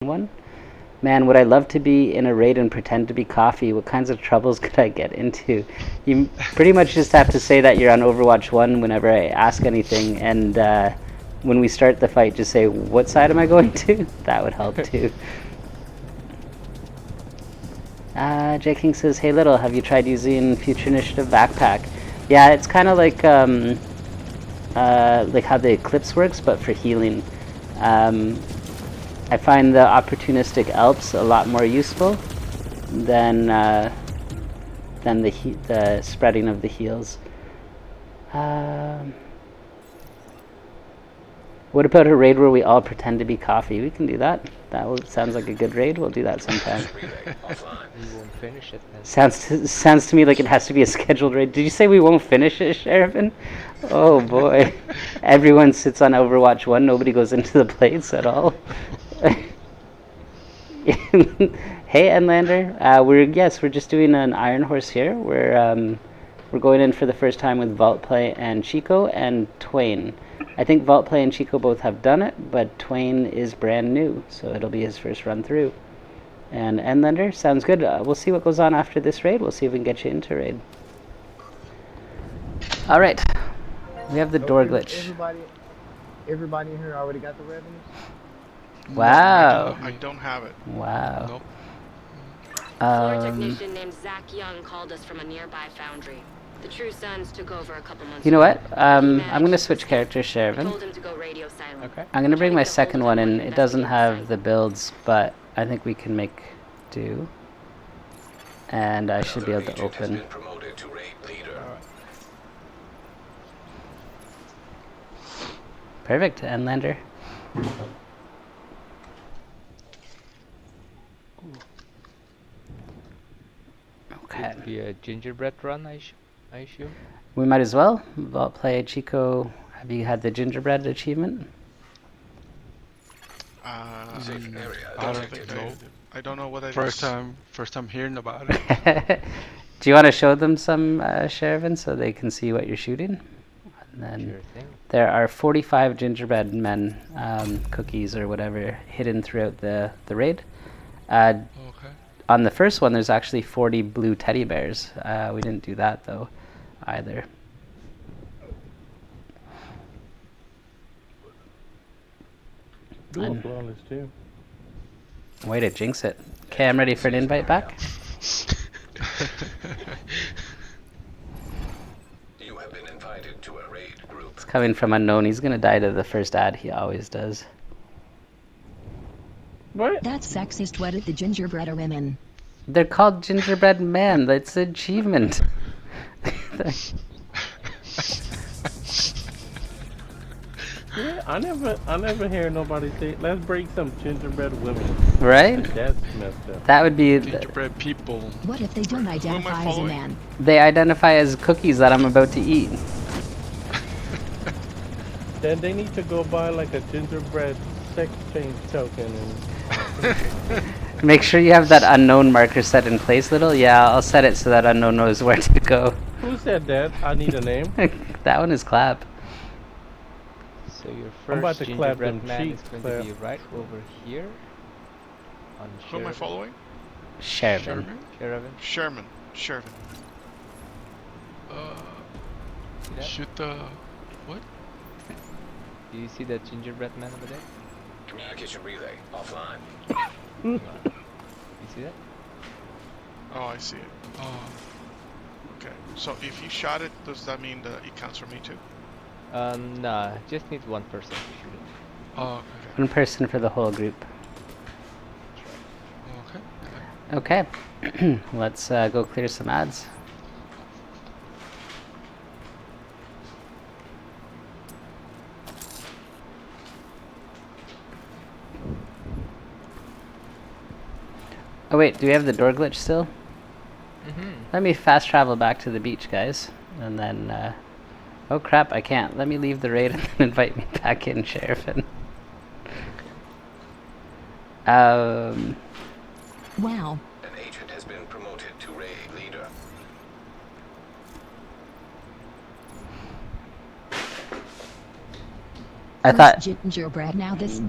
one. Man, would I love to be in a raid and pretend to be coffee? What kinds of troubles could I get into? You pretty much just have to say that you're on Overwatch 1 whenever I ask anything, and when we start the fight, just say, what side am I going to? That would help too. J King says, hey Little, have you tried using Future Initiative Backpack? Yeah, it's kind of like how the Eclipse works, but for healing. I find the opportunistic Alps a lot more useful than the spreading of the heals. What about a raid where we all pretend to be coffee? We can do that. Sounds like a good raid. We'll do that sometime. We won't finish it then. Sounds to me like it has to be a scheduled raid. Did you say we won't finish it, Sheriffin? Oh boy. Everyone sits on Overwatch 1. Nobody goes into the place at all. Hey, Enlander. We're just doing an Iron Horse here. We're going in for the first time with Vultplay and Chico and Twain. I think Vultplay and Chico both have done it, but Twain is brand new, so it'll be his first run through. And Enlander, sounds good. We'll see what goes on after this raid. We'll see if we can get you into raid. All right, we have the door glitch. Everybody in here already got the revenues? Wow. I don't have it. Wow. Nope. Floor technician named Zach Young called us from a nearby foundry. The True Sons took over a couple months You know ago. what? I'm going to switch characters, Sheriffin. Told him to go radio silent. Okay. I'm going to bring my second one in. It doesn't have the builds, but I think we can make do. And I should be able to open. Perfect, Enlander. Okay. It'd be a gingerbread run, I assume. We might as well. Play Chico. Have you had the gingerbread achievement? I don't think I don't know what I First time hearing about it. Do you want to show them some, Sheriffin, so they can see what you're shooting? And then Sure thing. there are 45 gingerbread men cookies or whatever hidden throughout the raid. Okay. On the first one, there's actually 40 blue teddy bears. We didn't do that, though, either. Flawless too. Way to jinx it. Okay, I'm ready for an invite back. You have been invited to a raid group. It's coming from unknown. He's gonna die to the first ad. He always does. What? That's sexist. What did the gingerbread women? They're called gingerbread man. That's an achievement. Yeah, I never hear nobody say, let's break some gingerbread women. Right? That's messed up. That would be. Gingerbread people. What if they don't identify as a following? man? They identify as cookies that I'm about to eat. Then they need to go buy like a gingerbread sex change token and Make sure you have that unknown marker set in place, Little. Yeah, I'll set it so that unknown knows where to go. who said that? I need a name. That one is Clap. So your I'm about first to clap gingerbread them man cheeks, is going Clap. to be right over here. On Who am I following? Sheriffin. Sheridan. Sherman. See that? Shoot the what? Do you see that gingerbread man over there? Communication relay offline. You see that? Oh, I see it. Oh, Okay. So if you shot it, does that mean that it counts for me too? Nah, just need one person to shoot it. oh, One person for the whole group. okay. Okay. Let's go clear some ads. Oh wait, do we have the door glitch still? Let me fast travel back to the beach, guys. And then, oh crap, I can't. Let me leave the raid and then invite me back in, Sheriffin. Wow. An agent has been promoted to raid leader. I First thought gingerbread. Now this.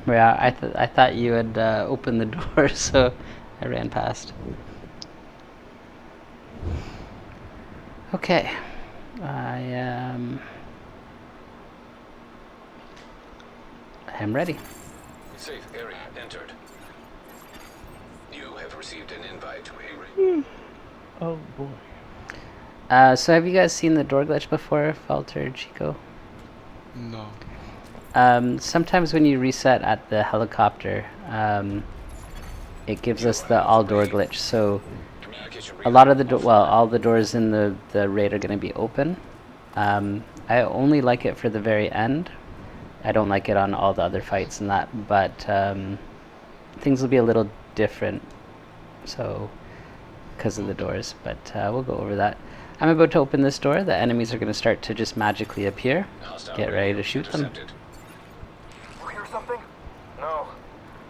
Yeah, I thought you had opened the door, so I ran past. Okay, I'm ready. Safe area entered. You have received an invite to a raid. Oh boy. So have you guys seen the door glitch before, Falter, Chico? No. Sometimes when you reset at the helicopter, it gives us the all door glitch. So Communication a lot of the all the doors in the raid are going to be open. I only like it for the very end. I don't like it on all the other fights and that, but things will be a little different. So because of the doors, but we'll go over that. I'm about to open this door. The enemies are going to start to just magically appear. Get ready to shoot them. You hear something? No.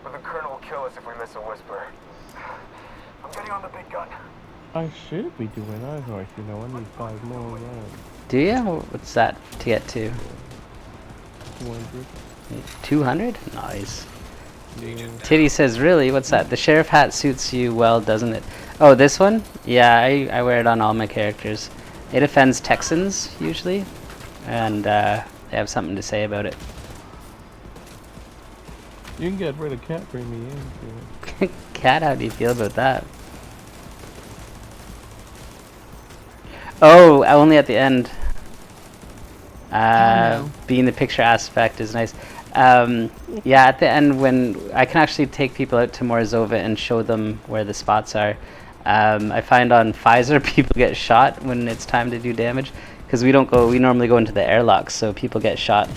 But the Colonel will kill us if we miss a whisper. I'm getting on the big gun. I should be doing Iron Horse, you know. I need 5 more rounds. Do you? What's that to get to? 200. 200? Nice. Yeah. Titty says, really? What's that? The sheriff hat suits you well, doesn't it? Oh, this one? Yeah, I wear it on all my characters. It offends Texans, usually. And they have something to say about it. You can get rid of Cat bring me in. Cat, how do you feel about that? Oh, only at the end. no. Being the picture aspect is nice. Yeah, at the end when I can actually take people out to Morozova and show them where the spots are. I find on Pfizer people get shot when it's time to do damage because we normally go into the airlocks, so people get shot.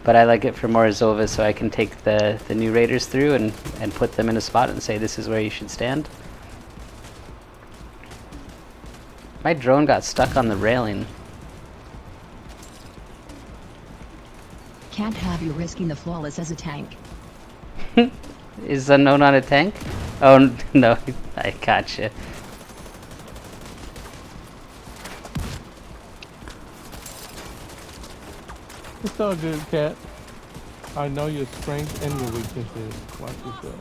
But I like it for Morozova, so I can take the new raiders through and put them in a spot and say this is where you should stand. My drone got stuck on the railing. Can't have you risking the flawless as a tank. Is Unknown on a tank? Oh, no, I gotcha. It's all good, Cat. I know your strengths and your weaknesses. Watch yourself.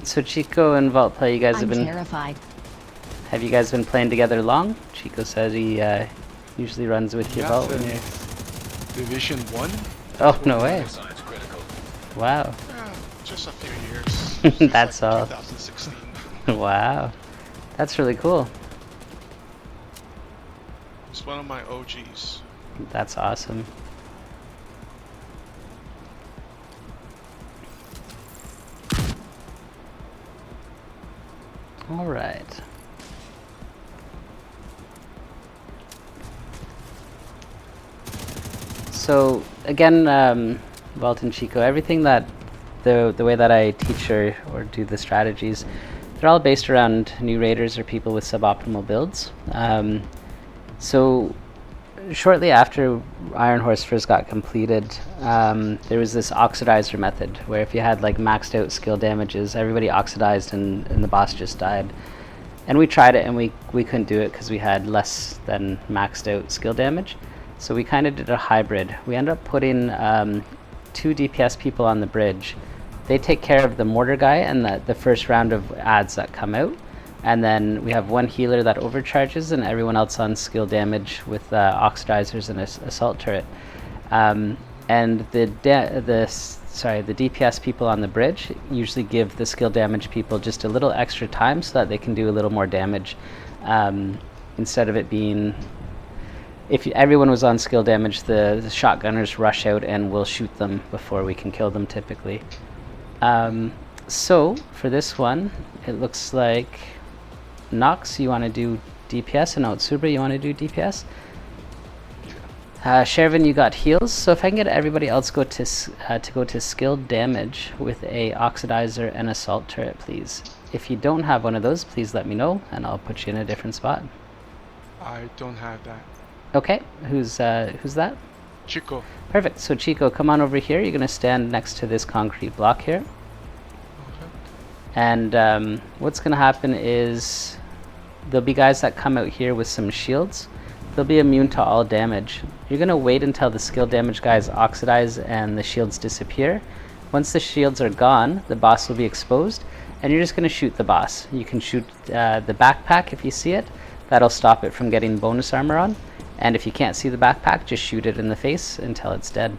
So Chico and Vultplay, you guys I'm have been terrified. have you guys been playing together long? Chico says he usually runs with you, Vult, when you're... Division 1? Oh, no way. Science critical. Wow. Just a few years. Since, That's like, all. 2016. Wow. That's really cool. It's one of my OGs. That's awesome. All right. So again, Walt and Chico, everything that the way that I teach or do the strategies, they're all based around new raiders or people with suboptimal builds. So shortly after Iron Horse first got completed, there was this oxidizer method where if you had like maxed out skill damages, everybody oxidized and the boss just died. And we tried it and we couldn't do it because we had less than maxed out skill damage. So we kind of did a hybrid. We ended up putting 2 DPS people on the bridge. They take care of the mortar guy and the first round of ads that come out. And then we have 1 healer that overcharges and everyone else on skill damage with oxidizers and assault turret. And the DPS people on the bridge usually give the skill damage people just a little extra time so that they can do a little more damage. Instead of it being... If everyone was on skill damage, the shotgunners rush out and we'll shoot them before we can kill them typically. So for this one, it looks like Nox, you want to do DPS, and Otsubra, you want to do DPS. Shervin, you got heals. So if I can get everybody else go to skill damage with a oxidizer and assault turret, please. If you don't have one of those, please let me know, and I'll put you in a different spot. I don't have that. Okay, who's that? Chico. Perfect. So Chico, come on over here. You're gonna stand next to this concrete block here. Okay. And what's going to happen is there'll be guys that come out here with some shields. They'll be immune to all damage. You're going to wait until the skill damage guys oxidize and the shields disappear. Once the shields are gone, the boss will be exposed, and you're just going to shoot the boss. You can shoot the backpack if you see it. That'll stop it from getting bonus armor on. And if you can't see the backpack, just shoot it in the face until it's dead.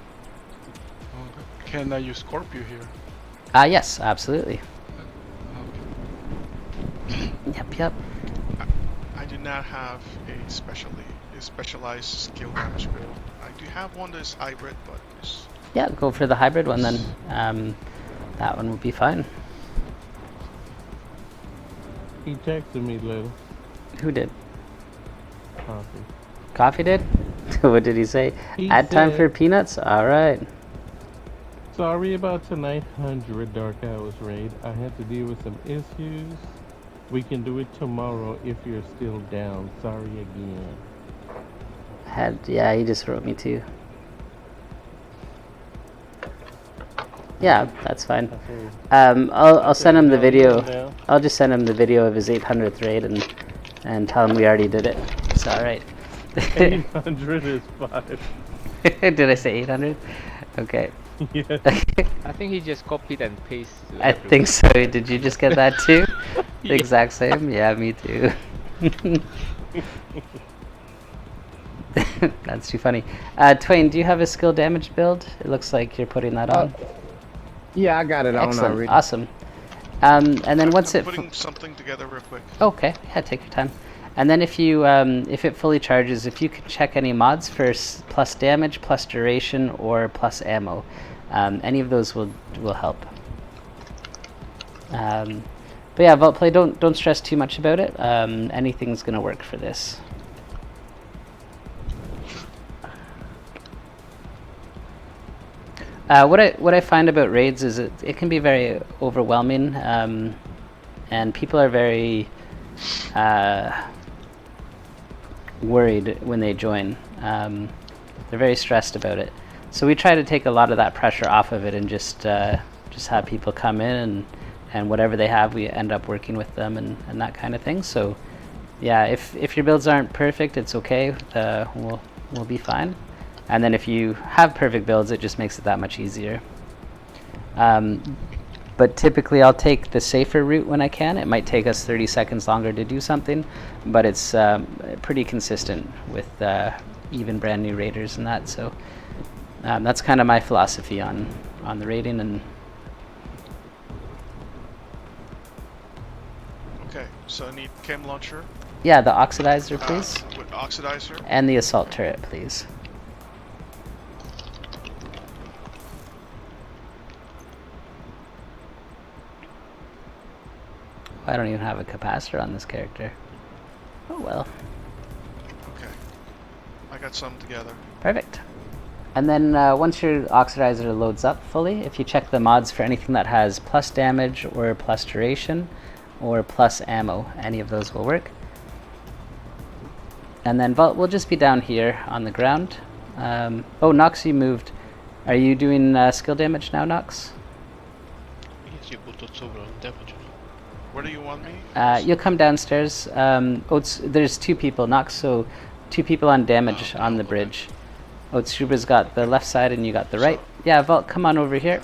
Okay. Can I use Scorpio here? Yes, absolutely. Okay. Yep. I do not have a specialized skill damage build. I do have one that's hybrid, but it's... Yeah, go for the hybrid one then. That one will be fine. He texted me later. Who did? Coffee. Coffee did? What did he say? He Add time said- for peanuts? Alright. Sorry about tonight, 100 Dark Hours raid. I had to deal with some issues. We can do it tomorrow if you're still down. Sorry again. Yeah, he just wrote me too. Yeah, that's fine. I'll send him the video. I'll just send him the video of his 800th raid and tell him we already did it. It's alright. 800 is 5. Did I say 800? Okay. Yeah. I think he just copied and pasted. I think so. Did you just get that too? The exact same? Yeah, me too. That's too funny. Twain, do you have a skill damage build? It looks like you're putting that on. Yeah, I got it on Excellent. already. Awesome. And then once I'm it... putting something together real quick. Okay, yeah, take your time. And then if you, if it fully charges, if you can check any mods for plus damage, plus duration, or plus ammo, any of those will help. But yeah, Vultplay, don't stress too much about it. Anything's gonna work for this. What I find about raids is it can be very overwhelming, and people are very worried when they join. They're very stressed about it. So we try to take a lot of that pressure off of it and just have people come in and whatever they have, we end up working with them and that kind of thing. So yeah, if your builds aren't perfect, it's okay. We'll be fine. And then if you have perfect builds, it just makes it that much easier. But typically I'll take the safer route when I can. It might take us 30 seconds longer to do something, but it's pretty consistent with even brand new raiders and that. So that's kind of my philosophy on the raiding. And Okay, so I need chem launcher. yeah, the oxidizer, please. With oxidizer. And the assault turret, please. I don't even have a capacitor on this character. Oh well. Okay. I got some together. Perfect. And then once your oxidizer loads up fully, if you check the mods for anything that has plus damage or plus duration or plus ammo, any of those will work. And then Vault will just be down here on the ground. Oh, Nox, you moved. Are you doing skill damage now, Nox? Yes, you put it over damage. Where do you want me? You'll come downstairs. There's two people, Nox, so two people on damage on the bridge. Otsuba's got the left side and you got the right. Yeah, Vault, come on over here.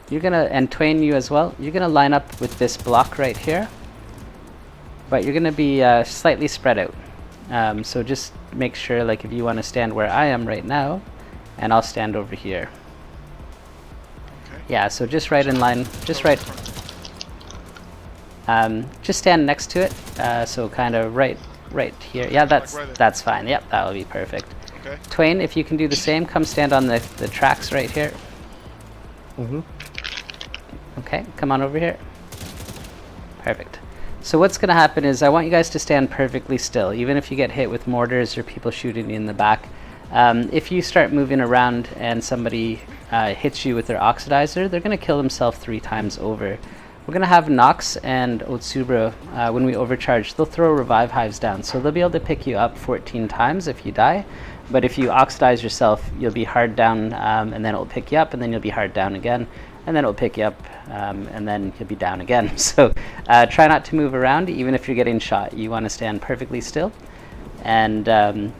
You're gonna, and Twain, you as well, you're gonna line up with this block right here. But you're gonna be slightly spread out. So just make sure, like, if you want to stand where I am right now, and I'll stand over here. Okay. Yeah, so just right in line, just right. Just stand next to it, so kind of right here. Yeah, that's fine. Yep, that will be perfect. Okay. Twain, if you can do the same, come stand on the tracks right here. Okay, come on over here. Perfect. So what's going to happen is I want you guys to stand perfectly still, even if you get hit with mortars or people shooting you in the back. If you start moving around and somebody hits you with their oxidizer, they're going to kill themselves 3 times over. We're going to have Nox and Otsubra, when we overcharge, they'll throw revive hives down. So they'll be able to pick you up 14 times if you die. But if you oxidize yourself, you'll be hard down, and then it'll pick you up, and then you'll be hard down again, and then it'll pick you up and then you'll be down again. So try not to move around, even if you're getting shot. You want to stand perfectly still. And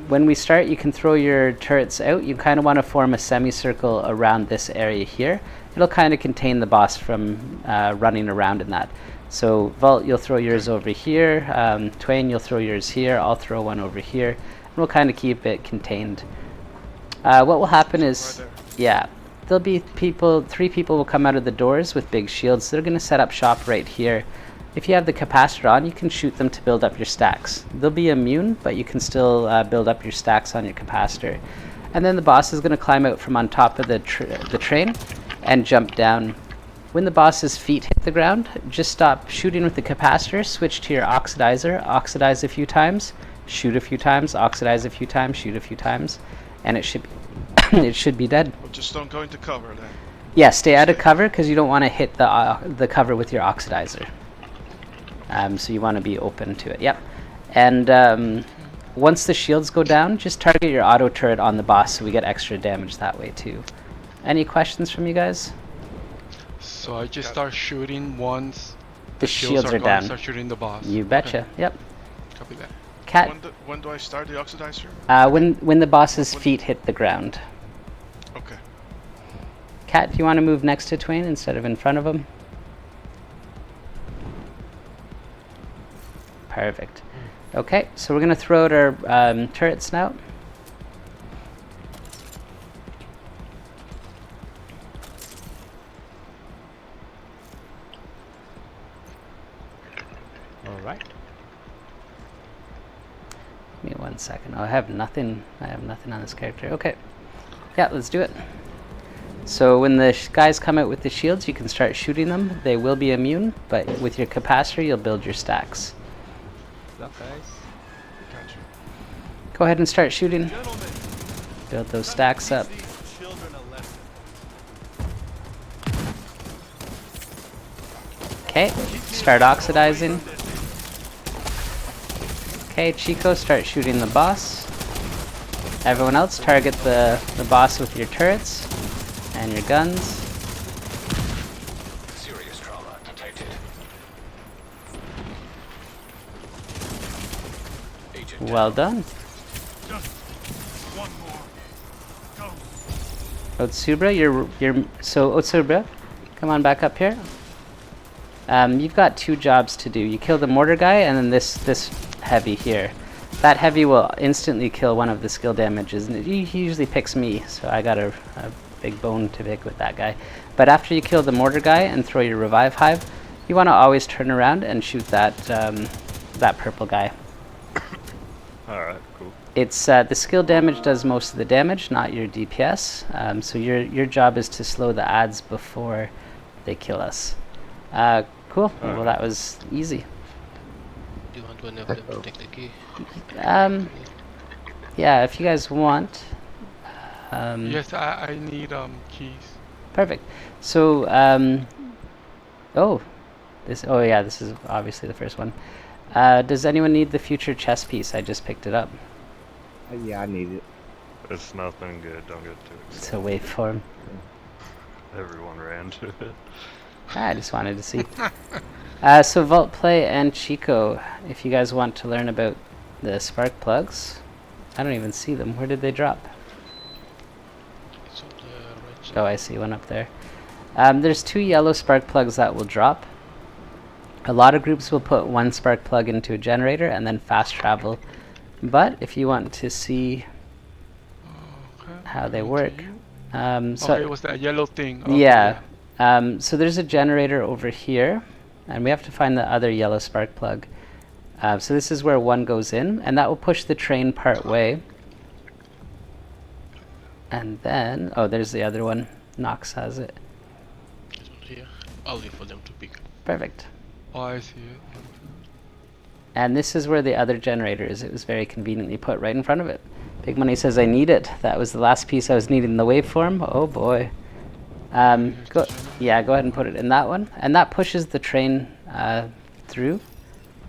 when we start, you can throw your turrets out. You kind of want to form a semicircle around this area here. It'll kind of contain the boss from running around in that. So Vault, you'll throw yours over here. Twain, you'll throw yours here. I'll throw one over here. And we'll kind of keep it contained. What will happen is, yeah, there'll be people, 3 people will come out of the doors with big shields. They're going to set up shop right here. If you have the capacitor on, you can shoot them to build up your stacks. They'll be immune, but you can still build up your stacks on your capacitor. And then the boss is going to climb out from on top of the train and jump down. When the boss's feet hit the ground, just stop shooting with the capacitor, switch to your oxidizer, oxidize a few times, shoot a few times, oxidize a few times, shoot a few times, and it should be it should be dead. Well, just don't go into cover then. Yeah, stay out of cover because you don't want to hit the cover with your oxidizer. So you want to be open to it. Yep. And once the shields go down, just target your auto turret on the boss so we get extra damage that way too. Any questions from you guys? So I just start shooting once The shields are gone, down. start shooting the boss. You betcha. Okay. Yep. Copy that. Cat. When do I start the oxidizer? When the boss's feet hit the ground. Okay. Cat, do you want to move next to Twain instead of in front of him? Perfect. Okay, so we're going to throw out our turrets now. Alright. Give me 1 second. Oh, I have nothing on this character. Okay. Yeah, let's do it. So when the guys come out with the shields, you can start shooting them. They will be immune, but with your capacitor, you'll build your stacks. What's up, guys? Gotcha. Go ahead and start shooting. Build those stacks up. Okay, start oxidizing. Okay, Chico, start shooting the boss. Everyone else, target the boss with your turrets and your guns. Serious trauma detected. Agent Well done. Just one more. Go. Otsubra, so Otsubra, come on back up here. You've got 2 jobs to do. You kill the mortar guy and then this heavy here. That heavy will instantly kill one of the skill damages, and he usually picks me, so I got a big bone to pick with that guy. But after you kill the mortar guy and throw your revive hive, you want to always turn around and shoot that that purple guy. Alright, cool. It's the skill damage does most of the damage, not your DPS. So your job is to slow the ads before they kill us. Cool. Well, that was easy. Do you want one of them to take the key? Yeah, if you guys want. Yes, I need keys. Perfect. So, oh yeah, this is obviously the first one. Does anyone need the future chess piece? I just picked it up. Yeah, I need it. It's nothing good, don't get too It's excited. a waveform. Everyone ran to it. I just wanted to see. So Vultplay and Chico, if you guys want to learn about the spark plugs, I don't even see them. Where did they drop? It's on the right side. Oh, I see one up there. There's 2 yellow spark plugs that will drop. A lot of groups will put 1 spark plug into a generator and then fast travel. But if you want to see Okay, how they going work, to you. so Okay, it was that yellow thing. Okay, yeah. So there's a generator over here, and we have to find the other yellow spark plug. So this is where 1 goes in, and that will push the train part way. And then, oh, there's the other one. Nox has it. This one here. I'll wait for them to pick. Perfect. Oh, I see it. And this is where the other generator is. It was very conveniently put right in front of it. Big Money says, I need it. That was the last piece I was needing in the waveform. Oh boy. Go ahead and put it in that one. And that pushes the train through.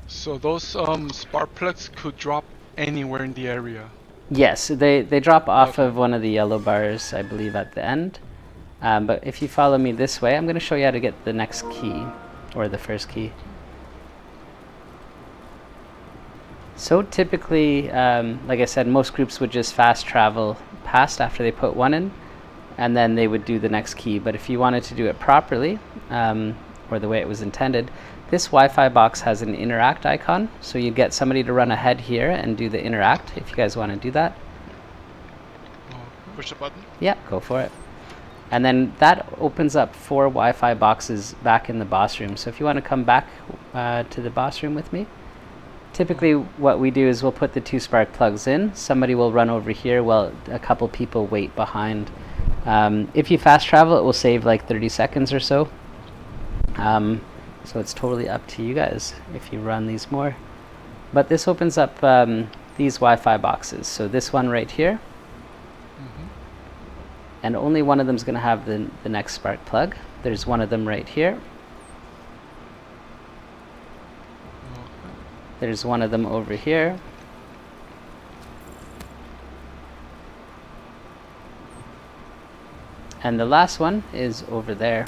So those spark plugs could drop anywhere in the area. Yes, they drop off of one of the yellow bars, I believe, at the end. But if you follow me this way, I'm going to show you how to get the next key, or the first key. So typically, like I said, most groups would just fast travel past after they put one in, and then they would do the next key. But if you wanted to do it properly, or the way it was intended, this Wi-Fi box has an interact icon, so you get somebody to run ahead here and do the interact, if you guys want to do that. Push the button? Yeah, go for it. And then that opens up 4 Wi-Fi boxes back in the boss room. So if you want to come back to the boss room with me, typically what we do is we'll put the 2 spark plugs in. Somebody will run over here while a couple people wait behind. If you fast travel, it will save like 30 seconds or so. So it's totally up to you guys if you run these more. But this opens up these Wi-Fi boxes. So this one right here. And only one of them is going to have the next spark plug. There's one of them right here. There's one of them over here. And the last one is over there.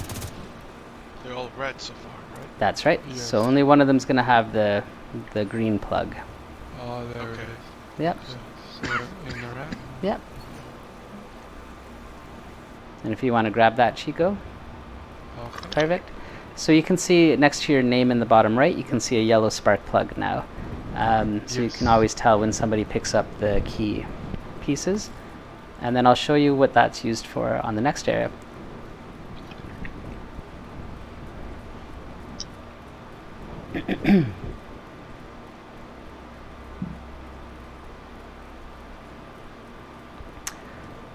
They're all red so far, right? That's right. Yes. So only one of them is going to have the green plug. Oh, there Okay. it is. Yep. So interact. Yep. And if you want to grab that, Chico. Okay. Perfect. So you can see next to your name in the bottom right, you can see a yellow spark plug now. So you can always tell when somebody picks up the key pieces. And then I'll show you what that's used for on the next area.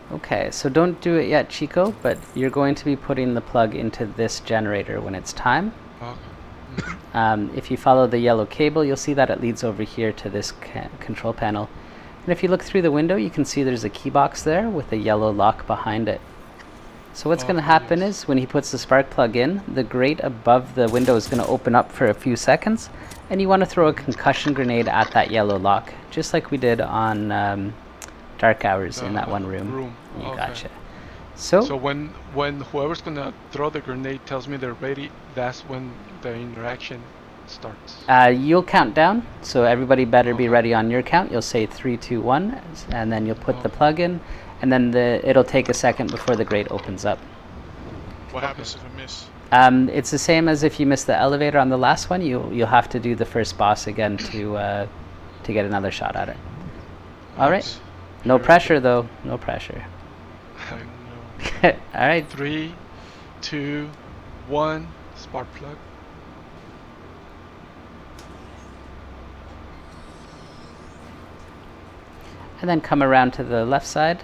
Okay, so don't do it yet, Chico, but you're going to be putting the plug into this generator when it's time. Okay. If you follow the yellow cable, you'll see that it leads over here to this control panel. And if you look through the window, you can see there's a key box there with a yellow lock behind it. So what's going to happen is when he puts the spark plug in, the grate above the window is going to open up for a few seconds, and you want to throw a concussion grenade at that yellow lock, just like we did on Dark Hours in that one room. You gotcha. So when whoever's gonna throw the grenade tells me they're ready, that's when the interaction starts. You'll count down, so everybody better be ready on your count. You'll say 3, 2, 1, and then you'll put the plug in, and then it'll take a second before the grate opens up. What happens if I miss? It's the same as if you missed the elevator on the last one. You'll have to do the first boss again to get another shot at it. All right. No pressure though. No pressure. I know. All right. 3, 2, 1. Spark plug. And then come around to the left side,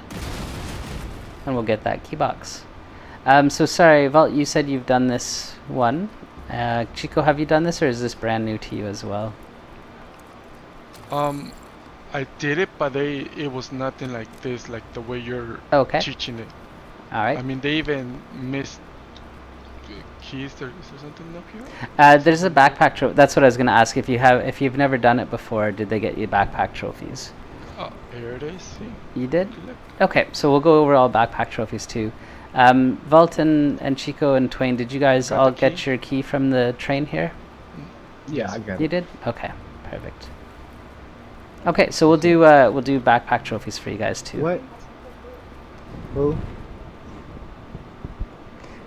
and we'll get that key box. So sorry, Vault, you said you've done this one. Chico, have you done this, or is this brand new to you as well? I did it, but it was nothing like this, like the way you're teaching it. All right. I mean, they even missed keys. Is there something up here? There's a backpack trophy. That's what I was going to ask. If you've never done it before, did they get you backpack trophies? Oh, here it is. See? You did? Okay, so we'll go over all backpack trophies too. Vault and Chico and Twain, did you guys all get your key from the train here? Yeah, I got it. You did? Okay, perfect. Okay, so we'll do backpack trophies for you guys too. What? Who?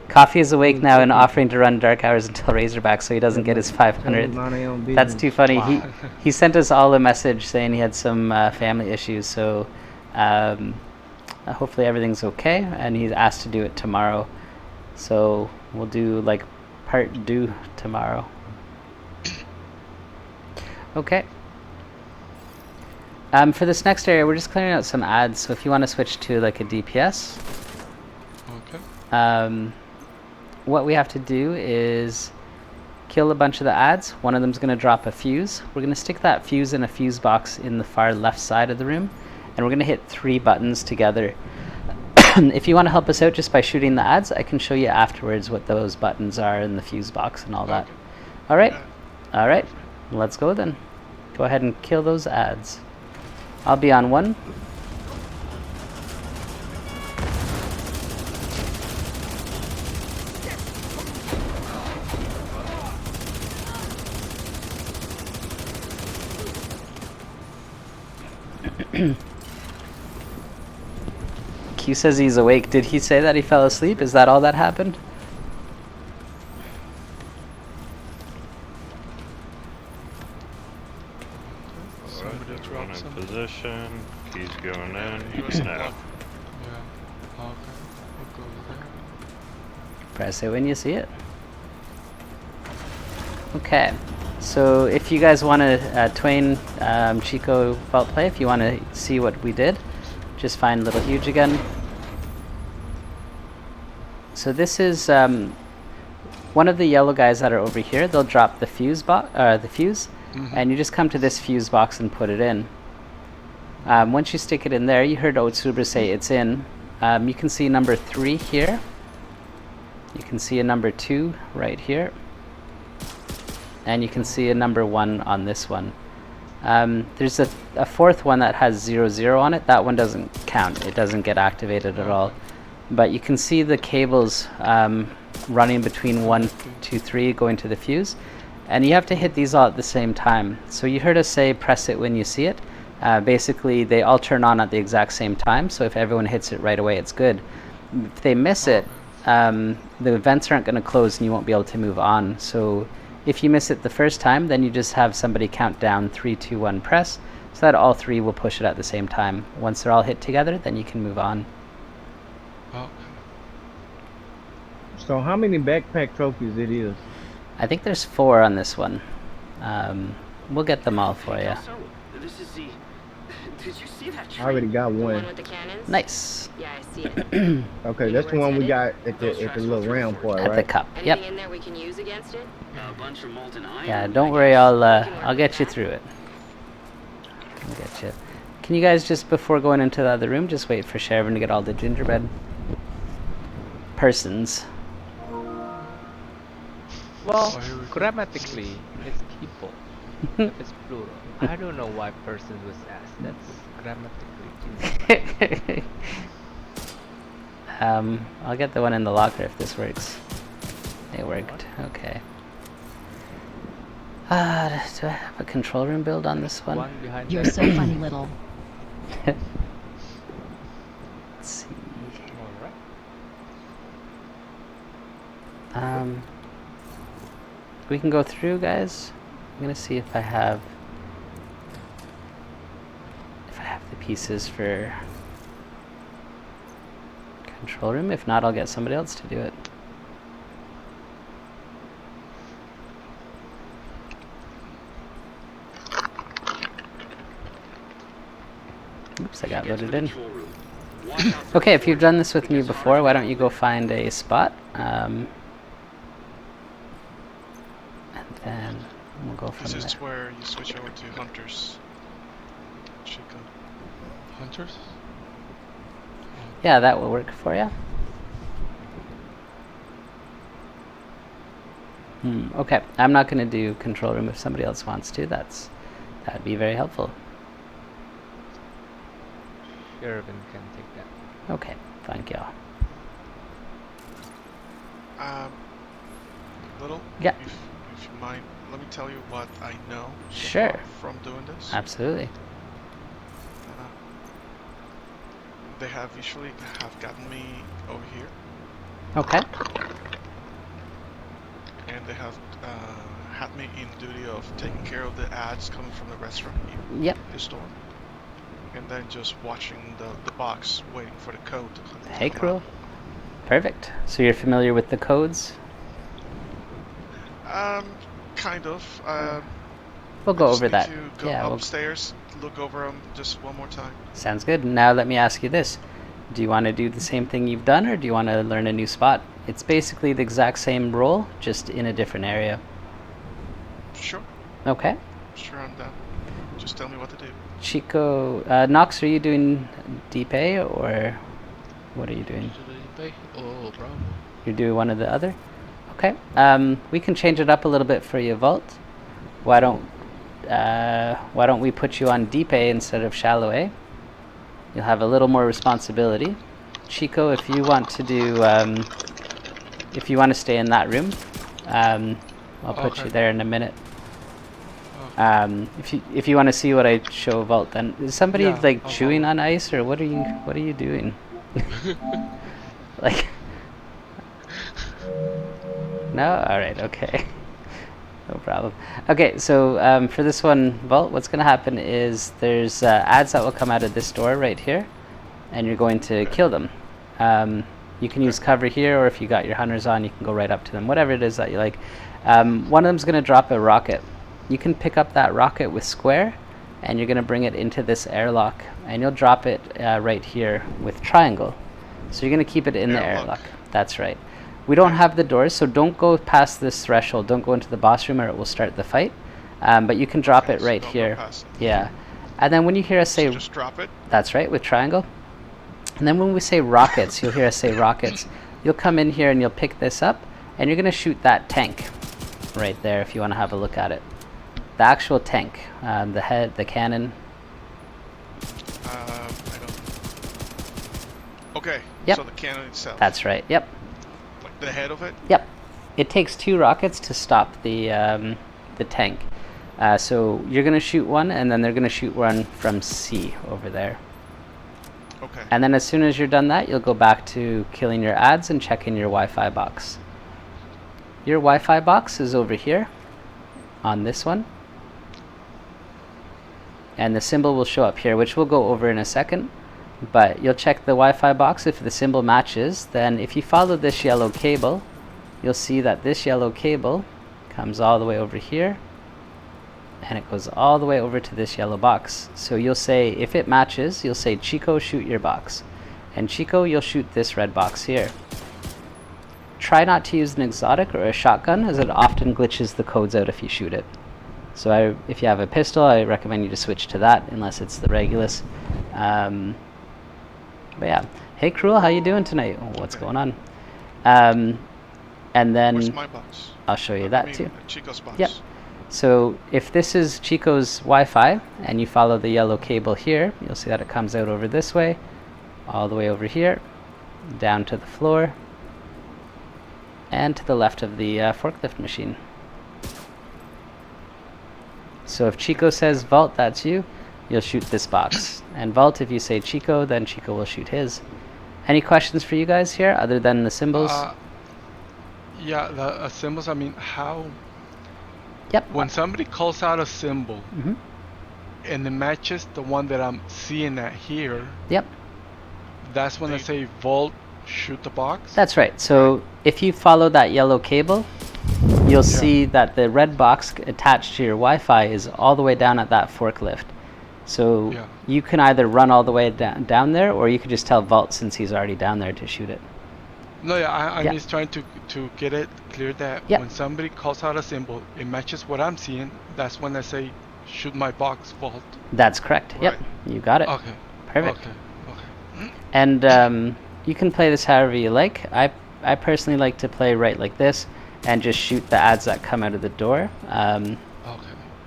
Coffee is awake now and offering to run Dark Hours until Razorback so he doesn't get his 500. That's too funny. Wow. He sent us all a message saying he had some family issues, so hopefully everything's okay, and he's asked to do it tomorrow. So we'll do like part due tomorrow. Okay. For this next area, we're just clearing out some ads, so if you want to switch to like a DPS. Okay. What we have to do is kill a bunch of the ads. One of them is going to drop a fuse. We're going to stick that fuse in a fuse box in the far left side of the room, and we're going to hit 3 buttons together. If you want to help us out just by shooting the ads, I can show you afterwards what those buttons are in the fuse box and all that. All right. All right. Let's go then. Go ahead and kill those ads. I'll be on 1. Q says he's awake. Did he say that he fell asleep? Is that all that happened? Alright, Somebody everyone dropped in something. position. Keys going He in. was Now. unlocked. Yeah. Okay. We'll go there. Press it when you see it. Okay. So if you guys want to, Twain, Chico, Vultplay, if you want to see what we did, just find Little Huge again. So this is one of the yellow guys that are over here. They'll drop the fuse box, and you just come to this fuse box and put it in. Once you stick it in there, you heard Otsuba say it's in. You can see number 3 here. You can see a number 2 right here. And you can see a number 1 on this one. There's a 4th one that has 00 on it. That one doesn't count. It doesn't get activated at all. But you can see the cables running between 1, 2, 3 going to the fuse. And you have to hit these all at the same time. So you heard us say press it when you see it. Basically, they all turn on at the exact same time. So if everyone hits it right away, it's good. If they miss it, the vents aren't going to close and you won't be able to move on. So if you miss it the first time, then you just have somebody count down 3, 2, 1, press, so that all 3 will push it at the same time. Once they're all hit together, then you can move on. Okay. So how many backpack trophies it is? I think there's 4 on this one. We'll get them all for you. This is the. Did you see that? I already got The one one. with the cannons? Nice. Yeah, I see it. Okay, that's the one we got at the little round part, At the right? cup. Anything Yep. in there we can use against it? A bunch of molten iron. Yeah, don't worry. I'll get you through it. I'll get you. Can you guys just, before going into the other room, just wait for Shervin to get all the gingerbread persons? Well, Oh, here we go. grammatically, it's people. It's plural. I don't know why person was asked. That's grammatically. I'll get the one in the locker if this works. It worked. Okay. Do I have a control room build on this one? One behind You're that. so funny, little. Let's see. Alright. We can go through, guys. I'm gonna see if I have the pieces for control room. If not, I'll get somebody else to do it. Oops, I got loaded in. Okay, if you've done this with me before, why don't you go find a spot, and then we'll go from This is there. where you switch over to hunters. Chico. Hunters? Yeah, that will work for you. Okay, I'm not going to do control room if somebody else wants to. That'd be very helpful. Irvin can take that. Okay, thank you. Little? Yeah. If you mind, let me tell you what I know so Sure. far from doing this. Absolutely. They have usually gotten me over here, Okay. and they have had me in duty of taking care of the ads coming from the restaurant in Yep. the store, and then just watching the box, waiting for the code to come. Hey, crew. Perfect. So you're familiar with the codes? Kind of. We'll go I just over need that. to go Yeah, we'll upstairs, look over them just one more time. Sounds good. Now let me ask you this. Do you want to do the same thing you've done, or do you want to learn a new spot? It's basically the exact same role, just in a different area. Sure. Okay. Sure, I'm down. Just tell me what to do. Chico, Nox, are you doing deep A, or what are you doing? Oh, bro. You're doing one or the other? Okay. We can change it up a little bit for you, Vault. Why don't we put you on deep A instead of shallow A? You'll have a little more responsibility. Chico, if you want to do, if you want to stay in that room, I'll put Okay. you there in a minute. If you want to see what I show Vault, then is somebody Yeah, like I'll chewing follow. on ice, or what are you doing? Like, no? All right, okay. No problem. Okay, so for this one, Vault, what's going to happen is there's ads that will come out of this door right here, and you're going to kill them. You can use cover here, or if you got your hunters on, you can go right up to them, whatever it is that you like. One of them's going to drop a rocket. You can pick up that rocket with square, and you're going to bring it into this airlock, and you'll drop it right here with triangle. So you're going to keep it in the airlock. That's right. We don't have the doors, so don't go past this threshold. Don't go into the boss room, or it will start the fight. But you can drop it right here. Yeah. And then when you hear us say... So just drop it? That's right, with triangle. And then when we say rockets, you'll hear us say rockets. You'll come in here and you'll pick this up, and you're going to shoot that tank right there if you want to have a look at it. The actual tank, the head, the cannon. I don't... Okay, Yep. so the cannon itself. That's right, yep. Like the head of it? Yep. It takes 2 rockets to stop the tank. So you're going to shoot one, and then they're going to shoot one from C over there. Okay. And then as soon as you're done that, you'll go back to killing your ads and checking your Wi-Fi box. Your Wi-Fi box is over here on this one. And the symbol will show up here, which we'll go over in a second. But you'll check the Wi-Fi box. If the symbol matches, then if you follow this yellow cable, you'll see that this yellow cable comes all the way over here, and it goes all the way over to this yellow box. So you'll say, if it matches, you'll say, Chico, shoot your box. And Chico, you'll shoot this red box here. Try not to use an exotic or a shotgun, as it often glitches the codes out if you shoot it. So if you have a pistol, I recommend you to switch to that, unless it's the Regulus. But yeah. Hey, Cruel, how you doing tonight? Oh, what's going on? And then... Where's my box? I'll show you that too. Chico's box. Yep. So if this is Chico's Wi-Fi, and you follow the yellow cable here, you'll see that it comes out over this way, all the way over here, down to the floor, and to the left of the forklift machine. So if Chico says Vault, that's you, you'll shoot this box. And Vault, if you say Chico, then Chico will shoot his. Any questions for you guys here, other than the symbols? Yeah, the symbols, I mean, how... Yep. When somebody calls out a symbol, and it matches the one that I'm seeing at here, yep, that's when I say Vault, shoot the box? That's right. So if you follow that yellow cable, you'll see that the red box attached to your Wi-Fi is all the way down at that forklift. So you can either run all the way down there, or you could just tell Vault, since he's already down there, to shoot it. No, I'm just trying to get it clear that when somebody calls out a symbol, it matches what I'm seeing. That's when I say, shoot my box, Vault. That's correct. Right. Yep, you got it. Okay. Perfect. Okay. And you can play this however you like. I personally like to play right like this, and just shoot the ads that come out of the door. Okay.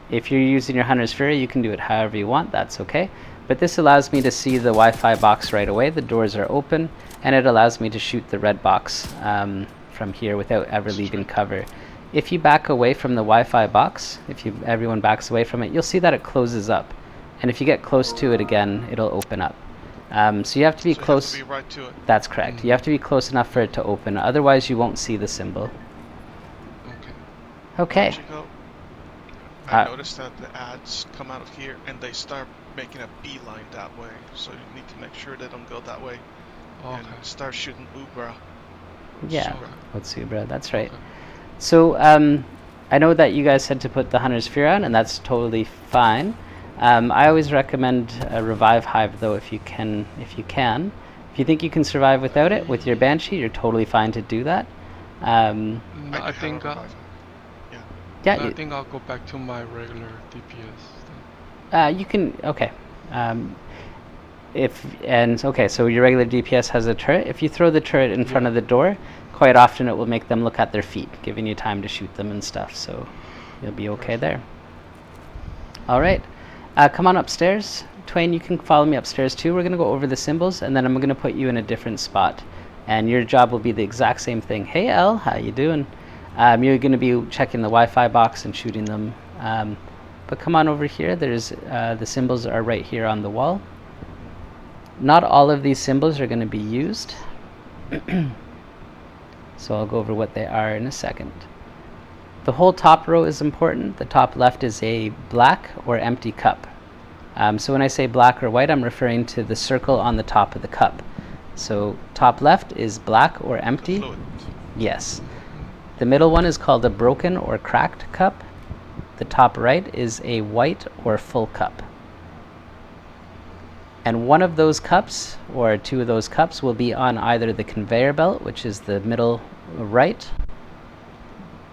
If you're using your Hunter's Fury, you can do it however you want. That's okay. But this allows me to see the Wi-Fi box right away. The doors are open, and it allows me to shoot the red box from here without ever leaving cover. If you back away from the Wi-Fi box, everyone backs away from it, you'll see that it closes up. And if you get close to it again, it'll open up. So you have to be close. You have to be right to it. That's correct. You have to be close enough for it to open. Otherwise, you won't see the symbol. Okay. Chico, I noticed that the ads come out of here and they start making a beeline that way. So you need to make sure they don't go that way. And start shooting Ubra. Yeah, Otsubra, that's right. So I know that you guys said to put the Hunter's Fear on, and that's totally fine. I always recommend a Revive Hive, though, if you can. If you think you can survive without it, with your Banshee, you're totally fine to do that. No, I think I think I'll go back to my regular DPS. You can, okay. So your regular DPS has a turret. If you throw the turret in front of the door, quite often it will make them look at their feet, giving you time to shoot them and stuff. So you'll be okay there. All right, come on upstairs. Twain, you can follow me upstairs too. We're gonna go over the symbols, and then I'm gonna put you in a different spot, and your job will be the exact same thing. Hey Elle, how you doing? You're gonna be checking the Wi-Fi box and shooting them. but come on over here. There's the symbols are right here on the wall. Not all of these symbols are going to be used. So I'll go over what they are in a second. The whole top row is important. The top left is a black or empty cup. So when I say black or white, I'm referring to the circle on the top of the cup. So top left is black or empty. Yes. The middle one is called a broken or cracked cup. The top right is a white or full cup. And one of those cups, or two of those cups, will be on either the conveyor belt, which is the middle right,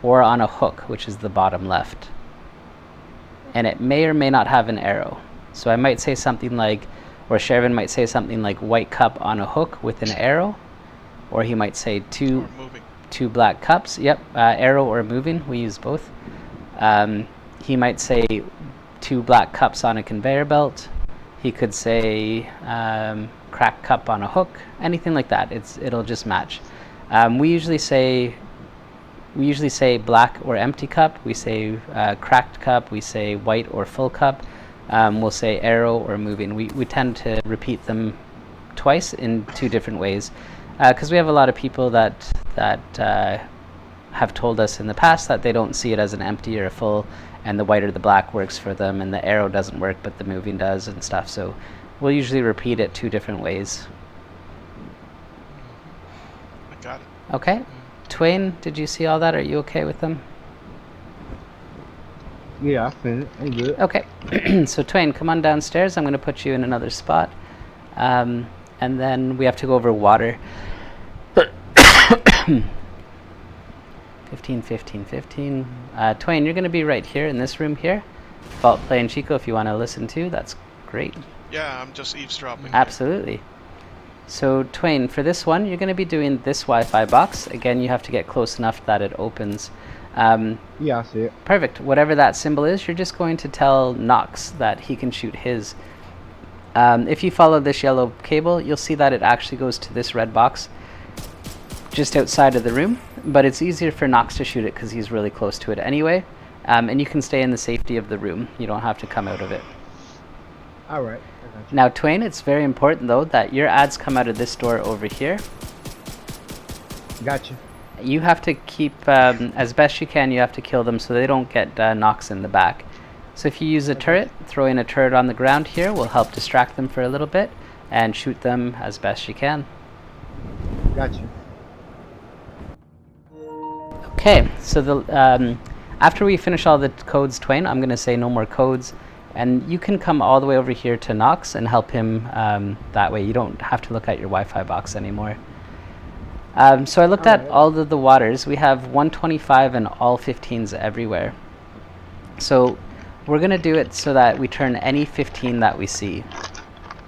or on a hook, which is the bottom left. And it may or may not have an arrow. So I might say something like, or Shervin might say something like white cup on a hook with an arrow, or he might say two black cups. Yep, arrow or moving, we use both. He might say two black cups on a conveyor belt. He could say cracked cup on a hook, anything like that. It'll just match. We usually say black or empty cup. We say cracked cup. We say white or full cup. We'll say arrow or moving. We tend to repeat them twice in two different ways, because we have a lot of people that have told us in the past that they don't see it as an empty or a full, and the white or the black works for them, and the arrow doesn't work, but the moving does and stuff. So we'll usually repeat it two different ways. I got it. Okay. Twain, did you see all that? Are you okay with them? Yeah, I seen it. I'm good. Okay. So Twain, come on downstairs. I'm going to put you in another spot. And then we have to go over water. 15, 15, 15. Twain, you're going to be right here in this room here. Vultplay and Chico, if you want to listen too, that's great. Yeah, I'm just eavesdropping. Absolutely. So Twain, for this one, you're going to be doing this Wi-Fi box. Again, you have to get close enough that it opens. Yeah, I see it. Perfect. Whatever that symbol is, you're just going to tell Knox that he can shoot his. If you follow this yellow cable, you'll see that it actually goes to this red box just outside of the room, but it's easier for Knox to shoot it because he's really close to it anyway. And you can stay in the safety of the room. You don't have to come out of it. All right. Now, Twain, it's very important, though, that your ads come out of this door over here. Gotcha. You have to keep, as best you can, you have to kill them so they don't get knocks in the back. So if you use a turret, throwing a turret on the ground here will help distract them for a little bit and shoot them as best you can. Gotcha. Okay, so after we finish all the codes, Twain, I'm going to say no more codes. And you can come all the way over here to Knox and help him that way. You don't have to look at your Wi-Fi box anymore. So I looked at all of the waters. We have 125 and all 15s everywhere. So we're going to do it so that we turn any 15 that we see.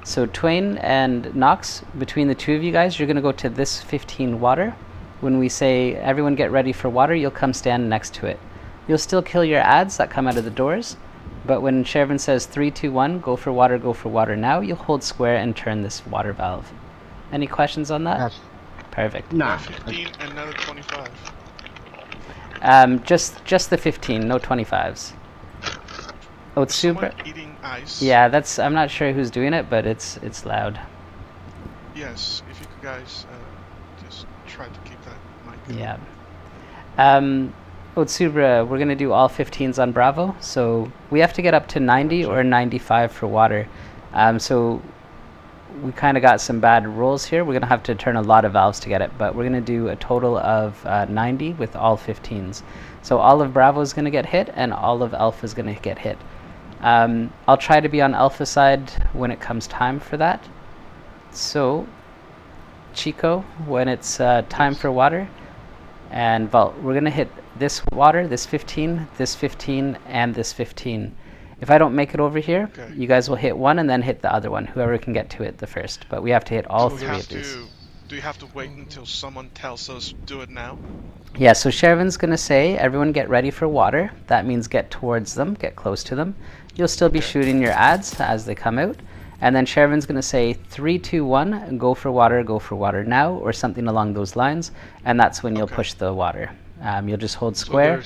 So Twain and Knox, between the two of you guys, you're going to go to this 15 water. When we say, everyone get ready for water, you'll come stand next to it. You'll still kill your ads that come out of the doors. But when Shervin says 3, 2, 1, go for water now, you'll hold square and turn this water valve. Any questions on that? Perfect. Nah. 15 and another 25. Just the 15, no 25s. Oh, it's super. Eating ice. Yeah, I'm not sure who's doing it, but it's loud. Yes, if you could guys just try to keep that mic. Yeah. Otsubra, we're going to do all 15s on Bravo, so we have to get up to 90 or 95 for water. So we kind of got some bad rolls here. We're going to have to turn a lot of valves to get it, but we're going to do a total of 90 with all 15s. So all of Bravo is going to get hit, and all of Alpha is going to get hit. I'll try to be on Alpha side when it comes time for that. So, Chico, when it's time for water, and Vault, we're going to hit this water, this 15, and this 15. If I don't make it over here, you guys will hit one and then hit the other one, whoever can get to it the first. But we have to hit all three of these. Do you have to wait until someone tells us do it now? Yeah, so Shervin's going to say, everyone get ready for water. That means get towards them, get close to them. You'll still be shooting your ads as they come out. And then Shervin's going to say 3, 2, 1, go for water now, or something along those lines. And that's when you'll push the water. You'll just hold square.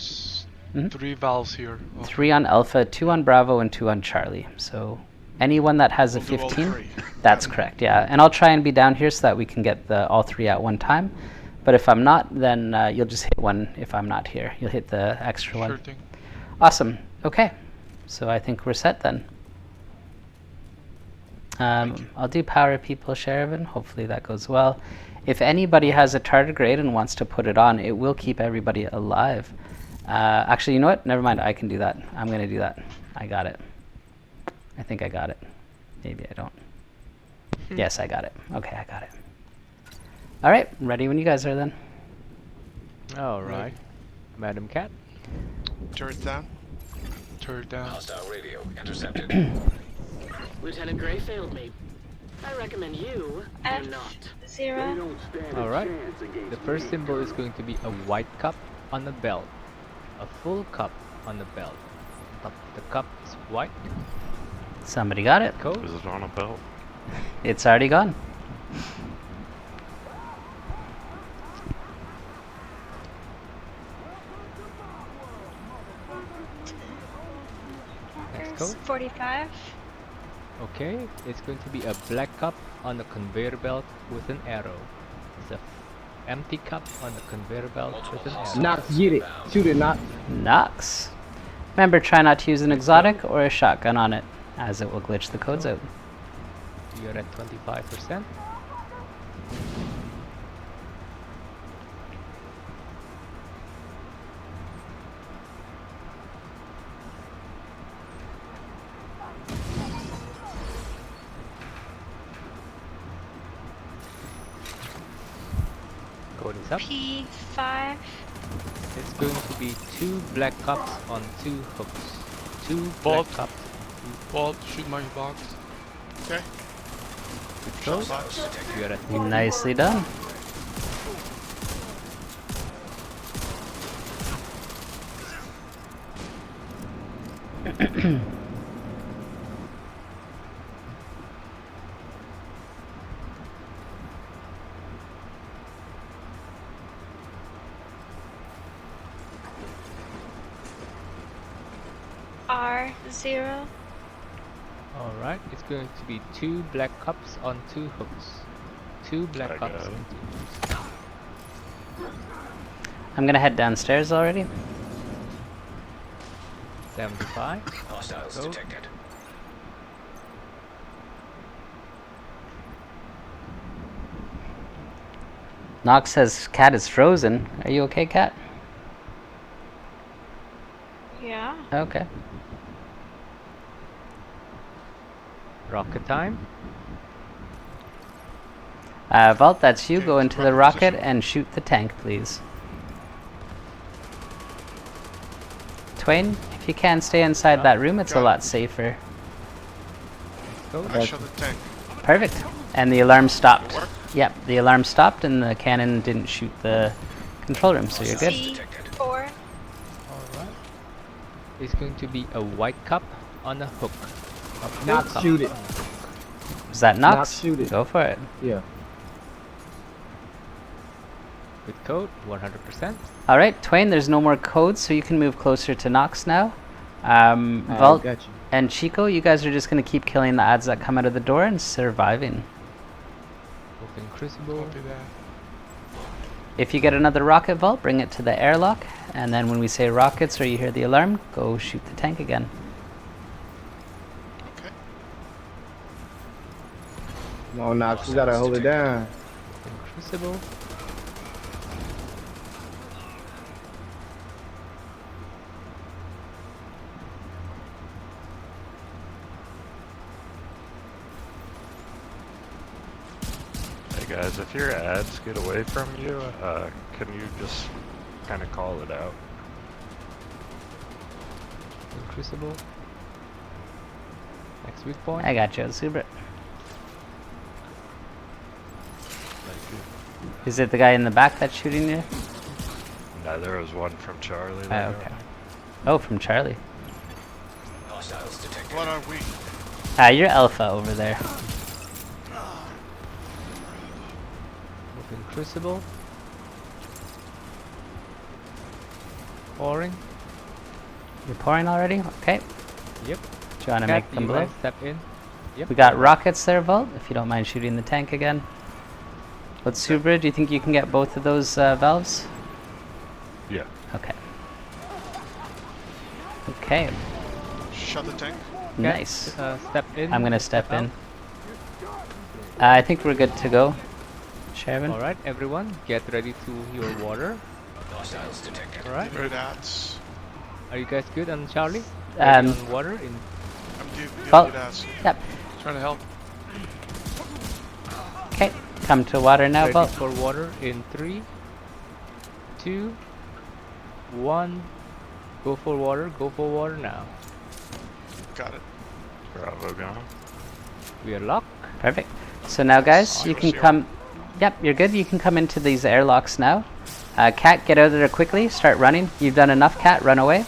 3 valves here. Okay. 3 on Alpha, 2 on Bravo, and 2 on Charlie. So anyone that has We'll a do all 15, three. that's correct, yeah. And I'll try and be down here so that we can get all 3 at one time. But if I'm not, then you'll just hit one if I'm not here. You'll hit the extra one. Sure thing. Awesome. Okay. So I think we're set then. I'll do power people, Sherivan. Hopefully that goes well. If anybody has a tardigrade and wants to put it on, it will keep everybody alive. Actually, you know what? Never mind. I can do that. I'm going to do that. I got it. I think I got it. Maybe I don't. Yes, I got it. Okay, I got it. All right. Ready when you guys are then. All right. Madam Cat. Turret down. Turret down. Hostile radio intercepted. Lieutenant Gray failed me. I recommend you do not. Zero. All right. The first symbol is going to be a white cup on the belt, a full cup on the belt. The cup is white. Somebody got it. Code. Is it on a belt? It's already gone. Next There's code. 45. Okay, it's going to be a black cup on the conveyor belt with an arrow. It's a empty cup on the conveyor belt with an arrow. Knox, get it. Shoot it, Knox. Knox. Remember, try not to use an exotic or a shotgun on it, as it will glitch the codes out. You're at 25%. Code is up. P5. It's going to be 2 black cups on 2 hooks. 2 Vault. black cups. Vault, shoot my box. Okay. Code. Box. You're at Nicely done. R0. Alright, it's going to be 2 black cups on 2 hooks. 2 black I cups got it. on 2 hooks. I'm gonna head downstairs already. 75. Hostiles Go. detected. Nox says Cat is frozen. Are you okay, Cat? Yeah. Okay. Rocket time. Vault, that's you. Okay, Go into the rocket rocket position. and shoot the tank, please. Twain, if you can stay inside that room, it's a Got it. lot safer. Go. I shot the tank. Perfect. And the alarm stopped. It worked? Yep, the alarm stopped and the cannon didn't shoot the control room, so you're good. C4. Alright. It's going to be a white cup on a hook. A full Knox, cup shoot it. on a hook. Is that Nox? Knox, shoot it. Go for it. Yeah. With code 100%. All right, Twain, there's no more codes, so you can move closer to Nox now. I Vault got you. and Chico, you guys are just going to keep killing the ads that come out of the door and surviving. Open crucible. Copy that. If you get another rocket, Vault, bring it to the airlock, and then when we say rockets or you hear the alarm, go shoot the tank again. Okay. Come on, Knox, you gotta hold it down. Open crucible. Hey guys, if your ads get away from you, can you just kind of call it out? Open crucible. Next weak point. I got you, Subrit. Thank you. Is it the guy in the back that's shooting you? No, there was one from Charlie. Oh, that okay. got me. Oh, from Charlie. Hostiles detected. What are we? You're Alpha over there. Open crucible. Pouring. You're pouring already? Okay. Yep. Do you want to Cat, make do them you blow? mind step in? Yep. We got rockets there, Vault, if you don't mind shooting the tank again. But Subra, do you think you can get both of those valves? Yeah. Okay. Okay. Shut the tank. Nice. Step in. I'm gonna step in. I think we're good to go. Shervin? Alright, everyone, get ready to your water. Hostiles detected. Alright. Dealing with ads. Are you guys good on Charlie? Ready on water? I'm dealing Vault. with ads. Yep. Trying to help. Okay. Come to water now, Ready Vault. for water in 3, 2, 1. Go for water now. Got it. Bravo gone. We are locked. Perfect. So now, guys, you can come. Yep, you're good. You can come into these airlocks now. Cat, get out of there quickly. Start running. You've done enough, Cat. Run away.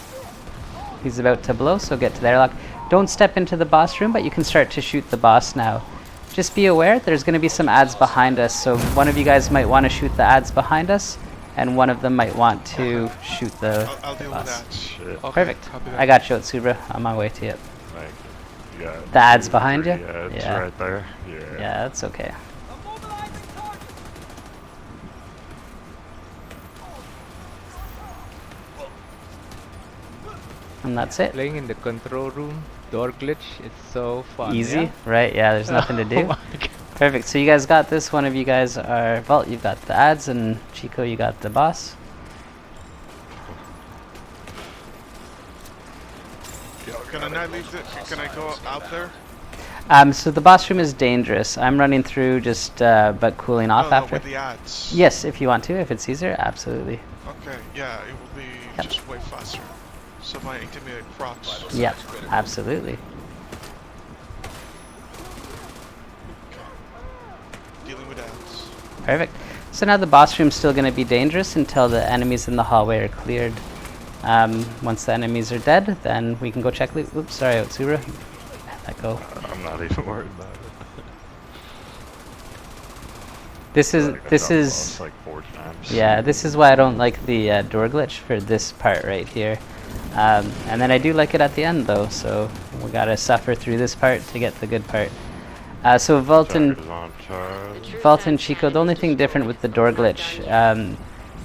He's about to blow, so get to the airlock. Don't step into the boss room, but you can start to shoot the boss now. Just be aware, there's going to be some ads behind us, so one of you guys might want to shoot the ads behind us, and one of them might want to shoot the I'll deal boss. with that. Shit. Okay, Perfect. copy that. I got you, Otsubra. On my way to you. Thank you. You got The ads 2, behind 3 you? ads Yeah. right there. Yeah. Yeah, that's okay. And that's it. Playing in the control room, door glitch, it's so fun. Easy, yeah? right? Yeah, there's nothing to Oh do. my God. Perfect. So you guys got this. One of you guys are Vault. You've got the ads, and Chico, you got the boss. Can I not leave the? Can I go out there? So the boss room is dangerous. I'm running through just but cooling off No, after. with the ads. Yes, if you want to, if it's easier, absolutely. Okay, yeah, it will be just way faster. So my intimidate procs. Yep, absolutely. Dealing with ads. Perfect. So now the boss room's still going to be dangerous until the enemies in the hallway are cleared. Once the enemies are dead, then we can go check loot. Oops, sorry, Otsura. Let go. I'm not even worried about it. This is like 4 times. yeah. This is why I don't like the door glitch for this part right here. And then I do like it at the end though. So we gotta suffer through this part to get the good part. So Vault and Chico. The only thing different with the door glitch,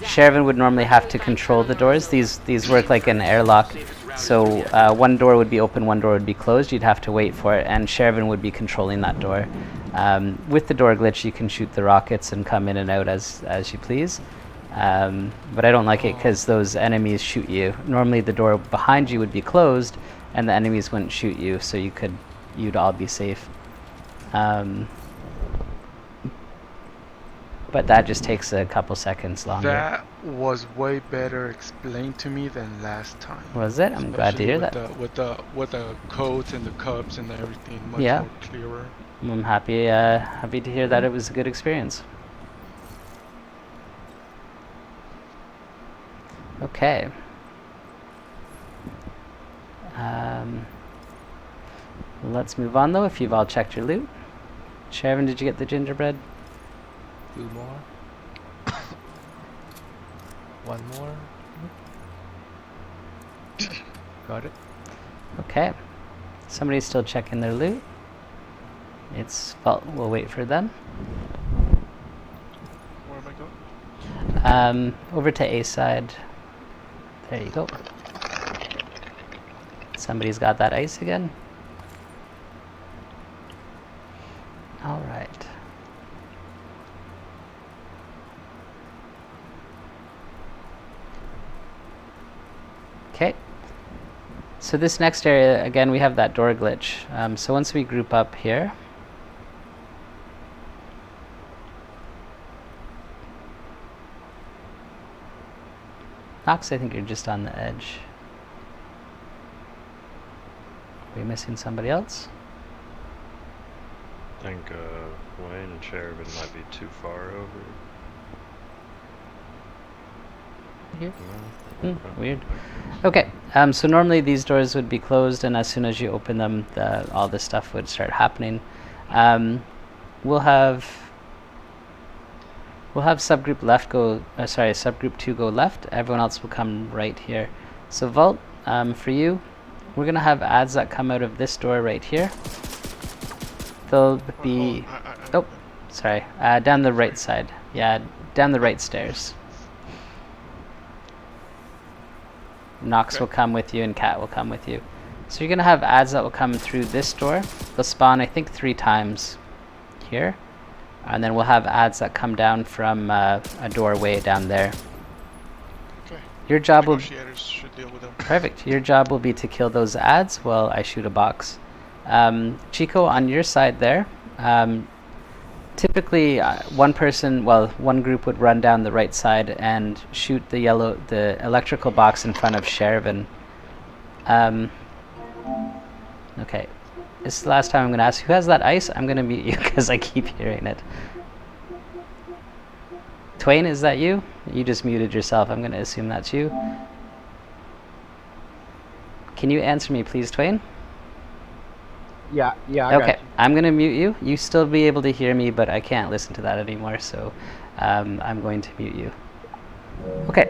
Shervin would normally have to control the doors. These work like an airlock. So one door would be open, one door would be closed. You'd have to wait for it, and Shervin would be controlling that door. With the door glitch, you can shoot the rockets and come in and out as you please. But I don't like it because those enemies shoot you. Normally the door behind you would be closed, and the enemies wouldn't shoot you, so you'd all be safe. But that just takes a couple seconds longer. That was way better explained to me than last time. Was it? I'm glad to hear that. With the codes and the cups and everything, much Yeah. more clearer. I'm happy to hear that it was a good experience. Okay. Let's move on though. If you've all checked your loot, Shervin, did you get the gingerbread? 2 more. 1 more. Got it. Okay. Somebody's still checking their loot. We'll wait for them. Where am I going? Over to A side. There you go. Somebody's got that ice again. All right. Okay. So this next area, again, we have that door glitch. So once we group up here, Knox, I think you're just on the edge. Are we missing somebody else? I think Wayne and Shervin might be too far over. Here? No? Weird. Okay, so normally these doors would be closed, and as soon as you open them, all this stuff would start happening. We'll have subgroup subgroup 2 go left. Everyone else will come right here. So Vault, for you, we're going to have ads that come out of this door right here. They'll be... Oh, sorry. Down the right side. Yeah, down the right stairs. Nox will come with you and Cat will come with you. So you're going to have ads that will come through this door. They'll spawn, I think, 3 times here. And then we'll have ads that come down from a doorway down there. Okay. Your job will... Negotiators should deal with them. Perfect. Your job will be to kill those ads while I shoot a box. Chico, on your side there, typically one group would run down the right side and shoot the electrical box in front of Sherivan. Okay. This is the last time I'm going to ask, who has that ice? I'm going to mute you because I keep hearing it. Twain, is that you? You just muted yourself. I'm going to assume that's you. Can you answer me, please, Twain? Yeah, I okay, got you. I'm going to mute you. You still be able to hear me, but I can't listen to that anymore, so I'm going to mute you. Okay.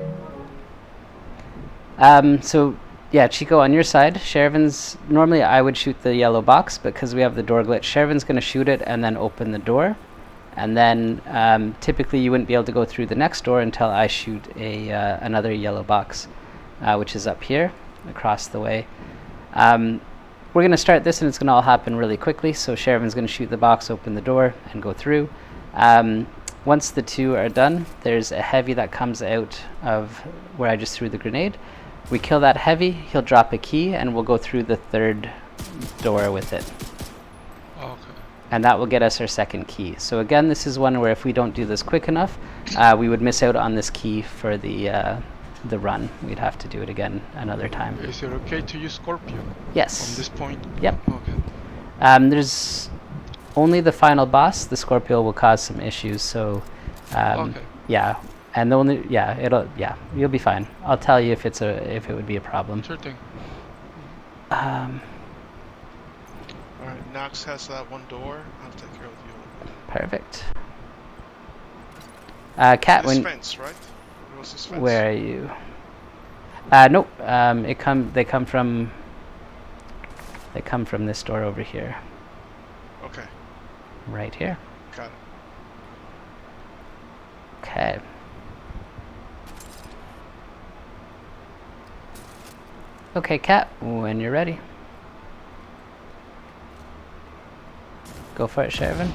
So, yeah, Chico, on your side, Sherivan's... Normally I would shoot the yellow box, but because we have the door glitch, Sherivan's going to shoot it and then open the door. And then typically you wouldn't be able to go through the next door until I shoot another yellow box, which is up here, across the way. We're going to start this and it's going to all happen really quickly. So Sherivan's going to shoot the box, open the door, and go through. Once the 2 are done, there's a heavy that comes out of where I just threw the grenade. We kill that heavy, he'll drop a key, and we'll go through the 3rd door with it. Okay. And that will get us our 2nd key. So again, this is one where if we don't do this quick enough, we would miss out on this key for the run. We'd have to do it again another time. Is it okay to use Scorpio? Yes. From this point? Yep. Okay. There's only the final boss. The Scorpio will cause some issues, so okay. Yeah. And the only you'll be fine. I'll tell you if it would be a problem. Sure thing. Alright, Nox has that one door. I'll take care of you. Perfect. Cat, this fence, right? Was this fence? Where are you? Nope. They come from this door over here. Okay. Right here. Got it. Okay. Okay, Cat, when you're ready. Go for it, Sherivan.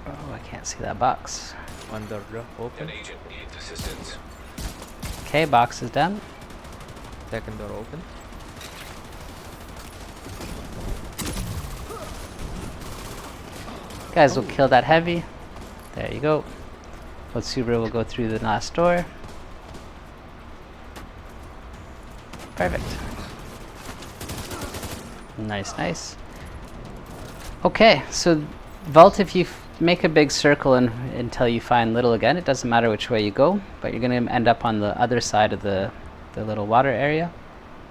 Oh, I can't see that box. One door open. An agent needs assistance. Okay, box is done. 2nd door open. Guys will kill that heavy. There you go. Vultplay will go through the last door. Perfect. Nice. Okay, so Vault, if you make a big circle until you find Little again, it doesn't matter which way you go, but you're going to end up on the other side of the little water area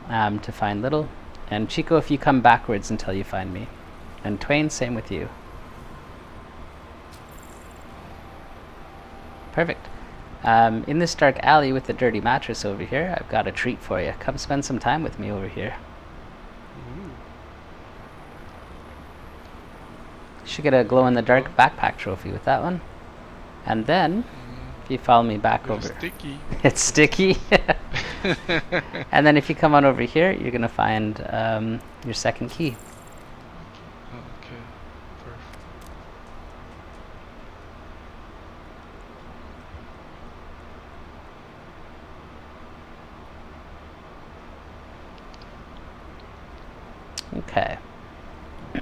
to find Little. And Chico, if you come backwards until you find me. And Twain, same with you. Perfect. In this dark alley with the dirty mattress over here, I've got a treat for you. Come spend some time with me over here. You should get a glow-in-the-dark backpack trophy with that one. And then, if you follow me back over... Sticky. It's sticky. And then if you come on over here, you're going to find your 2nd key. Okay, perfect.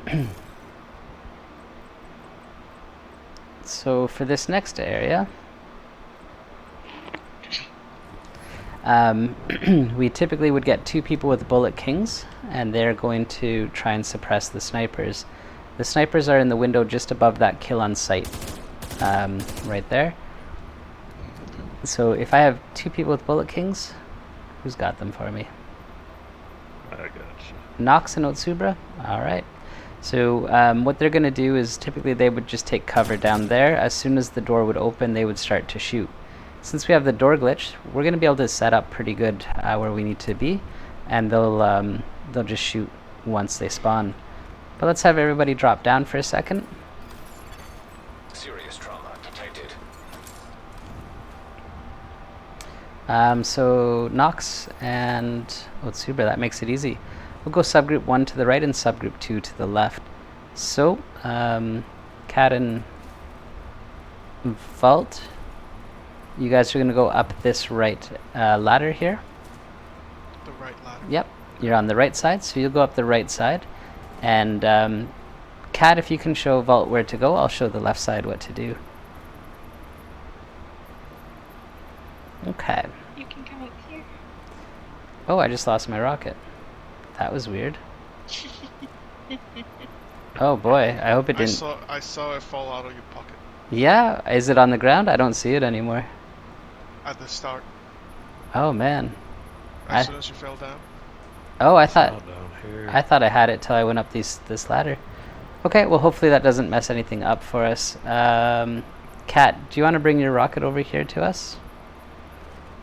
Okay. So for this next area, we typically would get 2 people with bullet kings, and they're going to try and suppress the snipers. The snipers are in the window just above that kill on sight, right there. So if I have 2 people with bullet kings, who's got them for me? I got you. Nox and Otsubra? Alright. So what they're going to do is typically they would just take cover down there. As soon as the door would open, they would start to shoot. since we have the door glitch, we're going to be able to set up pretty good where we need to be, and they'll just shoot once they spawn. But let's have everybody drop down for a second. Serious trauma detected. So Nox and Otsubra, that makes it easy. We'll go subgroup 1 to the right and subgroup 2 to the left. So, Cat and Vault, you guys are going to go up this right ladder here. The right ladder? Yep, you're on the right side, so you'll go up the right side. And Cat, if you can show Vault where to go, I'll show the left side what to do. Okay. You can come up here. Oh, I just lost my rocket. That was weird. Oh boy, I hope it didn't. I saw it fall out of your pocket. Yeah, is it on the ground? I don't see it anymore. At the start. Oh man. As soon as you fell down. Oh, I thought I had it till I went up this ladder. Okay, well hopefully that doesn't mess anything up for us. Kat, do you want to bring your rocket over here to us?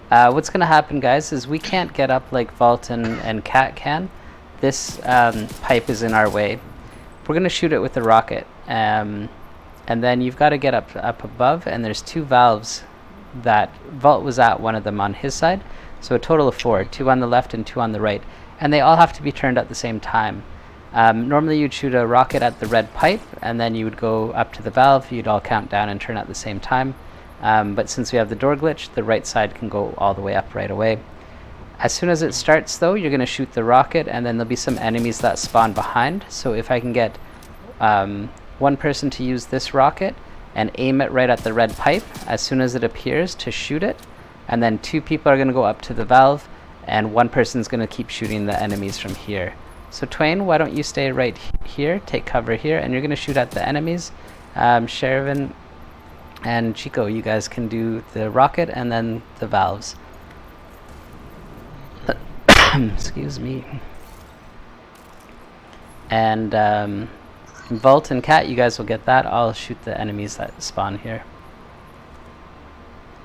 What's going to happen, guys, is we can't get up like Vault and Cat can. This pipe is in our way. We're going to shoot it with the rocket. And then you've got to get up above, and there's 2 valves that Vault was at, one of them on his side. So a total of 4, 2 on the left and 2 on the right. And they all have to be turned at the same time. Normally you'd shoot a rocket at the red pipe, and then you would go up to the valve, you'd all count down and turn at the same time. But since we have the door glitch, the right side can go all the way up right away. As soon as it starts though, you're going to shoot the rocket, and then there'll be some enemies that spawn behind. So if I can get one person to use this rocket and aim it right at the red pipe as soon as it appears to shoot it, and then 2 people are going to go up to the valve, and 1 person's going to keep shooting the enemies from here. So Twain, why don't you stay right here, take cover here, and you're going to shoot at the enemies. Sherivan and Chico, you guys can do the rocket and then the valves. Excuse me. And Vault and Cat, you guys will get that. I'll shoot the enemies that spawn here.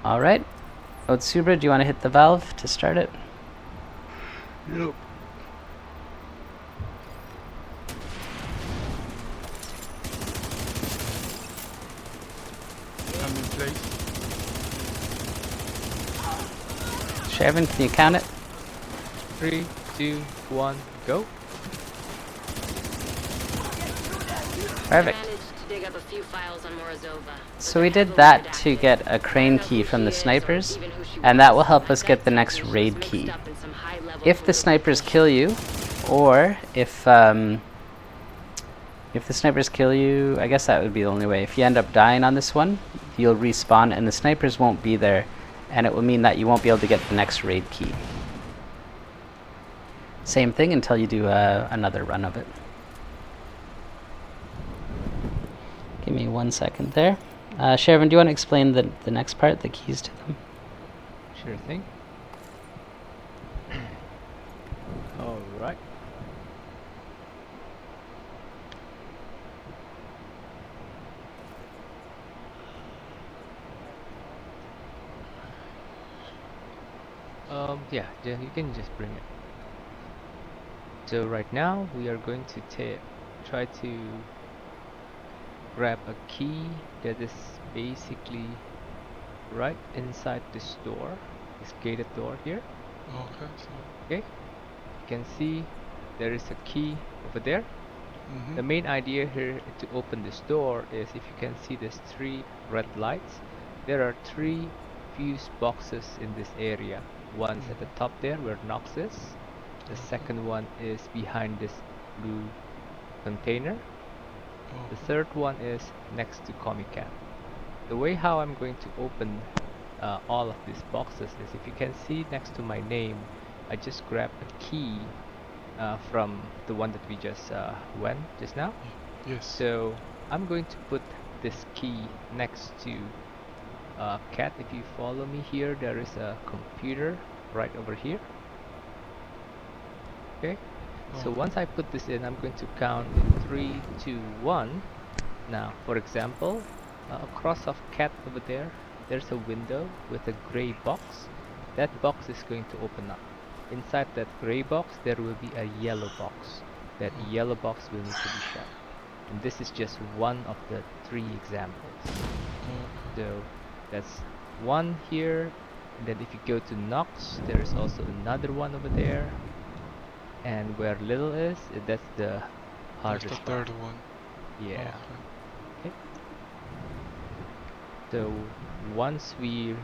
Alright. Otsubra, do you want to hit the valve to start it? Yep. I'm in place. Sherivan, can you count it? 3, 2, 1, go. Perfect. Dig up a few files on Morozova. So we did that to get a crane key from the snipers, and that will help us get the next raid key. If the snipers kill you, or if the snipers kill you, I guess that would be the only way. If you end up dying on this one, you'll respawn and the snipers won't be there, and it will mean that you won't be able to get the next raid key. Same thing until you do another run of it. Give me 1 second there. Sherivan, do you want to explain the next part, the keys to them? Sure thing. Alright. Yeah, you can just bring it. So right now we are going to try to grab a key that is basically right inside this door, this gated door here. Okay. Okay, you can see there is a key over there. The main idea here to open this door is, if you can see these 3 red lights, there are 3 fuse boxes in this area. One's at the top there where Nox is. The second one is behind this blue container. The third one is next to Comicat. The way how I'm going to open all of these boxes is, if you can see next to my name, I just grabbed a key from the one that we just went just now. Yes. So I'm going to put this key next to Cat. If you follow me here, there is a computer right over here. Okay. So once I put this in, I'm going to count in 3, 2, 1. Now, for example, across of Cat over there, there's a window with a gray box. That box is going to open up. Inside that gray box, there will be a yellow box. That yellow box will need to be shut. And this is just one of the 3 examples. So that's one here. And then if you go to Knox, there is also another one over there. And where little is, that's the hardest That's the third one. Yeah. Okay. So once we,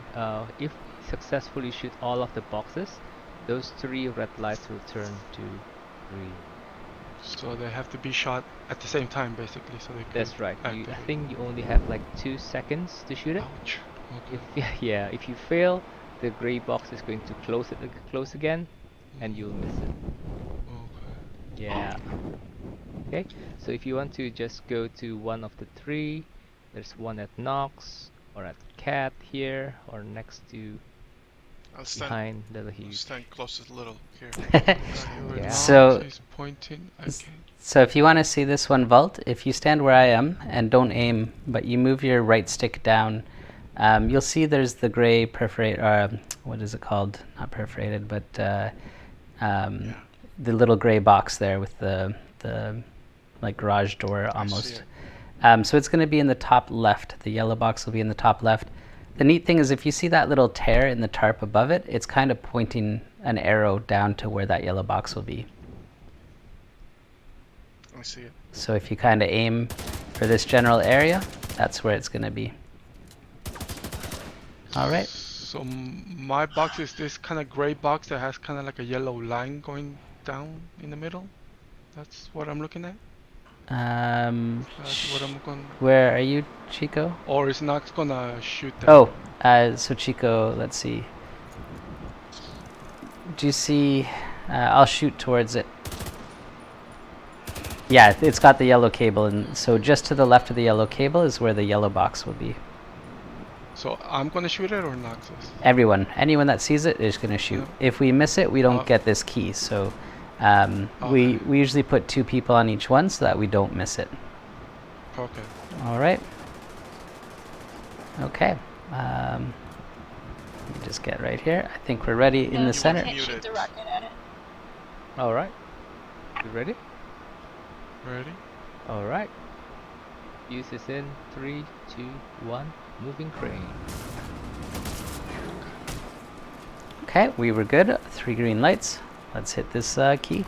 if we successfully shoot all of the boxes, those 3 red lights will turn to green. So they have to be shot at the same time, basically, so they can. That's right. activate. I think you only have like 2 seconds to shoot it. Ouch. Okay. If you fail, the gray box is going to close again, and you'll miss it. Okay. Yeah. Okay. So if you want to just go to one of the 3, there's one at Knox or at Cat here or next to behind Little Huge. I'll stand closest to Little here. Yeah. So, He's pointing. Okay. so if you want to see this one, Vault, if you stand where I am and don't aim, but you move your right stick down, you'll see there's the gray perforate, what is it called? Not perforated, but the little gray box there with the like garage door almost. So it's going to be in the top left. The yellow box will be in the top left. The neat thing is if you see that little tear in the tarp above it, it's kind of pointing an arrow down to where that yellow box will be. I see it. So if you kind of aim for this general area, that's where it's going to be. All right. So my box is this kind of gray box that has kind of like a yellow line going down in the middle. That's what I'm looking at. That's what I'm going. Where are you, Chico? Or it's not gonna shoot that. Oh, so Chico, let's see. Do you see? I'll shoot towards it. Yeah, it's got the yellow cable, and so just to the left of the yellow cable is where the yellow box will be. So I'm gonna shoot it or Noxus? Anyone that sees it is gonna shoot. Yeah. If we miss it, we don't get this key. So we usually put 2 people on each one so that we don't miss it. Okay. All right. Okay. Let me just get right here. I think we're ready in the center. Can't shoot the rocket at it. All right. You ready? Ready? All right. Use this in 3, 2, 1. Moving crane. Okay, we were good. 3 green lights. Let's hit this key.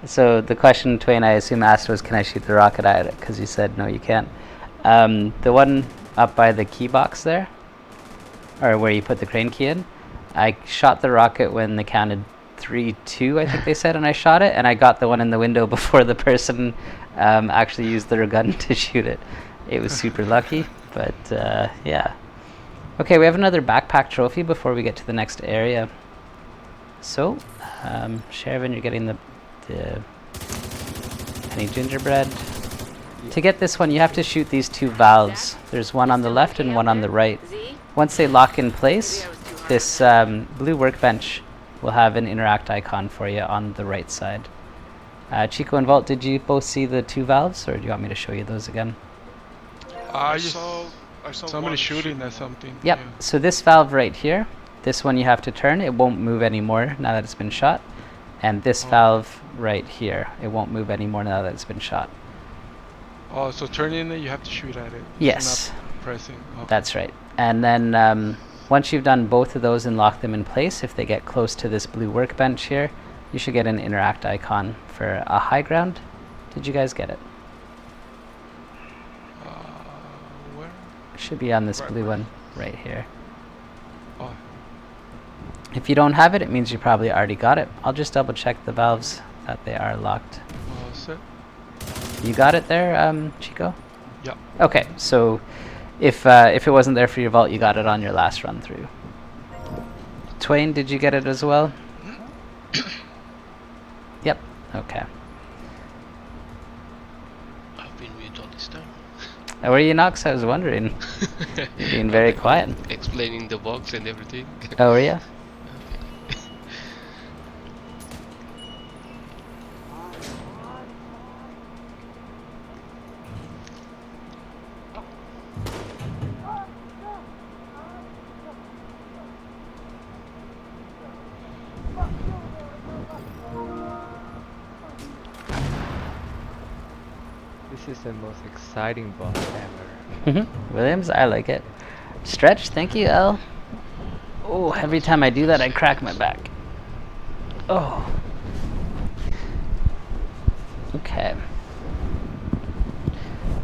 So the question Twain, I assume, asked was, can I shoot the rocket at it? Because you said, no, you can't. The one up by the key box there, or where you put the crane key in, I shot the rocket when they counted 3, 2, I think they said, and I shot it, and I got the one in the window before the person actually used their gun to shoot it. It was super lucky, but yeah. Okay, we have another backpack trophy before we get to the next area. So, Shervin, you're getting the penny gingerbread. To get this one, you have to shoot these 2 valves. There's one on the left and one on the right. Once they lock in place, this blue workbench will have an interact icon for you on the right side. Chico and Vault, did you both see the 2 valves, or do you want me to show you those again? I saw somebody shooting at something. Yep, Yeah. so this valve right here, this one you have to turn. It won't move anymore now that it's been shot. And this valve right here, it won't move anymore now that it's been shot. Oh, so turning it, you have to shoot at it. Yes. Not pressing. Okay. That's right. And then once you've done both of those and locked them in place, if they get close to this blue workbench here, you should get an interact icon for a high ground. Did you guys get it? Where? It should be on this blue one right here. Oh. If you don't have it, it means you probably already got it. I'll just double check the valves that they are locked. Set. You got it there, Chico? Yep. Okay, so if it wasn't there for your vault, you got it on your last run through. Twain, did you get it as well? Yep. Okay. I've been mute all this time. Where are you, Nox? I was wondering. You're being very quiet. Explaining the box and everything. Oh, are you? This is the most exciting boss ever. Williams, I like it. Stretch, thank you, L. Oh, every time I do that, I crack my back. Oh. Okay.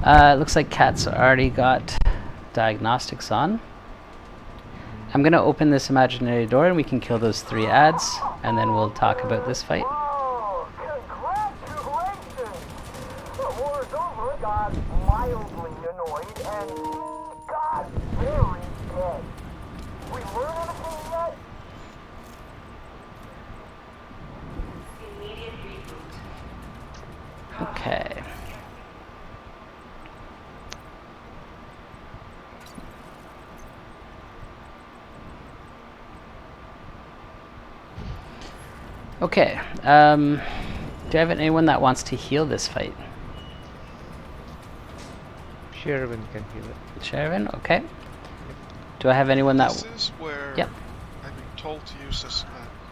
Looks like Cat's already got diagnostics on. I'm gonna open this imaginary door and we can kill those 3 ads, and then we'll talk about this fight. Oh, congratulations! The war is over, got mildly annoyed, and got very dead. We learn anything yet? Immediate reboot. Okay. Okay, do I have anyone that wants to heal this fight? Sherwin can heal it. Sherwin, okay. Do I have anyone that... This is where Yep. I've been told to use this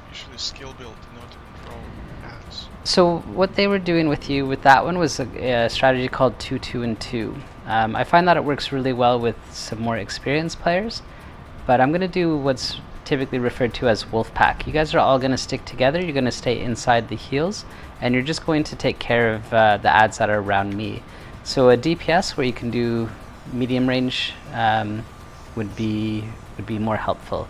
usually skill build in order to control ads. So what they were doing with you with that one was a strategy called 2, 2, and 2. I find that it works really well with some more experienced players, but I'm going to do what's typically referred to as wolf pack. You guys are all going to stick together, you're going to stay inside the heals, and you're just going to take care of the ads that are around me. So a DPS where you can do medium range would be more helpful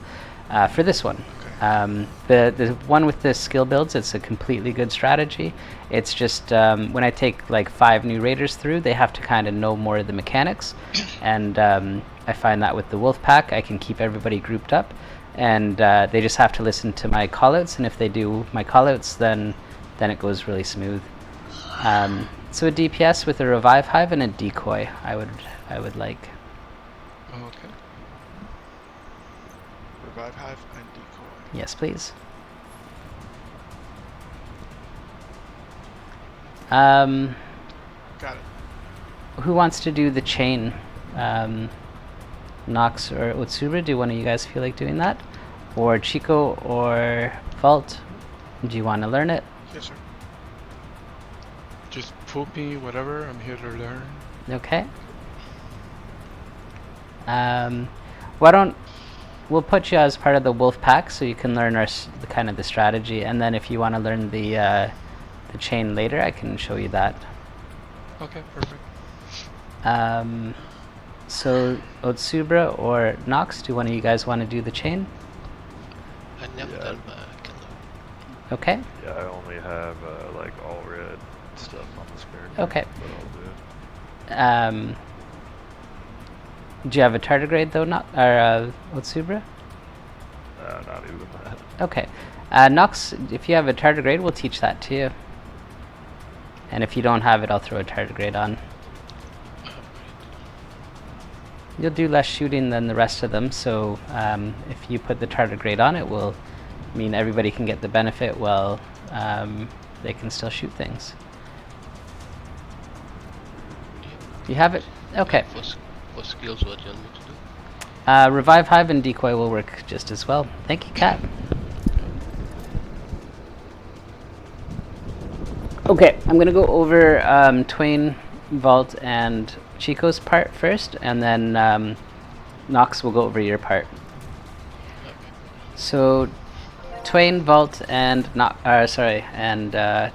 for this one. The one with the skill builds, it's a completely good strategy. It's just when I take like 5 new raiders through, they have to kind of know more of the mechanics, and I find that with the wolf pack I can keep everybody grouped up, and they just have to listen to my callouts, and if they do my callouts, then it goes really smooth. So a DPS with a revive hive and a decoy I would like. Okay. Revive hive and decoy. Yes, please. Got it. Who wants to do the chain? Nox or Otsubra, do one of you guys feel like doing that? Or Chico or Vault? Do you want to learn it? Yes, sir. Just put me, whatever. I'm here to learn. Okay. Why don't we'll put you as part of the wolf pack so you can learn the kind of the strategy, and then if you want to learn the chain later, I can show you that. Okay, perfect. So Otsubra or Nox, do one of you guys want to do the chain? I never done my killer. Okay. Yeah, I only have like all red stuff on the screen. Okay. But I'll do it. Do you have a tardigrade though, Otsubra? Not even that. Okay. Nox, if you have a tardigrade, we'll teach that to you. And if you don't have it, I'll throw a tardigrade on. You'll do less shooting than the rest of them, so if you put the tardigrade on, it will mean everybody can get the benefit while they can still shoot things. You have it? Okay. What skills what you want me to do? Revive hive and decoy will work just as well. Thank you, Kat. Okay, I'm gonna go over Twain, Vault, and Chico's part first, and then Nox will go over your part. So, Twain, Vault, and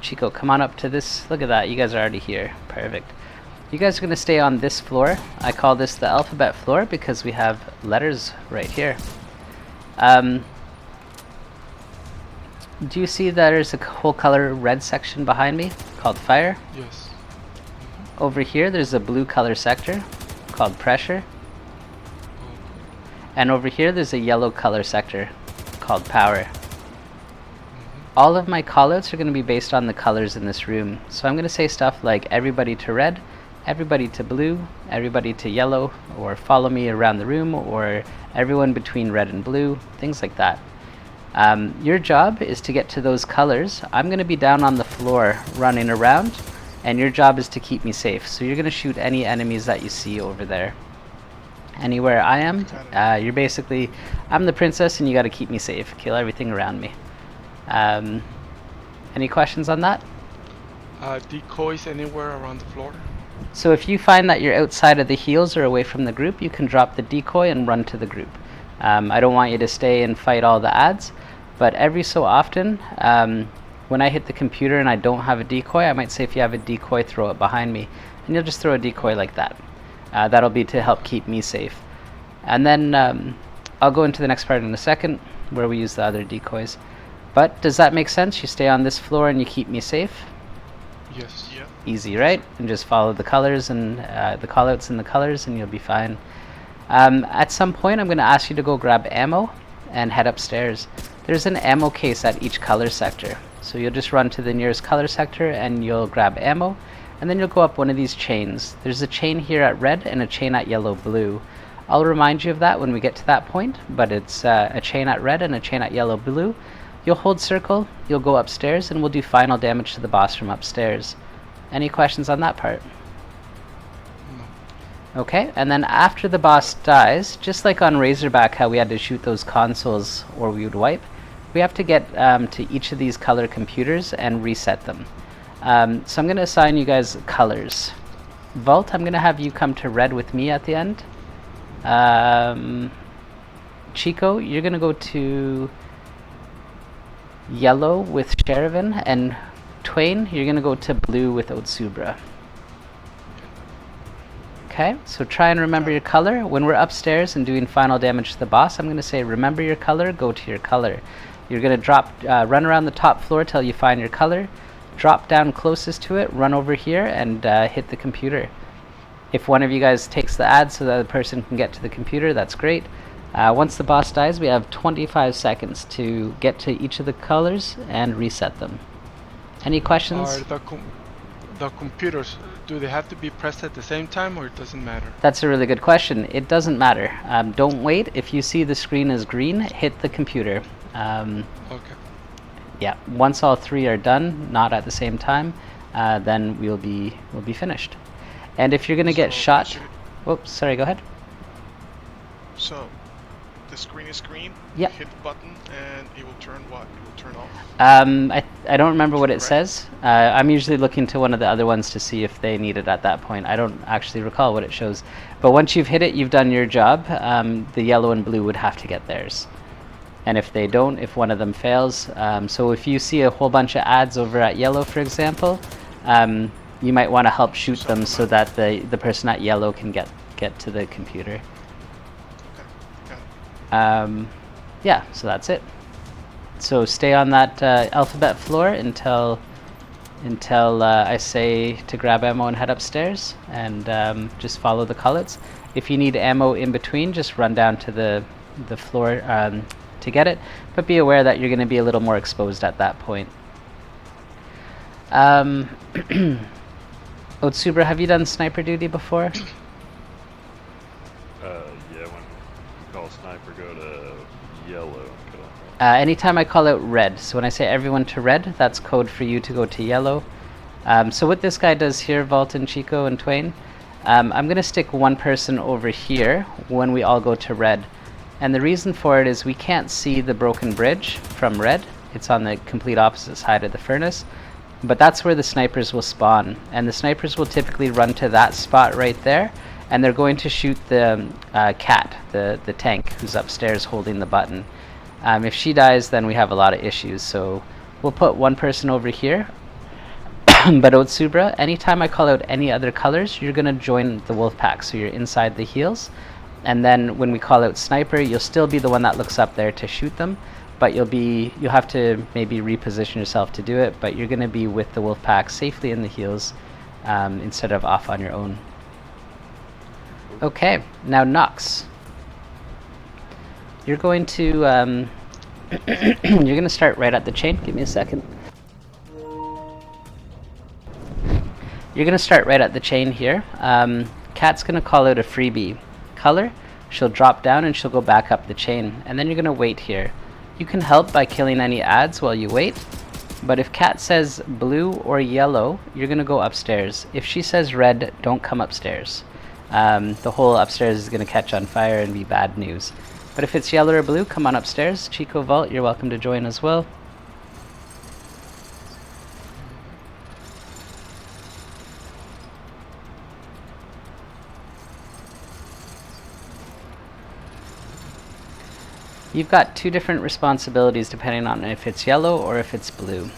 Chico, come on up to this. Look at that, you guys are already here. Perfect. You guys are gonna stay on this floor. I call this the alphabet floor because we have letters right here. Do you see there's a whole color red section behind me called fire? Yes. Over here there's a blue color sector called pressure. And over here there's a yellow color sector called power. All of my callouts are going to be based on the colors in this room. So I'm going to say stuff like everybody to red, everybody to blue, everybody to yellow, or follow me around the room, or everyone between red and blue, things like that. Your job is to get to those colors. I'm going to be down on the floor running around, and your job is to keep me safe. So you're going to shoot any enemies that you see over there. Anywhere I am, you're basically, I'm the princess and you got to keep me safe. Kill everything around me. Any questions on that? Decoys anywhere around the floor? So if you find that you're outside of the heels or away from the group, you can drop the decoy and run to the group. I don't want you to stay and fight all the ads, but every so often, when I hit the computer and I don't have a decoy, I might say if you have a decoy, throw it behind me. And you'll just throw a decoy like that. That'll be to help keep me safe. And then I'll go into the next part in a second, where we use the other decoys. But does that make sense? You stay on this floor and you keep me safe? Yes. Yeah. Easy, right? And just follow the colors and the callouts and the colors and you'll be fine. At some point I'm going to ask you to go grab ammo and head upstairs. There's an ammo case at each color sector. So you'll just run to the nearest color sector and you'll grab ammo, and then you'll go up one of these chains. There's a chain here at red and a chain at yellow blue. I'll remind you of that when we get to that point, but it's a chain at red and a chain at yellow blue. You'll hold circle, you'll go upstairs, and we'll do final damage to the boss from upstairs. Any questions on that part? No. Okay, and then after the boss dies, just like on Razorback how we had to shoot those consoles or we would wipe, we have to get to each of these color computers and reset them. So I'm going to assign you guys colors. Vault, I'm going to have you come to red with me at the end. Chico, you're going to go to yellow with Sherivan, and Twain, you're going to go to blue with Otsubra. Okay, so try and remember your color. When we're upstairs and doing final damage to the boss, I'm going to say remember your color, go to your color. You're going to run around the top floor till you find your color, drop down closest to it, run over here, and hit the computer. If one of you guys takes the ad so that the person can get to the computer, that's great. Once the boss dies, we have 25 seconds to get to each of the colors and reset them. Any questions? Are the computers, do they have to be pressed at the same time, or it doesn't matter? That's a really good question. It doesn't matter. Don't wait. If you see the screen is green, hit the computer. Okay. Yeah. Once all three are done, not at the same time, then we'll be finished. And if you're gonna get shot, whoops, sorry. Go ahead. So, the screen is green. Yep. Hit the button, and it will turn what? It will turn off. I don't remember what it says. I'm usually looking to one of the other ones to see if they need it at that point. I don't actually recall what it shows. But once you've hit it, you've done your job. The yellow and blue would have to get theirs. And if they don't, if one of them fails, so if you see a whole bunch of ads over at yellow, for example, you might want to help shoot them so that the person at yellow can get to the computer. Yeah, so that's it. So stay on that alphabet floor until I say to grab ammo and head upstairs, and just follow the callouts. If you need ammo in between, just run down to the floor to get it, but be aware that you're going to be a little more exposed at that point. Otsubra, have you done sniper duty before? Yeah, when you call sniper, go to yellow and kill him. Anytime I call out red, so when I say everyone to red, that's code for you to go to yellow. So what this guy does here, Vault and Chico and Twain, I'm going to stick one person over here when we all go to red. And the reason for it is we can't see the broken bridge from red. It's on the complete opposite side of the furnace. But that's where the snipers will spawn. And the snipers will typically run to that spot right there. And they're going to shoot the cat, the tank, who's upstairs holding the button. If she dies, then we have a lot of issues. So we'll put one person over here. But Otsubra, anytime I call out any other colors, you're going to join the wolf pack. So you're inside the heels. And then when we call out sniper, you'll still be the one that looks up there to shoot them. But you'll have to maybe reposition yourself to do it. But you're going to be with the wolf pack safely in the heels instead of off on your own. Okay, now Nox. You're going to you're going to start right at the chain. Give me a second. You're going to start right at the chain here. Cat's going to call out a freebie color. She'll drop down and she'll go back up the chain. And then you're going to wait here. You can help by killing any ads while you wait. But if Cat says blue or yellow, you're going to go upstairs. If she says red, don't come upstairs. The whole upstairs is going to catch on fire and be bad news. But if it's yellow or blue, come on upstairs. Chico, Vault, you're welcome to join as well. You've got two different responsibilities depending on if it's yellow or if it's blue.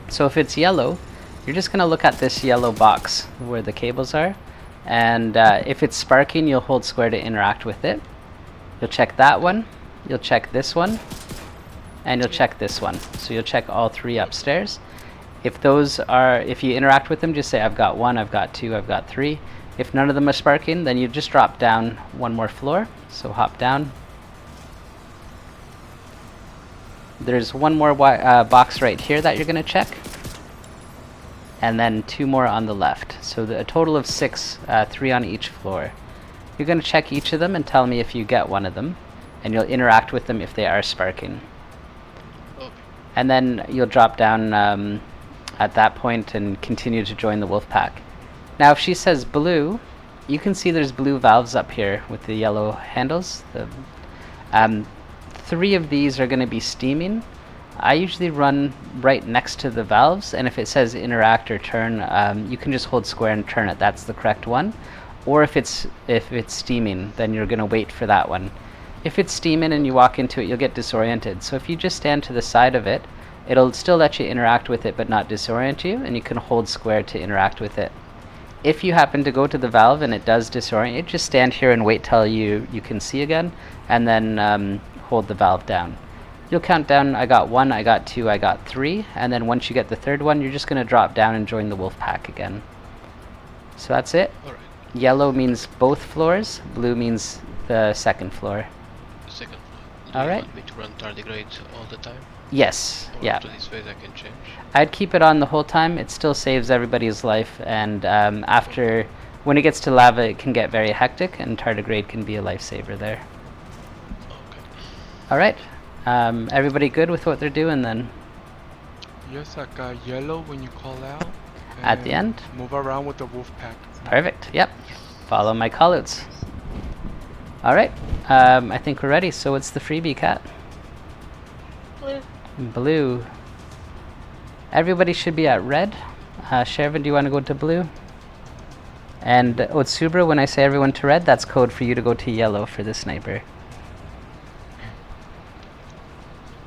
So if it's yellow, you're just going to look at this yellow box where the cables are. And if it's sparking, you'll hold square to interact with it. You'll check that one, you'll check this one, and you'll check this one. So you'll check all three upstairs. If you interact with them, just say I've got 1, I've got 2, I've got 3. If none of them are sparking, then you just drop down one more floor. So hop down. There's one more box right here that you're going to check. And then 2 more on the left. So a total of 6, 3 on each floor. You're going to check each of them and tell me if you get one of them. And you'll interact with them if they are sparking. And then you'll drop down at that point and continue to join the wolf pack. Now if she says blue, you can see there's blue valves up here with the yellow handles. 3 of these are going to be steaming. I usually run right next to the valves, and if it says interact or turn, you can just hold square and turn it. That's the correct one. Or if it's steaming, then you're going to wait for that one. If it's steaming and you walk into it, you'll get disoriented. So if you just stand to the side of it, it'll still let you interact with it but not disorient you, and you can hold square to interact with it. If you happen to go to the valve and it does disorient you, just stand here and wait till you can see again, and then hold the valve down. You'll count down, I got 1, I got 2, I got 3, and then once you get the third one, you're just going to drop down and join the wolf pack again. So that's it. Alright. Yellow means both floors, blue means the second floor. The second floor. Do you want me to run tardigrade all the time? Yes, or yeah. After this phase I can change? I'd keep it on the whole time. It still saves everybody's life, and when it gets to lava, it can get very hectic, and tardigrade can be a lifesaver there. All right, everybody good with what they're doing then? Yes, I got yellow when you call out. At the end? Move around with the wolf pack. Perfect, yep. Follow my callouts. All right, I think we're ready. So what's the freebie, Cat? Blue. Blue. Everybody should be at red. Shervin, do you want to go to blue? And Otsubra, when I say everyone to red, that's code for you to go to yellow for the sniper.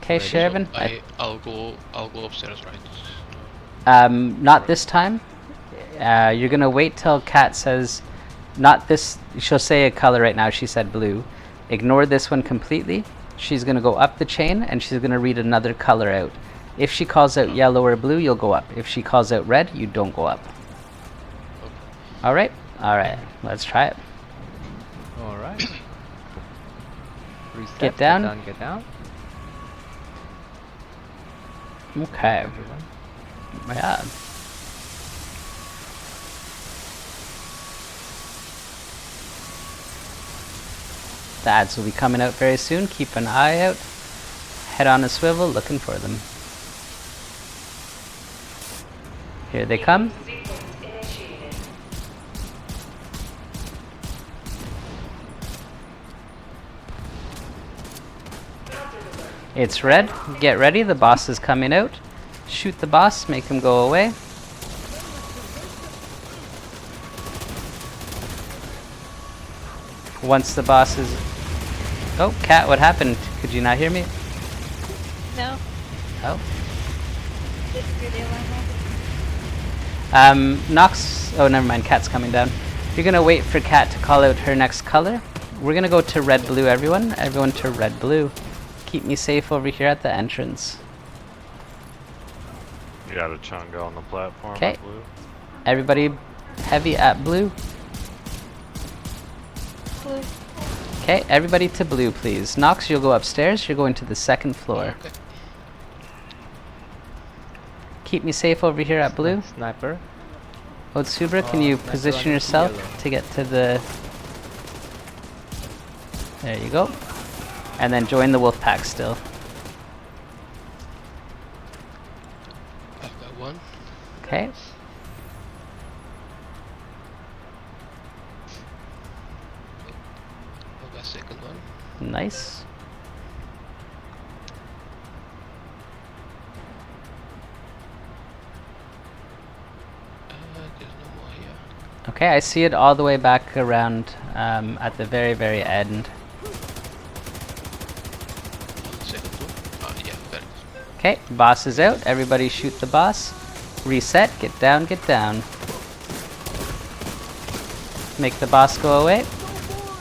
Okay, Shervin. So I'll go upstairs, right? Not this time. You're gonna wait till Cat says, not this. She'll say a color right now. She said blue. Ignore this one completely. She's gonna go up the chain and she's gonna read another color out. If she calls out yellow or blue, you'll go up. If she calls out red, you don't go up. All right. All right. Let's try it. All right. Get down. Get down. Okay. Yeah. The ads will be coming out very soon. Keep an eye out. Head on a swivel, looking for them. Here they come. It's red. Get ready. The boss is coming out. Shoot the boss. Make him go away. Once the boss is... Oh, Cat, what happened? Could you not hear me? No. Oh. Didn't hear the alarm. Nox... Oh, never mind. Cat's coming down. You're going to wait for Cat to call out her next color. We're going to go to red-blue, everyone. Everyone to red-blue. Keep me safe over here at the entrance. You got a chunga on the platform. Okay. Blue. Everybody heavy at blue. Blue. Okay, everybody to blue, please. Nox, you'll go upstairs. You're going to the second floor. Okay. Keep me safe over here at blue. Sniper. Otsubra, can you position yourself to get to the... There you go. And then join the wolf pack still. I've got one. Okay. I've got second one. Nice. There's no more here. Okay, I see it all the way back around at the very, very end. Second one. Yeah, got it. Okay, boss is out. Everybody shoot the boss. Reset, get down, get down. Make the boss go away.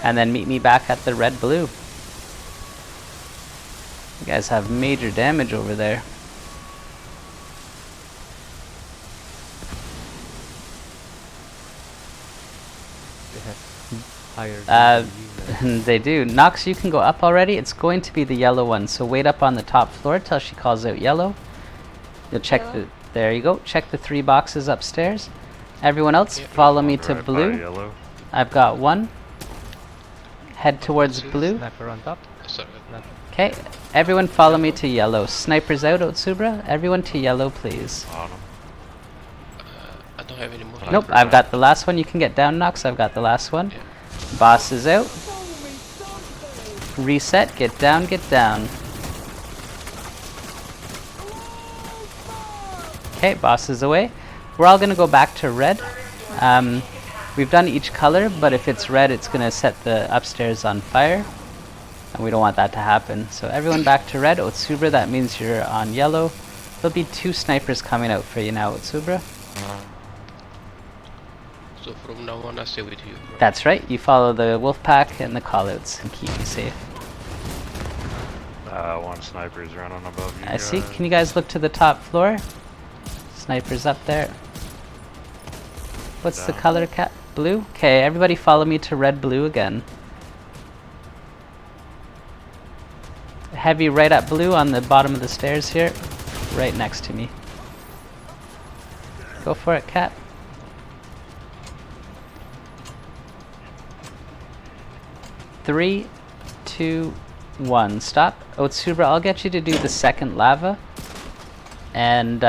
And then meet me back at the red-blue. You guys have major damage over there. They have higher they do. Nox, you can go up already. It's going to be the yellow one, so wait up on the top floor till she calls out yellow. You'll check the... There you go. Check the 3 boxes upstairs. Everyone else, follow me to blue. I've got one. Head towards blue. Sniper on top. Sorry. Okay, everyone follow me to yellow. Snipers out, Otsubra. Everyone to yellow, please. I don't have any more. Nope, I've got the last one. You can get down, Nox. I've got the last one. Yeah. Boss is out. Reset, get down, get down. Okay, boss is away. We're all going to go back to red. We've done each color, but if it's red, it's going to set the upstairs on fire. And we don't want that to happen. So everyone back to red. Otsubra, that means you're on yellow. There'll be 2 snipers coming out for you now, Otsubra. So from now on, I stay with you. Bro. That's right. You follow the wolf pack and the callouts and keep me safe. One sniper's running above you. I see. Can you guys look to the top floor? Sniper's up there. What's the color, Cat? Blue? Okay, everybody follow me to red-blue again. Heavy right at blue on the bottom of the stairs here. Right next to me. Go for it, Cat. Three, 2, 1. Stop. Otsubra, I'll get you to do the second lava. And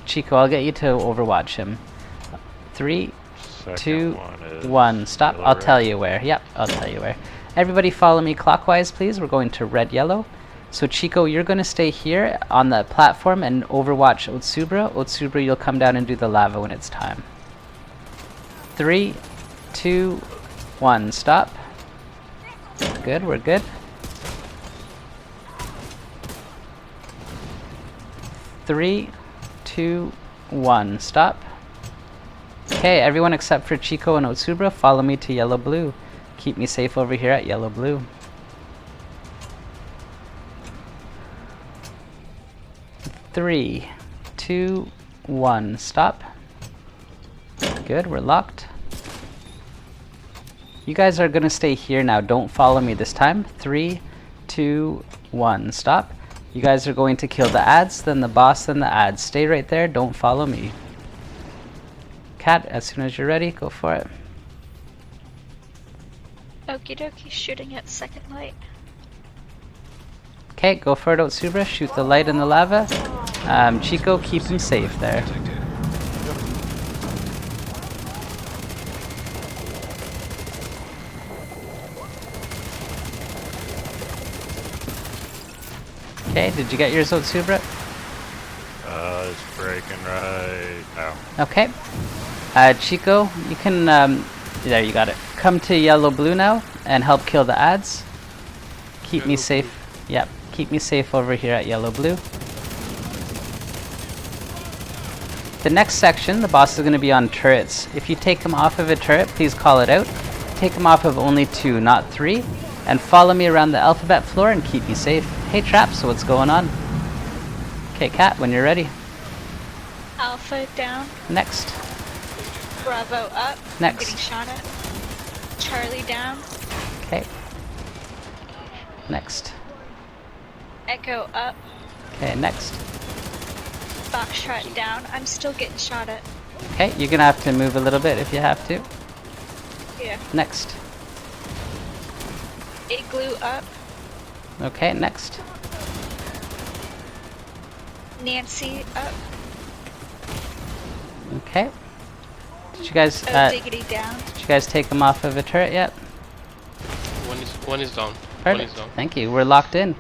Chico, I'll get you to overwatch him. 3, 2, 1. Stop. I'll tell you where. Yep, I'll tell you where. Everybody follow me clockwise, please. We're going to red, yellow. So Chico, you're going to stay here on the platform and overwatch Otsubra. Otsubra, you'll come down and do the lava when it's time. 3, 2, 1. Stop. Good, we're good. Three, 2, 1. Stop. Okay, everyone except for Chico and Otsubra, follow me to yellow-blue. Keep me safe over here at yellow-blue. Three, 2, 1. Stop. Good, we're locked. You guys are gonna stay here now. Don't follow me this time. 3, 2, 1. Stop. You guys are going to kill the ads, then the boss, then the ads. Stay right there. Don't follow me. Cat, as soon as you're ready, go for it. Okie dokie, shooting at second light. Okay, go for it, Otsubra. Shoot the light in the lava. Chico, keep him safe there. Okay, did you get yours, Otsubra? It's breaking right now. Okay. Chico, you can, there, you got it. Come to yellow-blue now and help kill the ads. Keep me safe. Yep, keep me safe over here at yellow-blue. The next section, the boss is going to be on turrets. If you take him off of a turret, please call it out. Take him off of only 2, not 3. And follow me around the alphabet floor and keep me safe. Hey, Traps, what's going on? Okay, Cat, when you're ready. Alpha down. Next. Bravo up. Next. Getting shot at. Charlie down. Okay. Next. Echo up. Okay, next. Foxtrot down. I'm still getting shot at. Okay, you're gonna have to move a little bit if you have to. Yeah. Next. Igloo up. Okay, next. Nancy up. Okay. Did you guys Diggity down. did you guys take them off of a turret yet? One is down. Perfect. One is down. Thank you. We're locked in.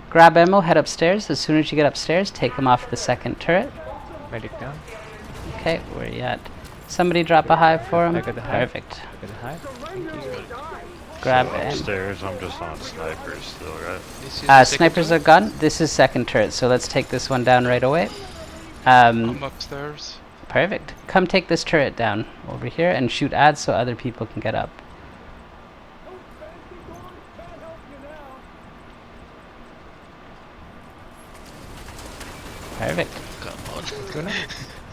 Grab ammo, head upstairs. As soon as you get upstairs, take them off the second turret. Medic down. Okay, where are you at? Somebody drop a hive for him. I got the hive. Perfect. I got the hive. Thank you. Grab so ammo. upstairs, I'm just on snipers still, right? This is the second Snipers are turret? gone. This is second turret, so let's take this one down right away. I'm upstairs. Perfect. Come take this turret down over here and shoot ads so other people can get up. Perfect. Come on.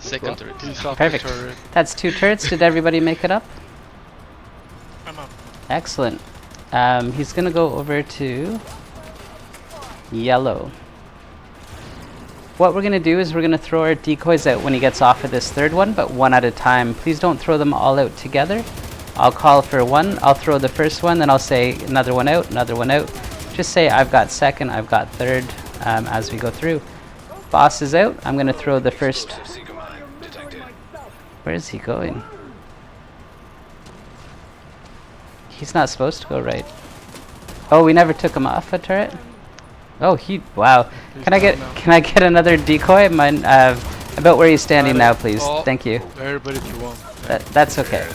Second turret. He's off Perfect. the turret. That's 2 turrets. Did everybody make it up? I'm up. Excellent. He's gonna go over to yellow. What we're gonna do is we're gonna throw our decoys out when he gets off of this third one, but one at a time. Please don't throw them all out together. I'll call for one, I'll throw the first one, then I'll say another one out, another one out. Just say I've got second, I've got third, as we go through. Boss is out, I'm gonna throw the first. Where is he going? He's not supposed to go right. Oh, we never took him off a turret? Oh, wow. Can I get another decoy? Mine, about where he's standing now, please. Thank you. Everybody if you want. That's okay.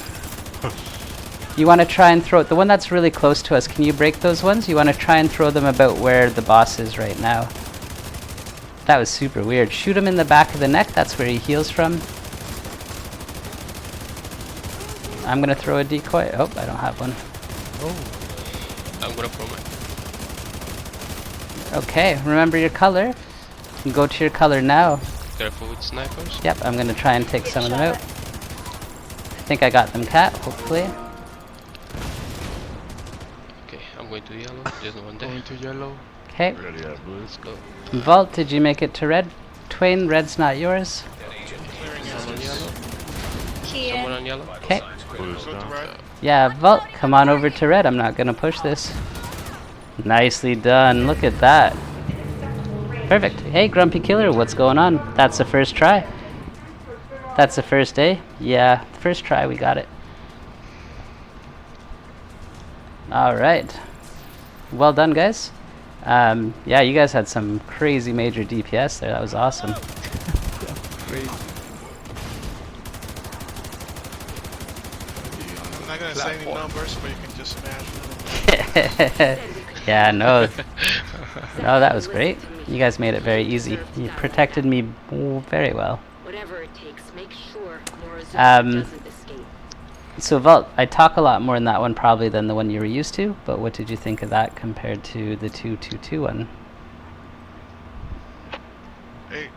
You want to try and throw the one that's really close to us. Can you break those ones? You want to try and throw them about where the boss is right now. That was super weird. Shoot him in the back of the neck. That's where he heals from. I'm gonna throw a decoy. Oh, I don't have one. Oh. I'm gonna throw mine. Okay, remember your color. You can go to your color now. Careful with snipers. Yep, I'm gonna try and take some of them out. I think I got them, Cat, hopefully. Okay, I'm going to yellow. There's no one there. Going to yellow. Okay. Ready at blue. Let's go. Vault, did you make it to red? Twain, red's not yours. Someone on yellow. Key Someone in. on yellow. Okay. Blue's down. Yeah, Vault, come on over to red. I'm not gonna push this. Nicely done. Look at that. Perfect. Hey, Grumpy Killer, what's going on? That's the first try. That's the first day? Yeah, first try, we got it. Alright. Well done, guys. Yeah, you guys had some crazy major DPS there. That was awesome. Great. I'm not gonna say any numbers, but you can just imagine. Yeah, no. No, that was great. You guys made it very easy. You protected me very well. Whatever it takes, make sure Morozoa doesn't escape. So Vault, I talk a lot more in that one probably than the one you were used to, but what did you think of that compared to the 222 one? It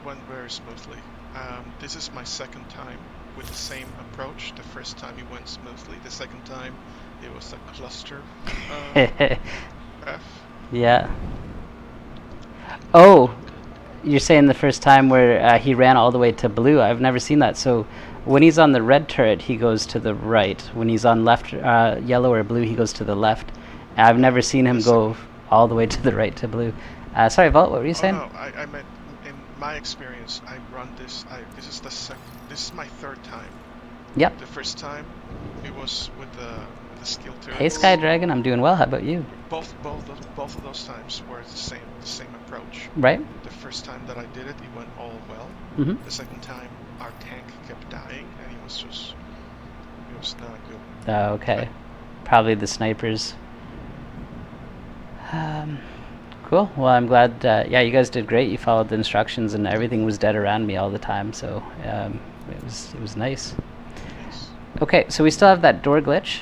went very smoothly. This is my second time with the same approach. The first time it went smoothly. The second time it was a cluster F. Yeah. Oh, you're saying the first time where he ran all the way to blue. I've never seen that. So when he's on the red turret, he goes to the right. When he's on left, yellow or blue, he goes to the left. I've never seen him go all the way to the right to blue. Sorry, Vault, what were you saying? No, I meant in my experience, I run this. This is my third time. Yep. The first time it was with the skill turrets. Hey, Sky Dragon, I'm doing well. How about you? Both of those times were the same approach. Right. The first time that I did it, it went all well. Mm-hmm. The second time, our tank kept dying, and it was not good. Oh, okay. Probably the snipers. Cool. Well, I'm glad. Yeah, you guys did great. You followed the instructions, and everything was dead around me all the time. So it was nice. Okay, so we still have that door glitch.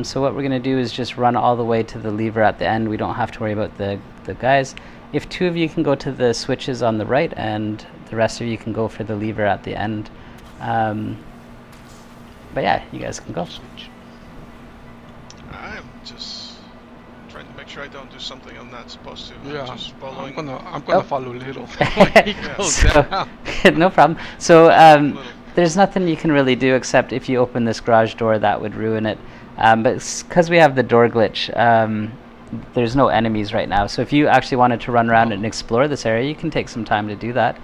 So what we're gonna do is just run all the way to the lever at the end. We don't have to worry about the guys. If two of you can go to the switches on the right, and the rest of you can go for the lever at the end. But yeah, you guys can go. I'm just trying to make sure I don't do something I'm not supposed to. Yeah, I'm just following. I'm gonna follow Little. So, no problem. So there's nothing you can really do except if you open this garage door, that would ruin it. But because we have the door glitch, there's no enemies right now. So if you actually wanted to run around and explore this area, you can take some time to do that.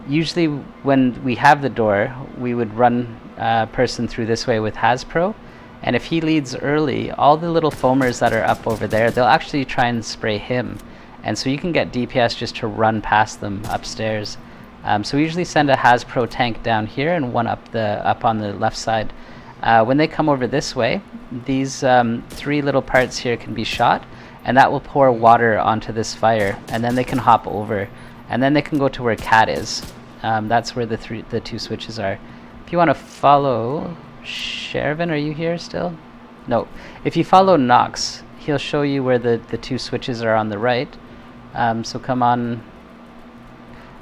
Usually when we have the door, we would run a person through this way with Hasbro. And if he leads early, all the little foamers that are up over there, they'll actually try and spray him. And so you can get DPS just to run past them upstairs. So we usually send a Hasbro tank down here and one up on the left side. When they come over this way, these 3 little parts here can be shot, and that will pour water onto this fire, and then they can hop over, and then they can go to where Cat is. That's where the 2 switches are. If you want to follow Shervin, are you here still? No. If you follow Nox, he'll show you where the 2 switches are on the right. So come on.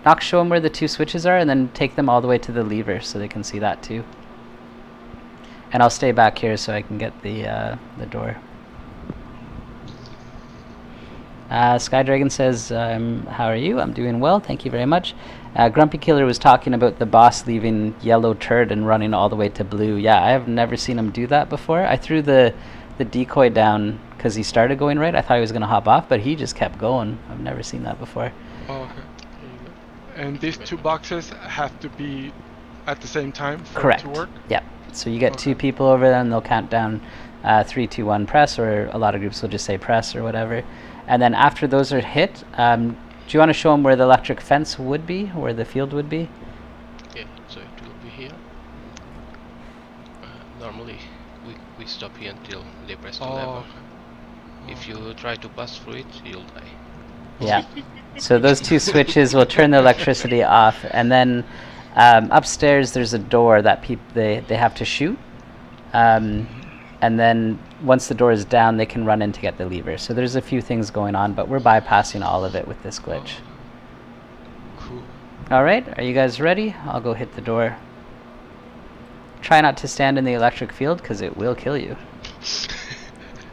Nox, show them where the 2 switches are, and then take them all the way to the lever so they can see that too. And I'll stay back here so I can get the door. Sky Dragon says, how are you? I'm doing well, thank you very much. Grumpy Killer was talking about the boss leaving yellow turd and running all the way to blue. Yeah, I have never seen him do that before. I threw the decoy down because he started going right. I thought he was going to hop off, but he just kept going. I've never seen that before. Oh, okay. And these 2 boxes have to be at the same time for Correct. it to work? Yep. So you get 2 people over there and they'll count down 3, 2, 1, press, or a lot of groups will just say press or whatever. And then after those are hit, do you want to show them where the electric fence would be, where the field would be? Yeah, so it will be here. Normally we stop here until they press the lever. Okay. If you try to pass through it, you'll die. Yeah. So those 2 switches will turn the electricity off, and then upstairs there's a door that they have to shoot. And then once the door is down, they can run in to get the lever. So there's a few things going on, but we're bypassing all of it with this glitch. Cool. Alright, are you guys ready? I'll go hit the door. Try not to stand in the electric field, because it will kill you.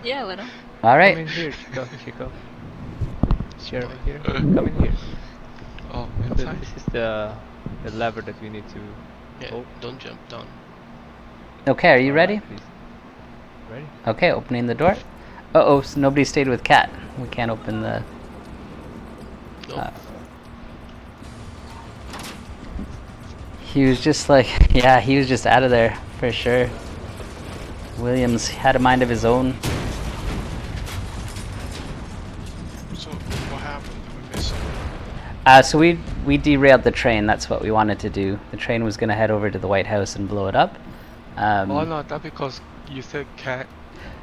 Yeah, little. Alright. Come in here, Chico. Share over here. Come in here. Oh, So inside? this is the lever that we need to... Yeah, don't jump down. Okay, are you ready? Please. Ready? Okay, opening the door. Uh-oh, so nobody stayed with Cat. We can't open the... No. He was just like, yeah, he was just out of there, for sure. Williams had a mind of his own. So what happened? Did we miss something? So we derailed the train. That's what we wanted to do. The train was going to head over to the White House and blow it up. Oh no, that's because you said Cat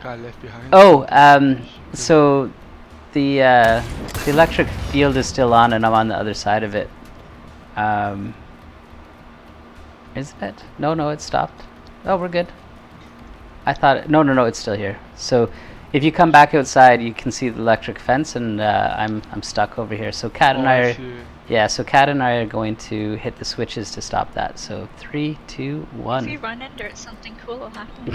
got left behind. Oh, so the electric field is still on, and I'm on the other side of it. Isn't it? No, it stopped. Oh, we're good. I thought no, it's still here. So if you come back outside, you can see the electric fence, and I'm stuck over here. So Cat and I are, so Cat and I are going to hit the switches to stop that. So 3, 2, 1. If you run into it, something cool will happen.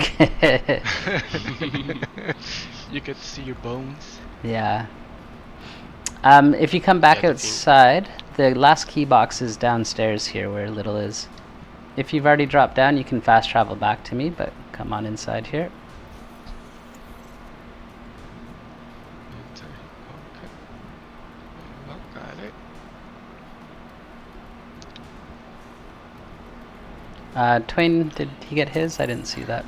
You get to see your bones. Yeah. If you come back outside, the last key box is downstairs here where Little is. If you've already dropped down, you can fast travel back to me, but come on inside here. Okay. Oh, got it. Twain, did he get his? I didn't see that.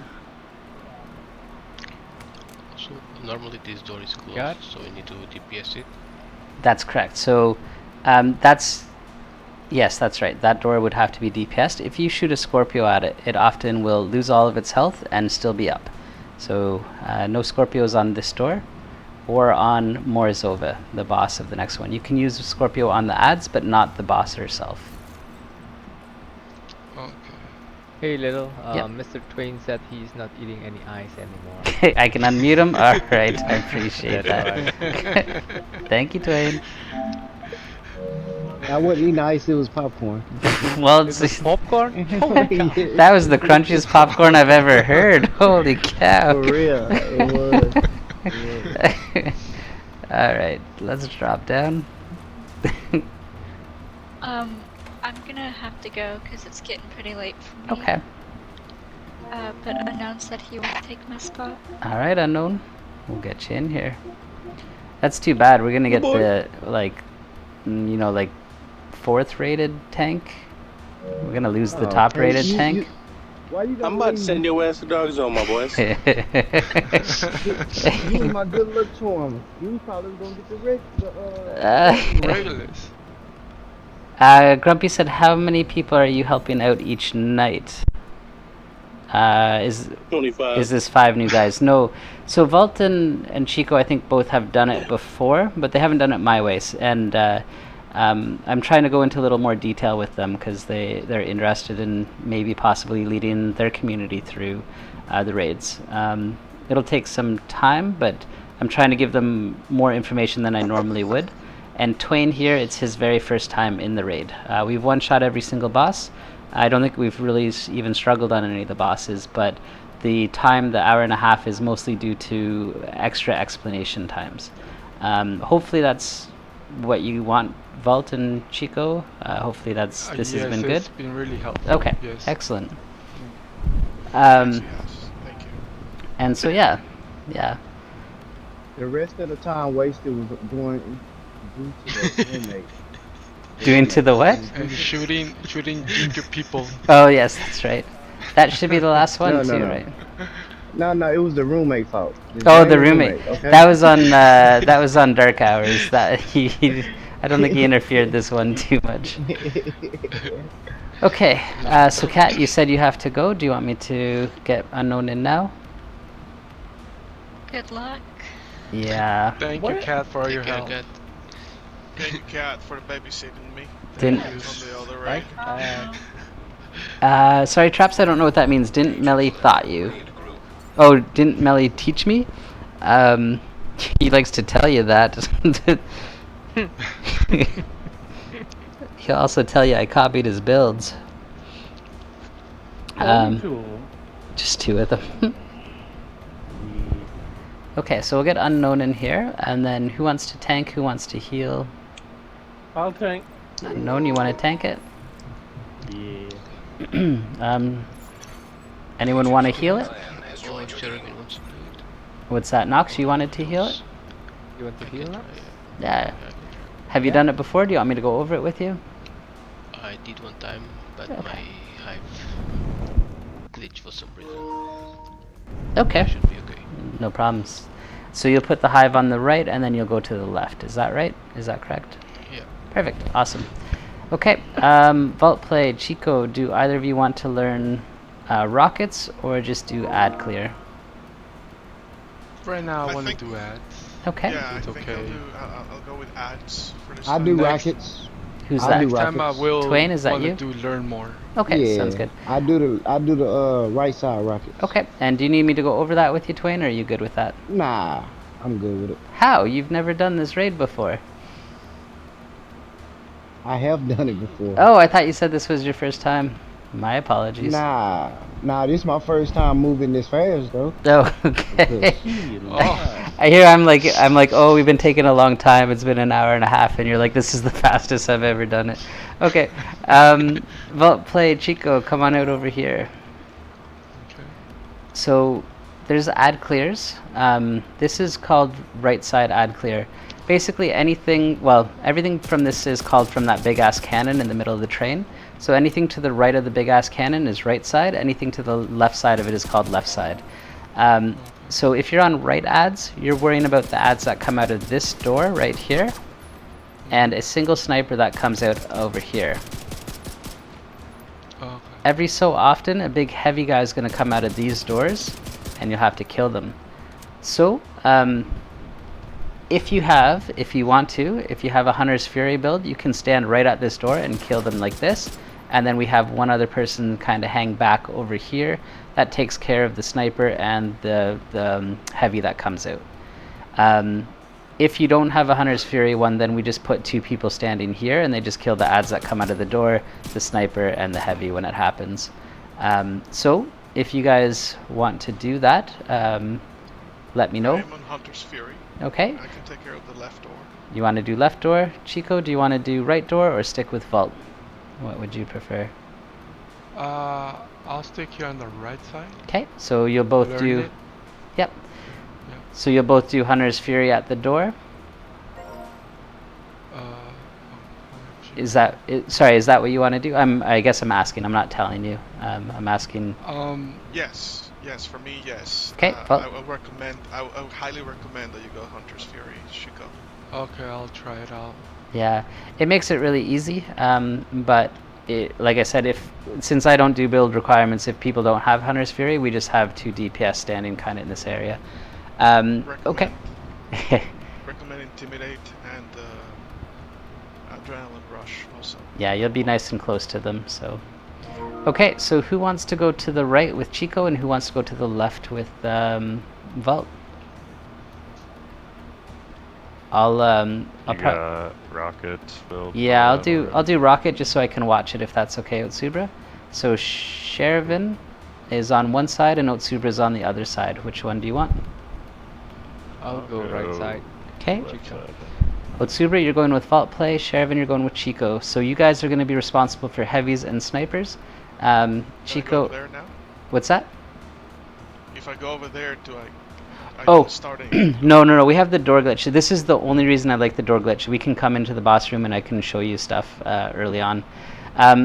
So normally this door is closed, Got? so we need to DPS it. That's correct. So yes, that's right. That door would have to be DPS'd. If you shoot a Scorpio at it, it often will lose all of its health and still be up. So no Scorpios on this door or on Morozova, the boss of the next one. You can use Scorpio on the ads, but not the boss herself. Okay. Hey, Little. Yep. Mr. Twain said he's not eating any ice anymore. I can unmute him? Alright, I appreciate that. Thank you, Twain. I wasn't eating ice, it was popcorn. Well, It's popcorn? Oh my God. that was the crunchiest popcorn I've ever heard. Holy cow. For real, it was. Alright, let's drop down. I'm gonna have to go because it's getting pretty late for me. Okay. But Unknown said he won't take my spot. All right, Unknown. We'll get you in here. That's too bad. We're gonna get the like 4th rated tank. We're gonna lose the top rated tank. Why you I'm about to send your ass to Dog Zone, my boys. You was my good luck charm. You probably gonna get the regulars. Grumpy said, "How many people are you helping out each night?" Is 25. Is this 5 new guys? No. So Vultan and Chico, I think, both have done it before, but they haven't done it my way. And I'm trying to go into a little more detail with them because they're interested in maybe possibly leading their community through the raids. It'll take some time, but I'm trying to give them more information than I normally would. And Twain here, it's his very first time in the raid. We've one-shot every single boss. I don't think we've really even struggled on any of the bosses, but the time, the hour and a half, is mostly due to extra explanation times. Hopefully that's what you want, Vault and Chico. Hopefully this has been good. It's been really helpful. Okay, yes. Excellent. Thank you. And so yeah. The rest of the time wasted was going due to the roommate. Doing to the what? And shooting ginger people. Oh yes, that's right. That should be the last one too, right? No, it was the roommate fault. The roommate. Okay? That was on Dark Hours. That he I don't think he interfered this one too much. Okay, so Kat, you said you have to go. Do you want me to get Unknown in now? Good luck. Yeah. Thank you, Kat, for your help. Thank you, Kat, for babysitting me. Didn't. On the other raid. Sorry, Traps. I don't know what that means. Didn't Melly thought you? Oh, didn't Melly teach me? He likes to tell you that. He'll also tell you I copied his builds. Just 2 of them. Okay, so we'll get Unknown in here, and then who wants to tank? Who wants to heal? I'll tank. Unknown, you want to tank it? Yeah. Anyone want to heal it? Oh, Jeremy wants to do it. What's that, Nox? You wanted to heal it? You want to heal now? Yeah. Have you done it before? Do you want me to go over it with you? I did one time, but my hive glitched for some reason. Okay. Should be okay. No problems. So you'll put the hive on the right, and then you'll go to the left. Is that right? Is that correct? Yeah. Perfect. Awesome. Okay. Vultplay, Chico, do either of you want to learn rockets or just do ad clear? Right now, I want to do ads. Okay. Yeah, it's think okay. I'll go with ads for this I'll one. do Next- rockets. Who's I'll that? do Next time I rockets. will Twain, is that want you? to learn more. Okay, Yeah, sounds good. I do the right side rockets. Okay, and do you need me to go over that with you, Twain, or are you good with that? Nah, I'm good with it. How? You've never done this raid before. I have done it before. Oh, I thought you said this was your first time. My apologies. Nah, this is my first time moving this fast though. Oh, okay. I hear I'm like, oh, we've been taking a long time. It's been an hour and a half, and you're like, this is the fastest I've ever done it. Okay. Vultplay, Chico, come on out over here. Okay. So there's ad clears. This is called right side ad clear. Basically everything from this is called from that big ass cannon in the middle of the train. So anything to the right of the big ass cannon is right side. Anything to the left side of it is called left side. So if you're on right ads, you're worrying about the ads that come out of this door right here, and a single sniper that comes out over here. Okay. Every so often, a big heavy guy is going to come out of these doors, and you'll have to kill them. So, if you have a Hunter's Fury build, you can stand right at this door and kill them like this. And then we have one other person kind of hang back over here. That takes care of the sniper and the heavy that comes out. If you don't have a Hunter's Fury one, then we just put 2 people standing here, and they just kill the ads that come out of the door, the sniper and the heavy when it happens. So if you guys want to do that, let me know. I'm on Hunter's Fury. Okay. I can take care of the left door. You want to do left door? Chico, do you want to do right door or stick with Vault? What would you prefer? I'll stick here on the right side. Okay, so you'll both Learn do. it. Yep. Yeah. So you'll both do Hunter's Fury at the door. Is that sorry? Is that what you want to do? I guess I'm asking. I'm not telling you. I'm asking. Yes. Yes. For me, yes. Okay. I would recommend. I would highly recommend that you go Hunter's Fury, Chico. Okay, I'll try it out. Yeah, it makes it really easy. But like I said, since I don't do build requirements, if people don't have Hunter's Fury, we just have 2 DPS standing kind of in this area. Okay. Recommend Intimidate and Adrenaline Rush also. Yeah, you'll be nice and close to them. So, okay. So who wants to go to the right with Chico, and who wants to go to the left with Vault? I'll Rocket build. Yeah, I'll do Rocket just so I can watch it if that's okay, Otsubra. So Sherivan is on one side and Otsubra is on the other side. Which one do you want? I'll go right side. Okay. Otsubra, you're going with Vultplay. Sherivan, you're going with Chico. So you guys are going to be responsible for heavies and snipers. Chico. Over there now? What's that? If I go over there, do I? No. We have the door glitch. This is the only reason I like the door glitch. We can come into the boss room and I can show you stuff early on.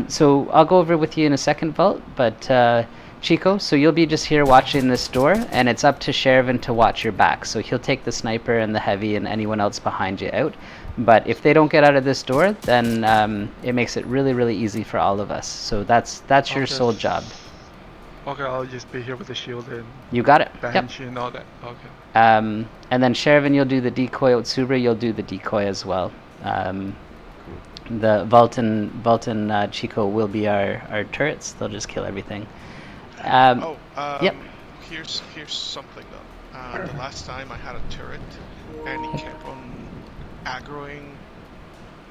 So I'll go over with you in a second, Vault. But Chico, so you'll be just here watching this door, and it's up to Sherivan to watch your back. So he'll take the sniper and the heavy and anyone else behind you out. But if they don't get out of this door, then it makes it really, really easy for all of us. So that's your sole job. Okay, I'll just be here with the shield and you got it. Banshee and all that. Okay. And then Sherivan, you'll do the decoy. Otsubra, you'll do the decoy as well. The Vault and Chico will be our turrets. They'll just kill everything. Yep. Here's something though. The last time I had a turret, and he kept on aggroing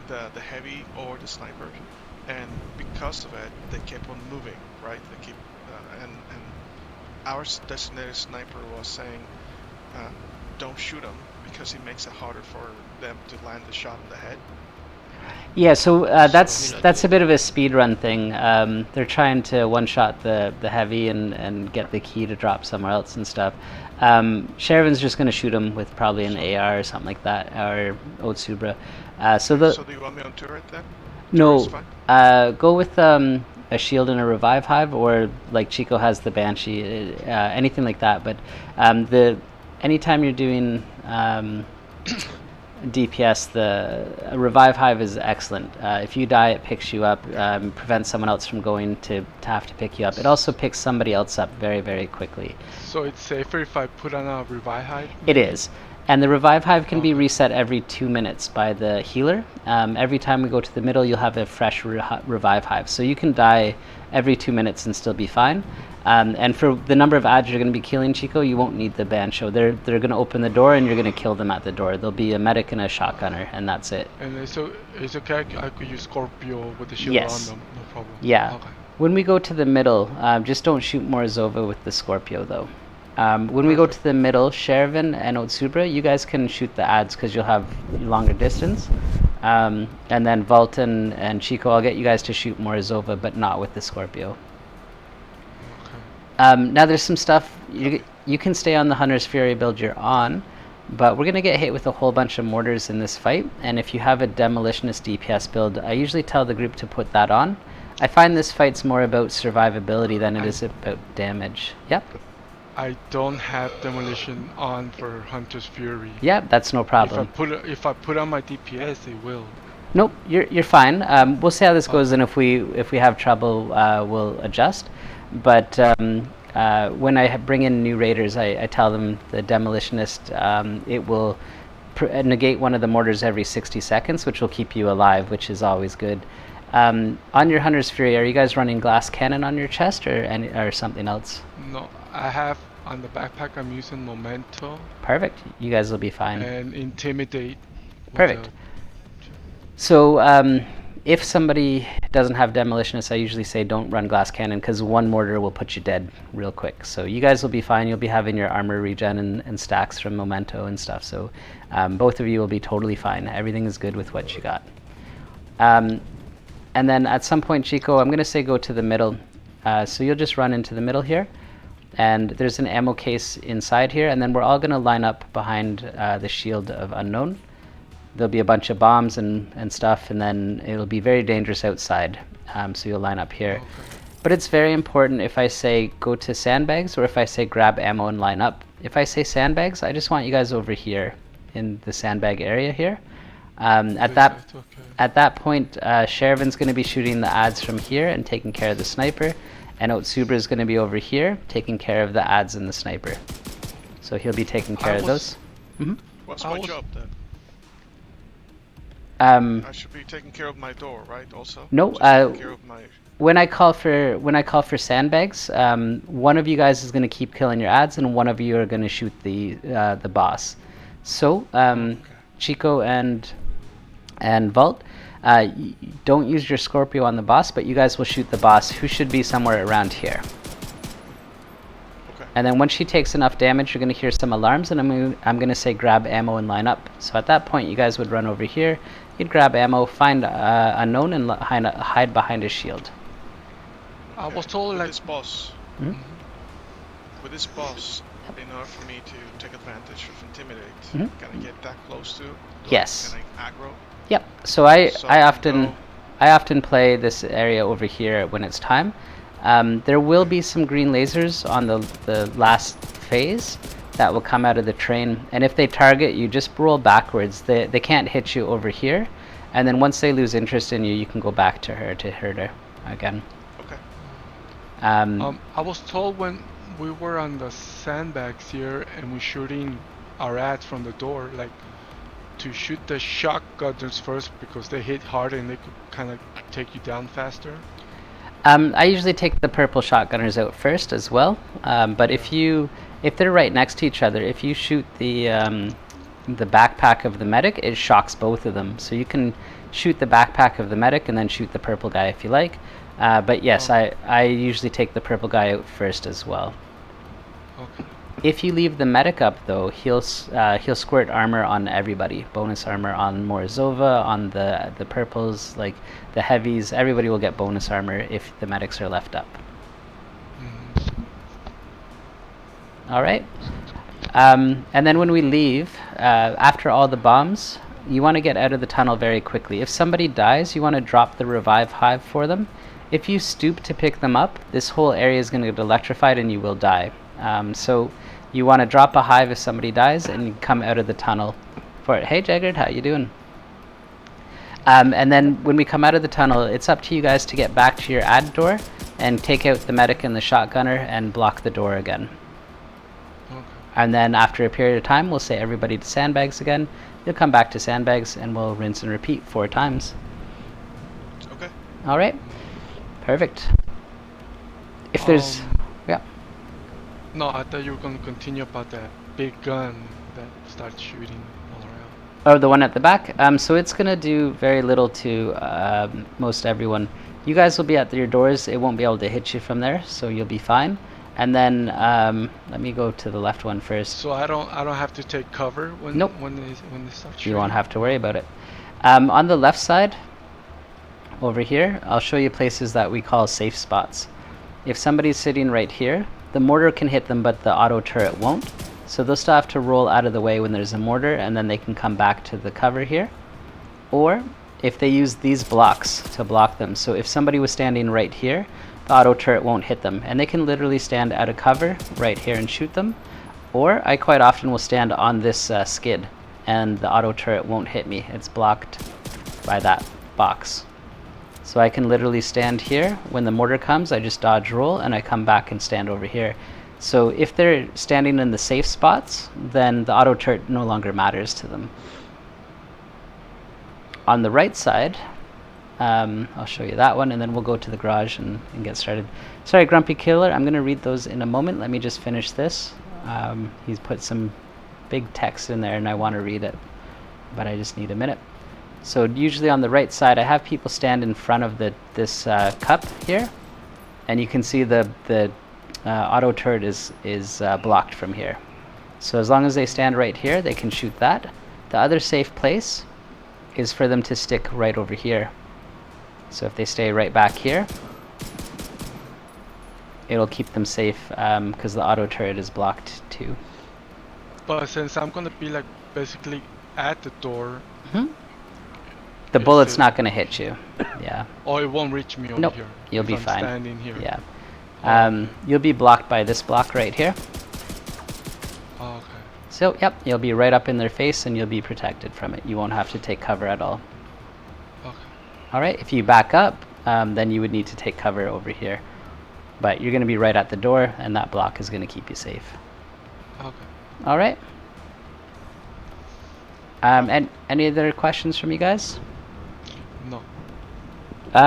the heavy or the sniper, and because of it, they kept on moving. Right? They keep and our designated sniper was saying, "Don't shoot him because it makes it harder for them to land the shot in the head." Yeah, so that's a bit of a speed run thing. They're trying to one-shot the heavy and get the key to drop somewhere else and stuff. Sherivan's just going to shoot him with probably an AR or something like that, or Otsubra. So do you want me on turret then? No, go with a shield and a revive hive, or like Chico has the Banshee, anything like that. But anytime you're doing DPS, the revive hive is excellent. If you die, it picks you up, prevents someone else from going to have to pick you up. It also picks somebody else up very, very quickly. So it's safer if I put on a revive hive? It is. And the revive hive can be reset every 2 minutes by the healer. Every time we go to the middle, you'll have a fresh revive hive. So you can die every 2 minutes and still be fine. And for the number of ads you're going to be killing, Chico, you won't need the Banshee. They're going to open the door and you're going to kill them at the door. There'll be a medic and a shotgunner, and that's it. And so it's okay, I could use Scorpio with the shield on them, no problem. Yeah. Okay. When we go to the middle, just don't shoot Morozova with the Scorpio, though. When we go to the middle, Sherivan and Otsubra, you guys can shoot the ads because you'll have longer distance. And then Vault and Chico, I'll get you guys to shoot Morozova, but not with the Scorpio. Now there's some stuff, you can stay on the Hunter's Fury build you're on, but we're going to get hit with a whole bunch of mortars in this fight, and if you have a Demolitionist DPS build, I usually tell the group to put that on. I find this fight's more about survivability than it is about damage. Yep. I don't have Demolition on for Hunter's Fury. Yeah, that's no problem. If I put on my DPS, it will. Nope, you're fine. We'll see how this goes, and if we have trouble, we'll adjust. But when I bring in new raiders, I tell them the Demolitionist, it will negate one of the mortars every 60 seconds, which will keep you alive, which is always good. On your Hunter's Fury, are you guys running glass cannon on your chest or something else? No, I have on the backpack, I'm using Memento. Perfect. You guys will be fine. And Intimidate. Perfect. So if somebody doesn't have Demolitionist, I usually say don't run glass cannon because one mortar will put you dead real quick. So you guys will be fine. You'll be having your armor regen and stacks from Memento and stuff. So both of you will be totally fine. Everything is good with what you got. And then at some point, Chico, I'm going to say go to the middle. So you'll just run into the middle here. And there's an ammo case inside here. And then we're all going to line up behind the shield of unknown. There'll be a bunch of bombs and stuff, and then it'll be very dangerous outside. So you'll line up here. Okay. But it's very important if I say go to sandbags or if I say grab ammo and line up. If I say sandbags, I just want you guys over here in the sandbag area here. At that point, Sherivan's going to be shooting the ads from here and taking care of the sniper, and Otsubra is going to be over here taking care of the ads and the sniper. So he'll be taking care of those. What's my job then? I should be taking care of my door, right? Also. No. Care of my... When I call for sandbags, one of you guys is going to keep killing your ads, and one of you are going to shoot the boss. So Chico and Vault, don't use your Scorpio on the boss, but you guys will shoot the boss, who should be somewhere around here. Okay. And then once she takes enough damage, you're going to hear some alarms, and I'm going to say grab ammo and line up. So at that point, you guys would run over here. You'd grab ammo, find unknown, and hide behind his shield. I was told with this boss. With this boss, in order for me to take advantage of intimidate, can I get that close to? Yes. Can I aggro? Yep. So I often play this area over here when it's time. There will be some green lasers on the last phase that will come out of the train, and if they target you, just roll backwards. They can't hit you over here, and then once they lose interest in you, you can go back to her to hurt her again. Okay. I was told when we were on the sandbags here and we're shooting our ads from the door, like to shoot the shotgunners first because they hit hard and they could kind of take you down faster. I usually take the purple shotgunners out first as well, but if they're right next to each other, if you shoot the backpack of the medic, it shocks both of them. So you can shoot the backpack of the medic and then shoot the purple guy if you like. But yes, I usually take the purple guy out first as well. Okay. If you leave the medic up, though, he'll squirt armor on everybody. Bonus armor on Morozova, on the purples, like the heavies. Everybody will get bonus armor if the medics are left up. All right. And then when we leave, after all the bombs, you want to get out of the tunnel very quickly. If somebody dies, you want to drop the revive hive for them. If you stoop to pick them up, this whole area is going to get electrified and you will die. So you want to drop a hive if somebody dies and you come out of the tunnel for it. Hey Jagged, how you doing? And then when we come out of the tunnel, it's up to you guys to get back to your ad door and take out the medic and the shotgunner and block the door again. Okay. And then after a period of time, we'll say everybody to sandbags again. You'll come back to sandbags and we'll rinse and repeat 4 times. Okay. All right. Perfect. If there's... yeah. No, I thought you were going to continue about that big gun that starts shooting all around. Oh, the one at the back? So it's going to do very little to most everyone. You guys will be at your doors. It won't be able to hit you from there, so you'll be fine. And then let me go to the left one first. So I don't have to take cover when nope. when they start shooting? You won't have to worry about it. On the left side, over here, I'll show you places that we call safe spots. If somebody's sitting right here, the mortar can hit them, but the auto turret won't. So they'll still have to roll out of the way when there's a mortar, and then they can come back to the cover here. Or if they use these blocks to block them. So if somebody was standing right here, the auto turret won't hit them, and they can literally stand out of cover right here and shoot them. Or I quite often will stand on this skid, and the auto turret won't hit me. It's blocked by that box. So I can literally stand here. When the mortar comes, I just dodge roll and I come back and stand over here. So if they're standing in the safe spots, then the auto turret no longer matters to them. On the right side, I'll show you that one, and then we'll go to the garage and get started. Sorry, Grumpy Killer, I'm going to read those in a moment. Let me just finish this. He's put some big text in there and I want to read it, but I just need a minute. So usually on the right side, I have people stand in front of this cup here, and you can see the auto turret is blocked from here. So as long as they stand right here, they can shoot that. The other safe place is for them to stick right over here. So if they stay right back here, it'll keep them safe because the auto turret is blocked too. But since I'm gonna be like basically at the door, the bullet's not gonna hit you. Yeah. Oh, it won't reach me over here. You'll be I'm fine. Standing here. Yeah. You'll be blocked by this block right here. Oh, okay. So, yep, you'll be right up in their face and you'll be protected from it. You won't have to take cover at all. Okay. Alright, if you back up, then you would need to take cover over here. But you're going to be right at the door and that block is going to keep you safe. Okay. Alright. And any other questions from you guys? No.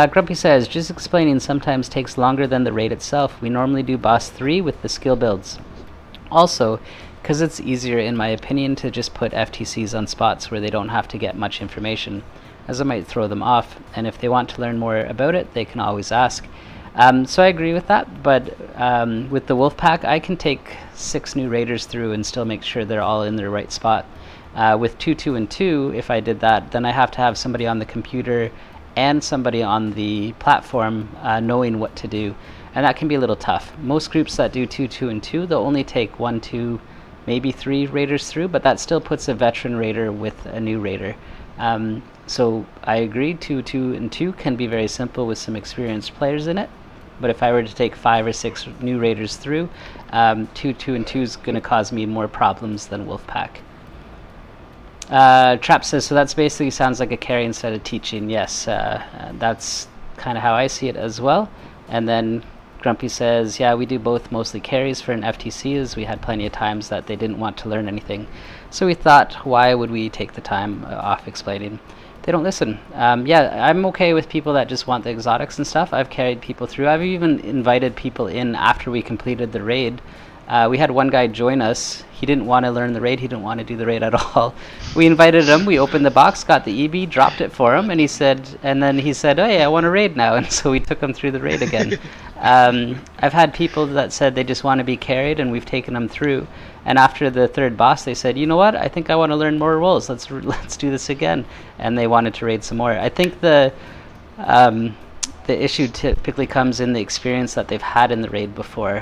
Grumpy says, just explaining sometimes takes longer than the raid itself. We normally do boss 3 with the skill builds. Also, because it's easier in my opinion to just put FTCs on spots where they don't have to get much information, as it might throw them off, and if they want to learn more about it, they can always ask. So I agree with that, but with the Wolfpack, I can take 6 new raiders through and still make sure they're all in their right spot. With 2, 2, and 2, if I did that, then I have to have somebody on the computer and somebody on the platform knowing what to do, and that can be a little tough. Most groups that do 2, 2, and 2, they'll only take 1, 2, maybe 3 raiders through, but that still puts a veteran raider with a new raider. So I agree, 2, 2, and 2 can be very simple with some experienced players in it. But if I were to take 5 or 6 new raiders through, 2, 2, and 2 is going to cause me more problems than Wolfpack. Trap says, so that's basically sounds like a carry instead of teaching. Yes, that's kind of how I see it as well. And then Grumpy says, yeah, we do both, mostly carries for an FTC, as we had plenty of times that they didn't want to learn anything. So we thought, why would we take the time off explaining? They don't listen. Yeah, I'm okay with people that just want the exotics and stuff. I've carried people through. I've even invited people in after we completed the raid. We had one guy join us. He didn't want to learn the raid. He didn't want to do the raid at all. We invited him. We opened the box, got the EB, dropped it for him, and he said, hey, I want to raid now. And so we took him through the raid again. I've had people that said they just want to be carried, and we've taken them through. And after the 3rd boss, they said, you know what? I think I want to learn more roles. Let's do this again. And they wanted to raid some more. I think the issue typically comes in the experience that they've had in the raid before.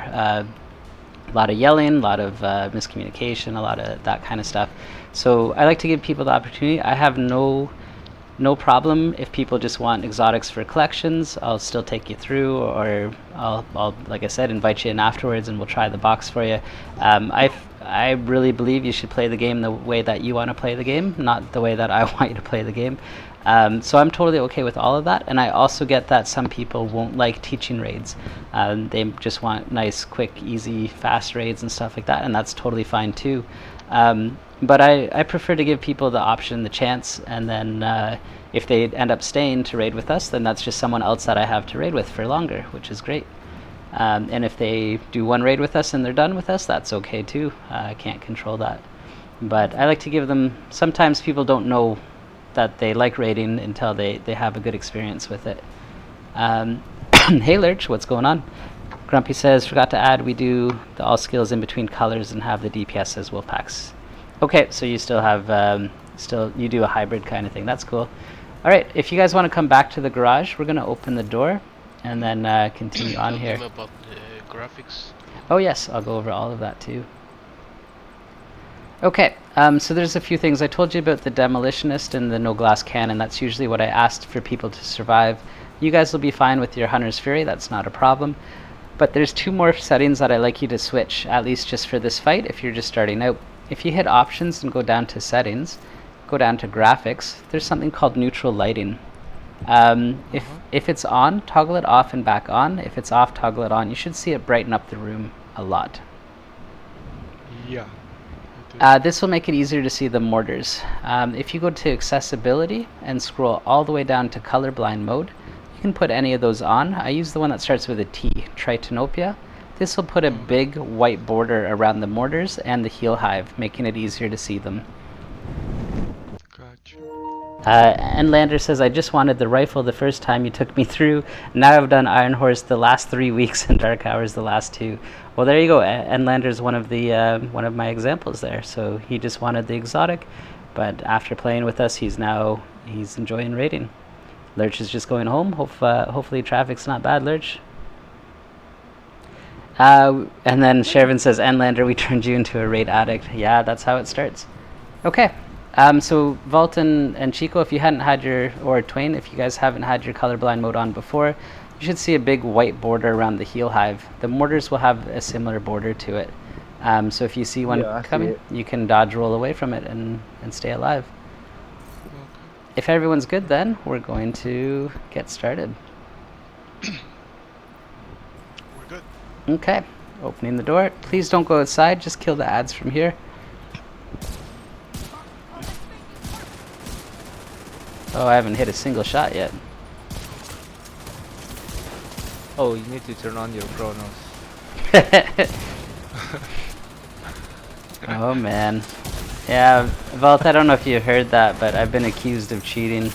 A lot of yelling, a lot of miscommunication, a lot of that kind of stuff. So I like to give people the opportunity. I have no problem if people just want exotics for collections. I'll still take you through, or I'll like I said, invite you in afterwards and we'll try the box for you. I really believe you should play the game the way that you want to play the game, not the way that I want you to play the game. So I'm totally okay with all of that, and I also get that some people won't like teaching raids. They just want nice, quick, easy, fast raids and stuff like that, and that's totally fine too. But I prefer to give people the option, the chance, and then if they end up staying to raid with us, then that's just someone else that I have to raid with for longer, which is great. And if they do one raid with us and they're done with us, that's okay too. I can't control that. But I like to give them, sometimes people don't know that they like raiding until they have a good experience with it. Hey Lurch, what's going on? Grumpy says, forgot to add, we do the all skills in between colors and have the DPS as Wolfpacks. Okay, so you still have, you do a hybrid kind of thing. That's cool. Alright, if you guys want to come back to the garage, we're going to open the door and then continue on here. About the graphics. Oh yes, I'll go over all of that too. Okay, so there's a few things. I told you about the Demolitionist and the No Glass Cannon. That's usually what I asked for people to survive. You guys will be fine with your Hunter's Fury, that's not a problem. But there's 2 more settings that I like you to switch, at least just for this fight, if you're just starting out. If you hit Options and go down to Settings, go down to Graphics, there's something called Neutral Lighting. If it's on, toggle it off and back on. If it's off, toggle it on. You should see it brighten up the room a lot. Yeah. This will make it easier to see the mortars. If you go to Accessibility and scroll all the way down to Colorblind mode, you can put any of those on. I use the one that starts with a T, Tritanopia. This will put a big white border around the mortars and the heel hive, making it easier to see them. Gotcha. And Lander says, I just wanted the rifle the first time you took me through. Now I've done Iron Horse the last 3 weeks and Dark Hours the last 2. Well, there you go. And Lander's one of my examples there. So he just wanted the exotic, but after playing with us, he's enjoying raiding. Lurch is just going home. Hopefully traffic's not bad, Lurch. And then Shervin says, Endlander, we turned you into a raid addict. Yeah, that's how it starts. Okay. So Vault and Chico, if you hadn't had or Twain, if you guys haven't had your colorblind mode on before, you should see a big white border around the heal hive. The mortars will have a similar border to it. So if you see one coming, you can dodge roll away from it and stay alive. If everyone's good, then we're going to get started. We're good. Okay, opening the door. Please don't go outside, just kill the ads from here. Oh, I haven't hit a single shot yet. Oh, you need to turn on your chronos. Oh man. Yeah, Vault, I don't know if you heard that, but I've been accused of cheating.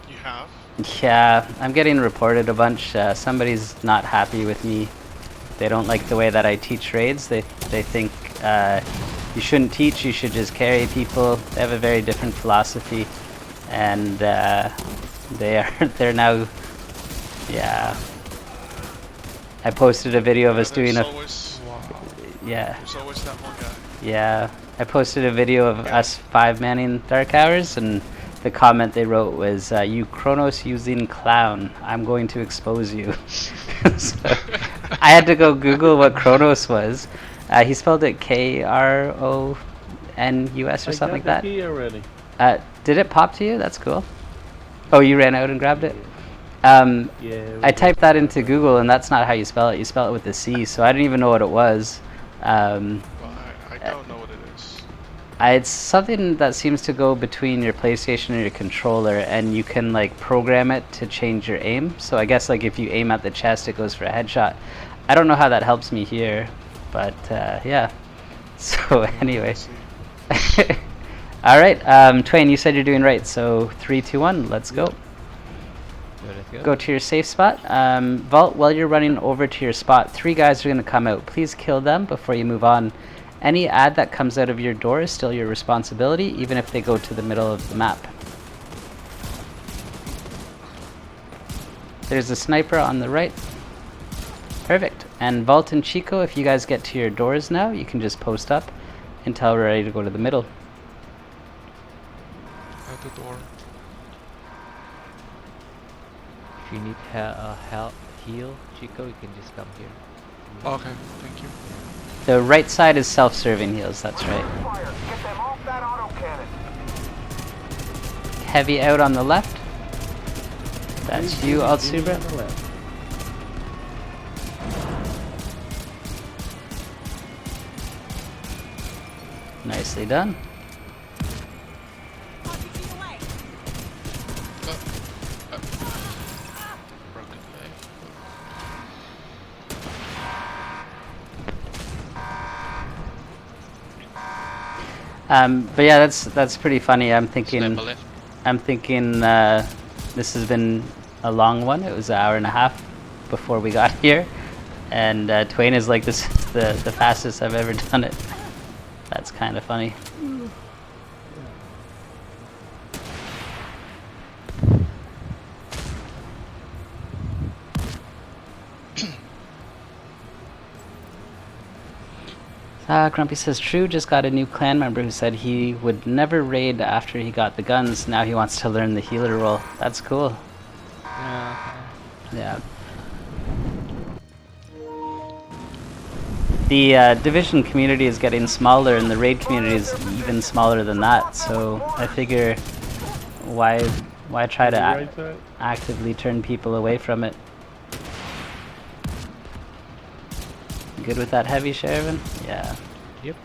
You have? Yeah, I'm getting reported a bunch. Somebody's not happy with me. They don't like the way that I teach raids. They think you shouldn't teach, you should just carry people. They have a very different philosophy, and they're now, yeah. I posted a video of us doing yeah. There's always that one guy. Yeah, I posted a video of us 5-manning Dark Hours, and the comment they wrote was, you Chronos using clown, I'm going to expose you. So I had to go Google what Chronos was. He spelled it K-R-O-N-U-S or something like that. Key already. Did it pop to you? That's cool. Oh, you ran out and grabbed it? Yeah, I typed that into Google, and that's not how you spell it. You spell it with a C, so I didn't even know what it was. Well, I don't know what it is. It's something that seems to go between your PlayStation and your controller, and you can like program it to change your aim. So I guess like if you aim at the chest, it goes for a headshot. I don't know how that helps me here, but yeah. So anyway. All right, Twain, you said you're doing right. So 3, 2, 1, let's go. Go to your safe spot. Vault, while you're running over to your spot, 3 guys are going to come out. Please kill them before you move on. Any ad that comes out of your door is still your responsibility, even if they go to the middle of the map. There's a sniper on the right. Perfect. And Vault and Chico, if you guys get to your doors now, you can just post up until we're ready to go to the middle. At the door. If you need heal, Chico, you can just come here. Okay, thank you. The right side is self-serving heals, that's right. Get them off that autocannon. Heavy out on the left. That's you, Altsubra. Nicely done. But yeah, that's pretty funny. I'm thinking this has been a long one. It was an hour and a half before we got here, and Twain is like this the fastest I've ever done it. That's kind of funny. Grumpy says, true, just got a new clan member who said he would never raid after he got the guns. Now he wants to learn the healer role. That's cool. Yeah. The division community is getting smaller, and the raid community is even smaller than that. So I figure, why try to actively turn people away from it? Good with that heavy, Shervin? Yeah. Yep.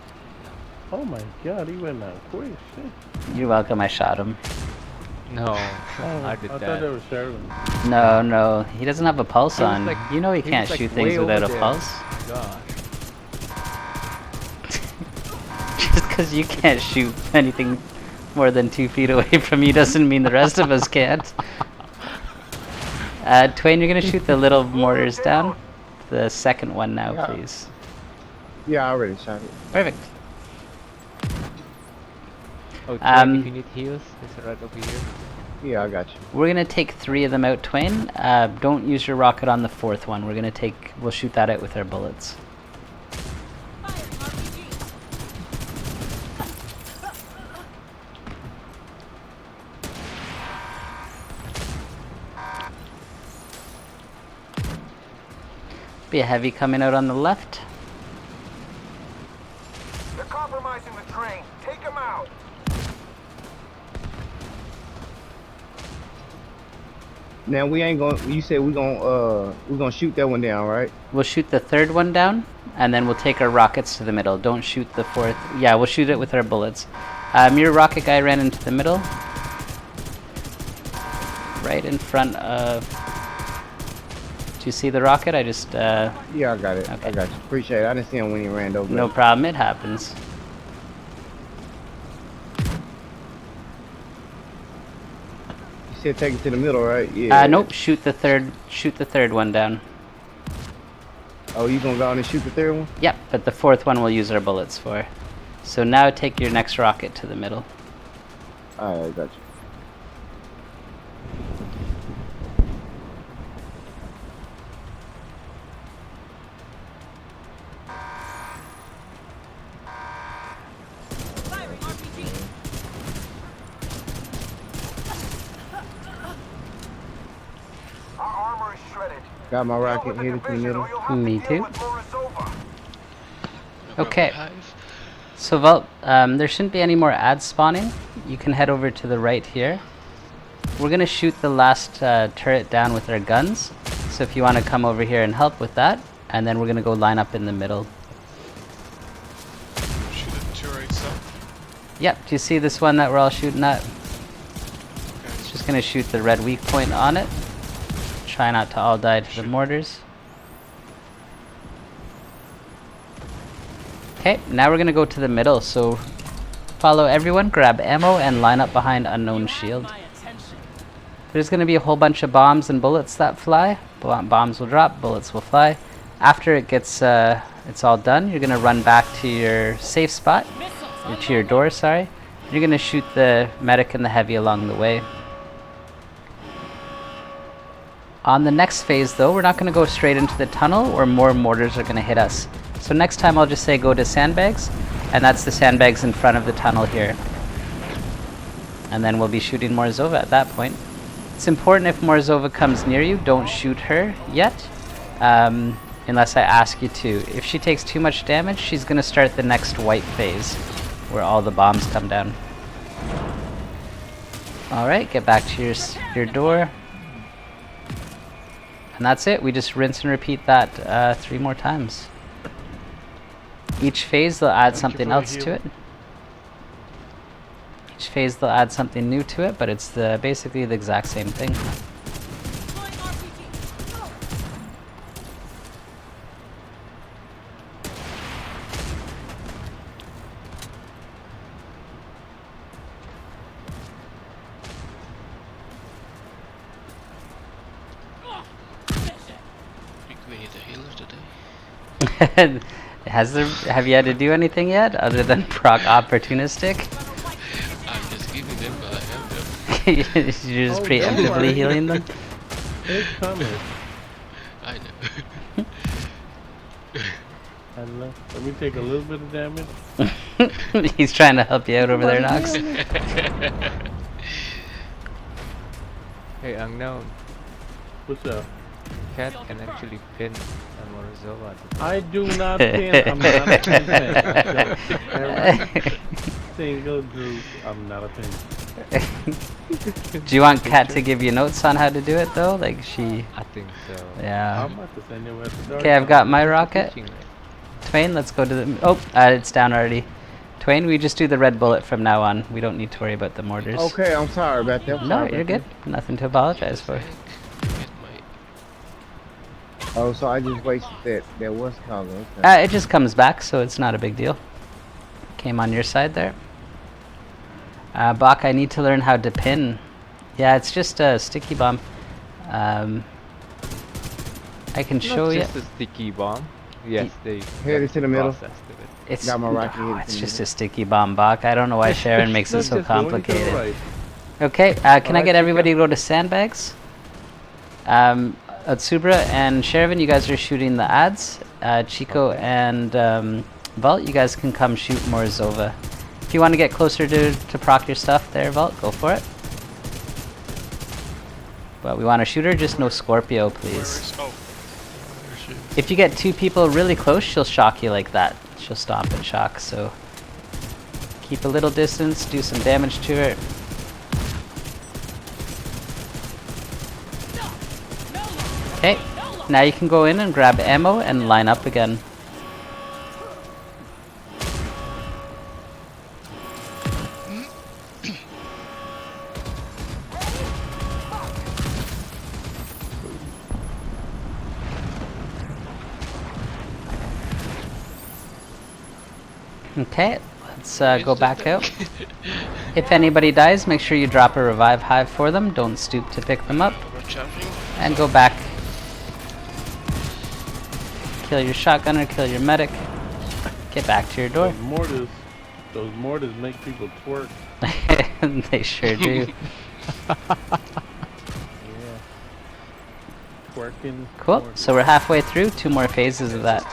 Oh my god, he went out quick. Shit. You're welcome, I shot him. No, I did that. I thought that was Shervin. No, he doesn't have a pulse on. Like, you know he can't shoot things without a pulse. Gosh. Just because you can't shoot anything more than 2 feet away from you doesn't mean the rest of us can't. Twain, you're gonna shoot the little mortars down. The second one now, please. Yeah, I already shot it. Perfect. Oh, Twain, if you need heals, it's right over here. Yeah, I got you. We're gonna take 3 of them out, Twain. Don't use your rocket on the 4th one. We'll shoot that out with our bullets. Be a heavy coming out on the left. They're compromising the train. Take them out. Now we ain't gonna. You said we're gonna shoot that one down, right? We'll shoot the 3rd one down, and then we'll take our rockets to the middle. Don't shoot the 4th. Yeah, we'll shoot it with our bullets. Your rocket guy ran into the middle. Right in front of... Do you see the rocket? I just... Yeah, I got it. Okay. I got you. Appreciate it. I didn't see him when he ran over. No problem. It happens. You said take it to the middle, right? Yeah. Nope. Shoot the 3rd one down. Oh, you gonna go on and shoot the 3rd one? Yep, but the 4th one we'll use our bullets for. So now take your next rocket to the middle. Alright, I got you. Got my rocket headed to the middle. Me too. Okay. So Vault, there shouldn't be any more ads spawning. You can head over to the right here. We're gonna shoot the last turret down with our guns. So if you want to come over here and help with that, and then we're gonna go line up in the middle. Shoot the turrets up. Yep. Do you see this one that we're all shooting at? It's just gonna shoot the red weak point on it. Try not to all die to the mortars. Okay, now we're gonna go to the middle, so follow everyone, grab ammo, and line up behind unknown shield. There's gonna be a whole bunch of bombs and bullets that fly. Bombs will drop, bullets will fly. After it gets, it's all done, you're gonna run back to your safe spot, or to your door, sorry. You're gonna shoot the medic and the heavy along the way. On the next phase though, we're not going to go straight into the tunnel or more mortars are going to hit us. So next time I'll just say go to sandbags, and that's the sandbags in front of the tunnel here. And then we'll be shooting Morzova at that point. It's important if Morzova comes near you, don't shoot her yet, unless I ask you to. If she takes too much damage, she's going to start the next white phase, where all the bombs come down. Alright, get back to your door. And that's it. We just rinse and repeat that 3 more times. Each phase they'll add something else to it. Each phase they'll add something new to it, but it's basically the exact same thing. Have you had to do anything yet other than proc opportunistic? I'm just giving them, but I have them. You're just preemptively healing them? It's coming. I know. Let me take a little bit of damage. He's trying to help you out over there, Nox. Hey, Unknown. What's up? Cat can actually pin Morzova. I do not pin. I'm not a pin fan. Every single group, I'm not a pin. Do you want Cat to give you notes on how to do it though? Like she... I think so. Yeah. I'm about to send you at the dark. Okay, I've got my rocket. Twain, let's go to the... Oh, it's down already. Twain, we just do the red bullet from now on. We don't need to worry about the mortars. Okay, I'm sorry about that. No, you're good. Nothing to apologize for. Oh, so I just wasted that what's called. Okay. It just comes back, so it's not a big deal. Came on your side there. Bach, I need to learn how to pin. Yeah, it's just a sticky bomb. I can show you. It's just a sticky bomb. Yes, they head it to the middle. It's just a sticky bomb, Bach. I don't know why Sharon makes it so complicated. Okay, can I get everybody to go to sandbags? Atsubra and Sherivan, you guys are shooting the ads. Chico and Vault, you guys can come shoot more Zova. If you want to get closer to proc your stuff there, Vault, go for it. But we want a shooter, just no Scorpio, please. If you get 2 people really close, she'll shock you like that. She'll stomp and shock, so keep a little distance, do some damage to her. Okay, now you can go in and grab ammo and line up again. Okay, let's go back out. If anybody dies, make sure you drop a revive hive for them. Don't stoop to pick them up. And go back. Kill your shotgunner, kill your medic. Get back to your door. Those mortars make people twerk. They sure do. Yeah. Twerking. Cool, so we're halfway through. 2 more phases of that.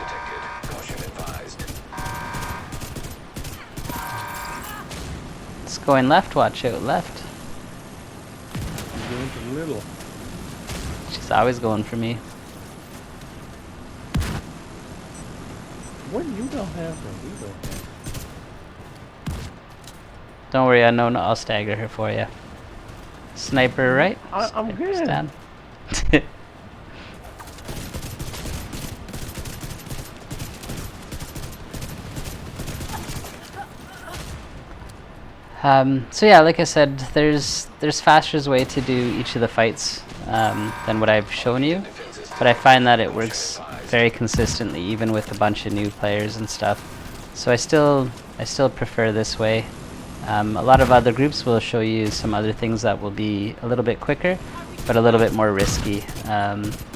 It's going left, watch out left. She's going to the middle. She's always going for me. What you don't have that we don't have? Don't worry, unknown, I'll stagger her for you. Sniper right? I'm good. Stand. So yeah, like I said, there's faster way to do each of the fights than what I've shown you, but I find that it works very consistently, even with a bunch of new players and stuff. So I still prefer this way. A lot of other groups will show you some other things that will be a little bit quicker, but a little bit more risky.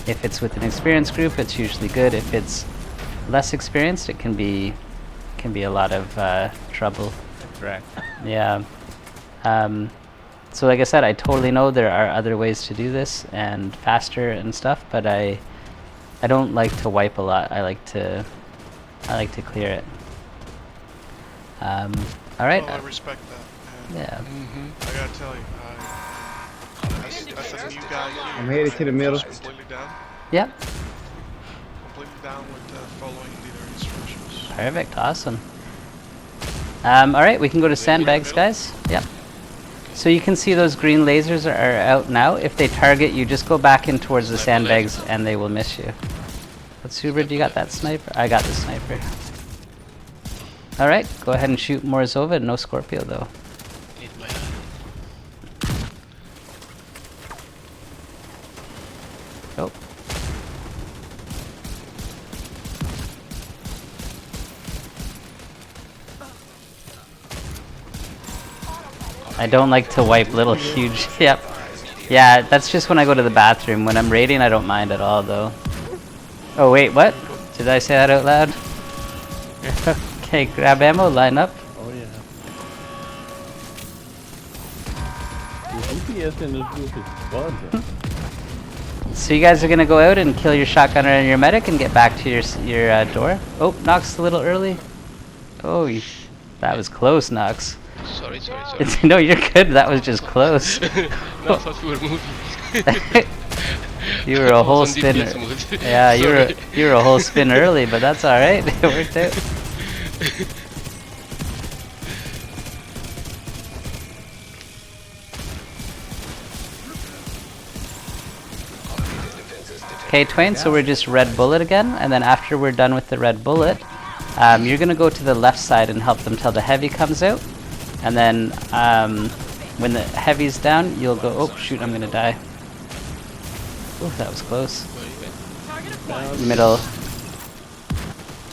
If it's with an experienced group, it's usually good. If it's less experienced, it can be a lot of trouble. Correct. Yeah. So like I said, I totally know there are other ways to do this and faster and stuff, but I don't like to wipe a lot. I like to clear it. All right. Well, I respect that. And Yeah. I gotta tell you, as a new guy, I'm headed to the middle. Completely down. Yeah. Completely down with following leader instructions. Perfect. Awesome. All right, we can go to sandbags, guys. Yep. So you can see those green lasers are out now. If they target you, just go back in towards the sandbags and they will miss you. But Super, do you got that sniper? I got the sniper. All right, go ahead and shoot more Zova. No Scorpio though. Oh. I don't like to wipe little huge. Yep. Yeah, that's just when I go to the bathroom. When I'm raiding, I don't mind at all though. Oh wait, what? Did I say that out loud? Okay, grab ammo, line up. Oh yeah. The DPS in this group is buzzing. So you guys are gonna go out and kill your shotgunner and your medic and get back to your door. Oh, Nox a little early. Oh, that was close, Nox. Sorry. No, you're good. That was just close. No, I thought we were moving. You were a whole spin. Yeah, you were a whole spin early, but that's all right. It worked out. Okay, Twain. So we're just red bullet again, and then after we're done with the red bullet, you're gonna go to the left side and help them till the heavy comes out. And then when the heavy's down, you'll go, oh shoot, I'm gonna die. Oh, that was close. Middle.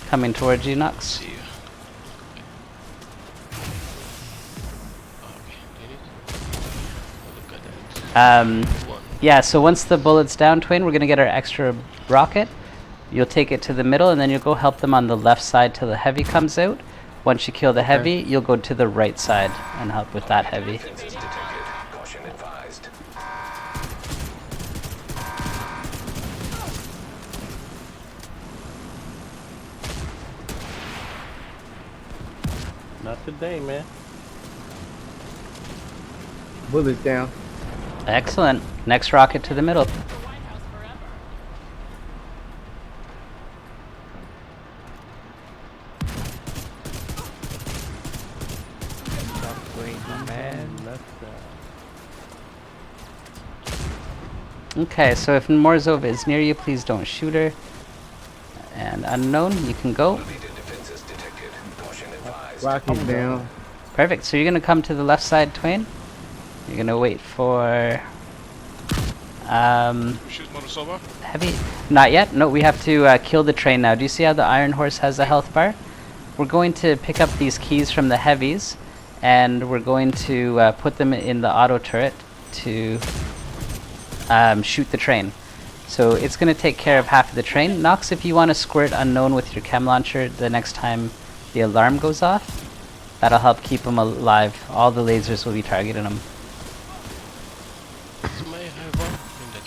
Coming towards you, Nux. Yeah, so once the bullet's down, Twain, we're gonna get our extra rocket. You'll take it to the middle, and then you'll go help them on the left side till the heavy comes out. Once you kill the heavy, you'll go to the right side and help with that heavy. Not today, man. Bullets down. Excellent. Next rocket to the middle. Okay, so if Morzova is near you, please don't shoot her. And unknown, you can go. Rocket down. Perfect. So you're gonna come to the left side, Twain. You're gonna wait for Shoot Monosova? heavy. Not yet. No, we have to kill the train now. Do you see how the Iron Horse has a health bar? We're going to pick up these keys from the heavies, and we're going to put them in the auto turret to shoot the train. So it's going to take care of half of the train. Nox, if you want to squirt unknown with your chem launcher the next time the alarm goes off, that'll help keep them alive. All the lasers will be targeting them. May I have one in that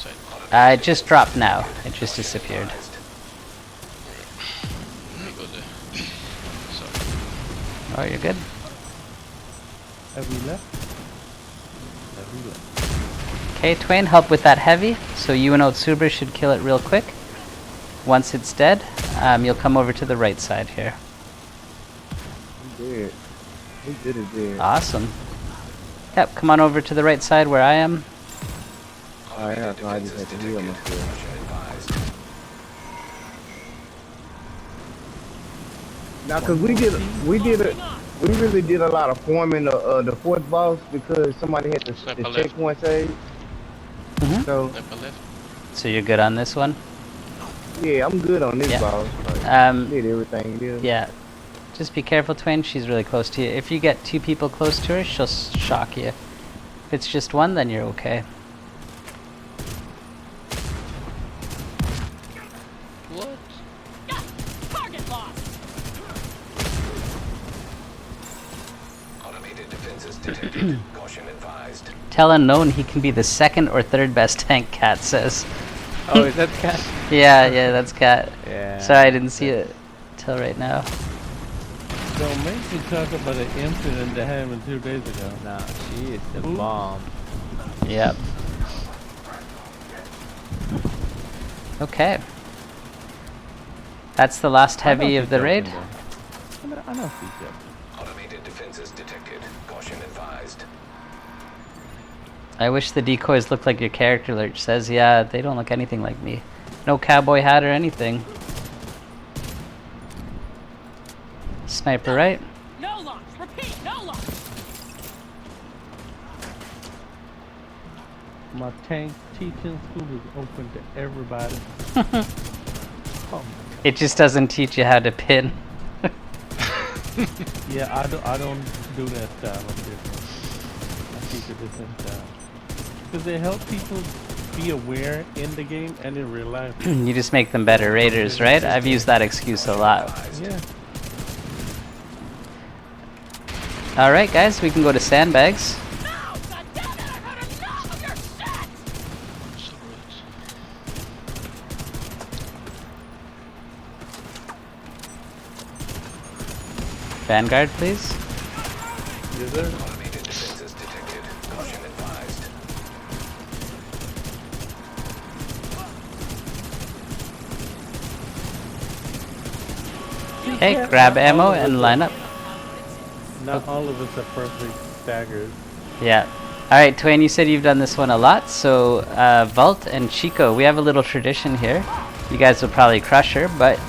side? It just dropped now. It just disappeared. Let me go there. Sorry. Oh, you're good. Have we left? Have we left? Okay, Twain, help with that heavy. So you and Otsuber should kill it real quick. Once it's dead, you'll come over to the right side here. I'm dead. We did it dead. Awesome. Yep, come on over to the right side where I am. I just had to heal myself. Now, cause we really did a lot of forming the fourth boss because somebody had the checkpoint save. So you're good on this one? Yeah, I'm good on this boss. Like, did everything good. Yeah. Just be careful, Twain. She's really close to you. If you get two people close to her, she'll shock you. If it's just one, then you're okay. What? Target lost. Automated defenses detected. Caution advised. Tell unknown he can be the second or third best tank, Cat says. Oh, is that Cat? Yeah, that's Cat. Yeah. Sorry, I didn't see it till right now. Don't make me talk about an incident that happened 2 days ago. No, she is the bomb. Yep. Okay. That's the last heavy of the raid. I know she's joking. Automated defenses detected. Caution advised. I wish the decoys looked like your character alert says. Yeah, they don't look anything like me. No cowboy hat or anything. Sniper, right? No launch. Repeat. No launch. My tank teaching school is open to everybody. Oh, it just doesn't teach you how to pin. yeah, I don't do that style of business. I teach a different style. Because they help people be aware in the game and in real life. You just make them better raiders, right? I've used that excuse a lot. Yeah. Alright guys, we can go to sandbags. Vanguard, please. Yes, sir. Automated defenses detected. Caution advised. Okay, grab ammo and line up. Not all of us are perfect staggers. Yeah. Alright, Twain, you said you've done this one a lot, so Vult and Chico, we have a little tradition here. You guys will probably crush her, but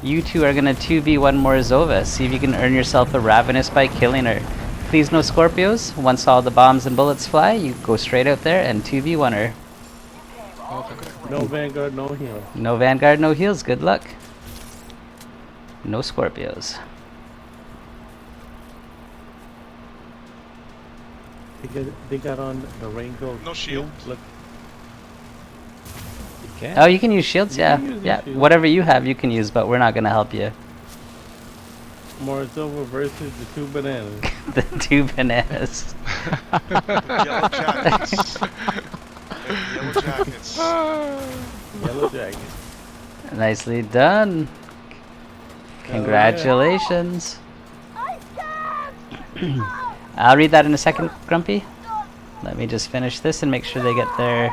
you two are gonna 2v1 Morzova. See if you can earn yourself a Ravenous by killing her. Please no Scorpios. Once all the bombs and bullets fly, you go straight out there and 2v1 her. No Vanguard, no heal. No Vanguard, no heals. Good luck. No Scorpios. They got on the rainbow. No shield. Look. Oh, you can use shields, You yeah. can use Yeah, shield. whatever you have, you can use, but we're not gonna help you. Morzova versus the two bananas. The two bananas. Yellow jackets. Yellow jackets. Yellow jacket. Nicely done. Congratulations. I'll read that in a second, Grumpy. Let me just finish this and make sure they get their...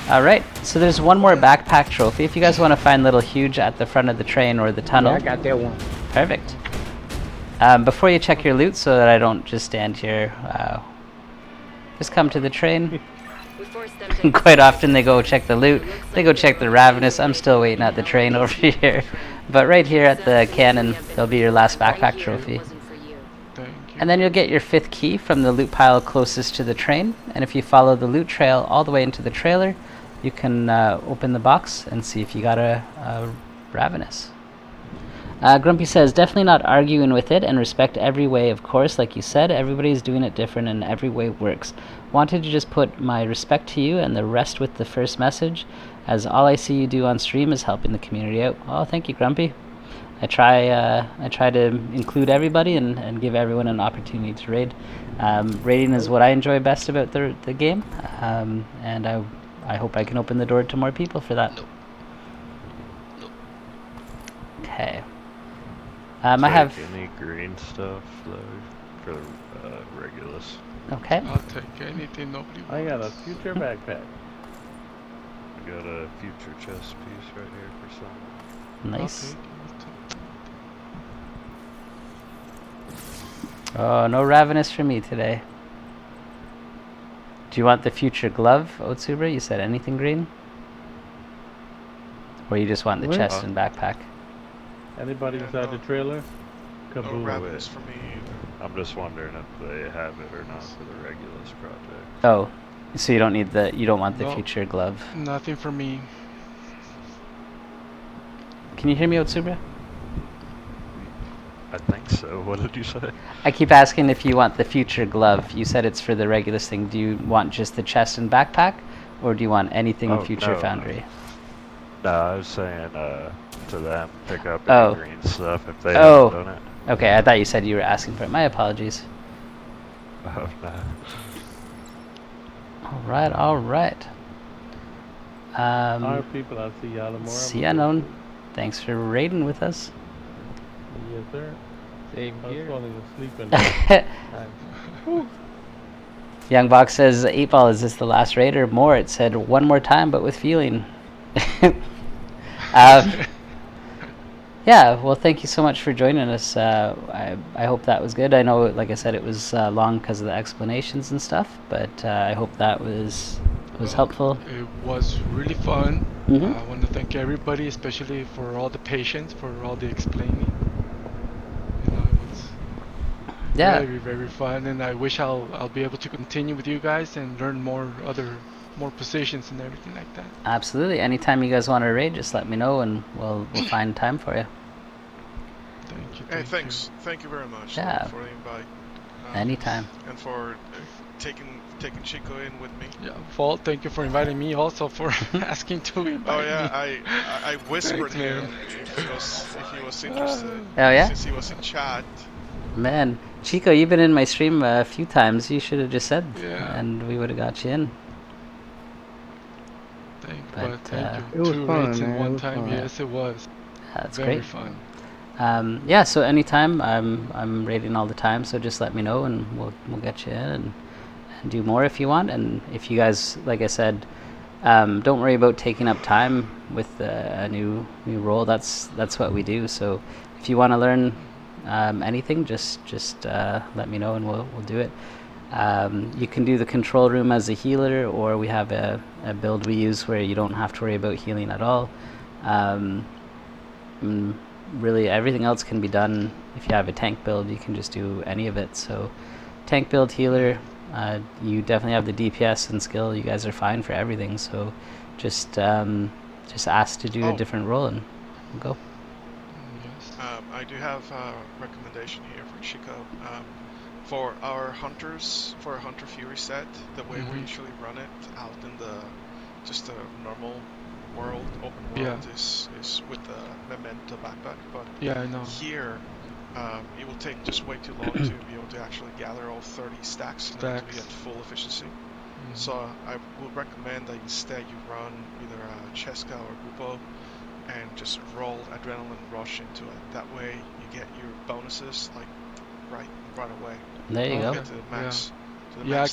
Alright, so there's one more backpack trophy. If you guys want to find Little Huge at the front of the train or the tunnel. Yeah, I got that one. Perfect. Before you check your loot, so that I don't just stand here, just come to the train. Quite often they go check the loot, they go check the Ravenous. I'm still waiting at the train over here. But right here at the cannon, there'll be your last backpack trophy. And then you'll get your 5th key from the loot pile closest to the train. And if you follow the loot trail all the way into the trailer, you can open the box and see if you got a Ravenous. Grumpy says, definitely not arguing with it and respect every way, of course. Like you said, everybody's doing it different and every way works. Wanted to just put my respect to you and the rest with the first message, as all I see you do on stream is helping the community out. Oh, thank you, Grumpy. I try to include everybody and give everyone an opportunity to raid. Raiding is what I enjoy best about the game, and I hope I can open the door to more people for that. Okay. I have any green stuff though for Regulus. Okay. I'll take anything nobody wants. I got a future backpack. I got a future chest piece right here for someone. Nice. Oh, no Ravenous for me today. Do you want the future glove, Otsubra? You said anything green? Or you just want the chest and backpack? Anybody inside the trailer? No Ravenous for me either. I'm just wondering if they have it or not for the Regulus project. Oh, so you don't need you don't want the future glove? Nothing for me. Can you hear me, Otsubra? I think so. What did you say? I keep asking if you want the future glove. You said it's for the Regulus thing. Do you want just the chest and backpack, or do you want anything future Foundry? No, I was saying to them, pick up any green stuff if they haven't done it. Okay, I thought you said you were asking for it. My apologies. Oh, no. Alright, alright. Alright, people, I'll see y'all tomorrow. See ya, Unknown. Thanks for raiding with us. Yes, sir. Same here. I was falling asleep in Young Box says, 8-Ball, is this the last raid or more? It said, one more time, but with feeling. Yeah, well, thank you so much for joining us. I hope that was good. I know, like I said, it was long because of the explanations and stuff, but I hope that was helpful. It was really fun. Mm-hmm. I want to thank everybody, especially for all the patience, for all the explaining. You know, it was very, very fun, and I wish I'll be able to continue with you guys and learn more positions and everything like that. Absolutely. Anytime you guys want to raid, just let me know and we'll find time for you. Thank you. Hey, thanks. Thank you very much for the invite. Anytime. And for taking Chico in with me. Yeah, Vault, thank you for inviting me also for asking to invite me. I whispered him if he was interested. Oh yeah? Since he was in chat. Man, Chico, you've been in my stream a few times. You should have just said, and we would have got you in. Thank you. It was 2 fun, raids in man. one It was time. fun. Yes, it was. That's very great. fun. Yeah, so anytime I'm raiding all the time, so just let me know and we'll get you in and do more if you want. And if you guys, like I said, don't worry about taking up time with a new role. That's what we do. So if you want to learn anything, just let me know and we'll do it. You can do the control room as a healer, or we have a build we use where you don't have to worry about healing at all. Really everything else can be done. If you have a tank build, you can just do any of it. So tank build, healer, you definitely have the DPS and skill. You guys are fine for everything. So just ask to do a different role and we'll go. I do have a recommendation here for Chico. For our hunters, for a Hunter Fury set, the way we usually run it out in just a normal world, open world, is with the Memento backpack. But I know. Here, it will take just way too long to be able to actually gather all 30 stacks in order to be at full efficiency. So I would recommend that instead you run either a Cheska or Gupo and just roll Adrenaline Rush into it. That way you get your bonuses like right away. There you go. Get to the max. Yeah, I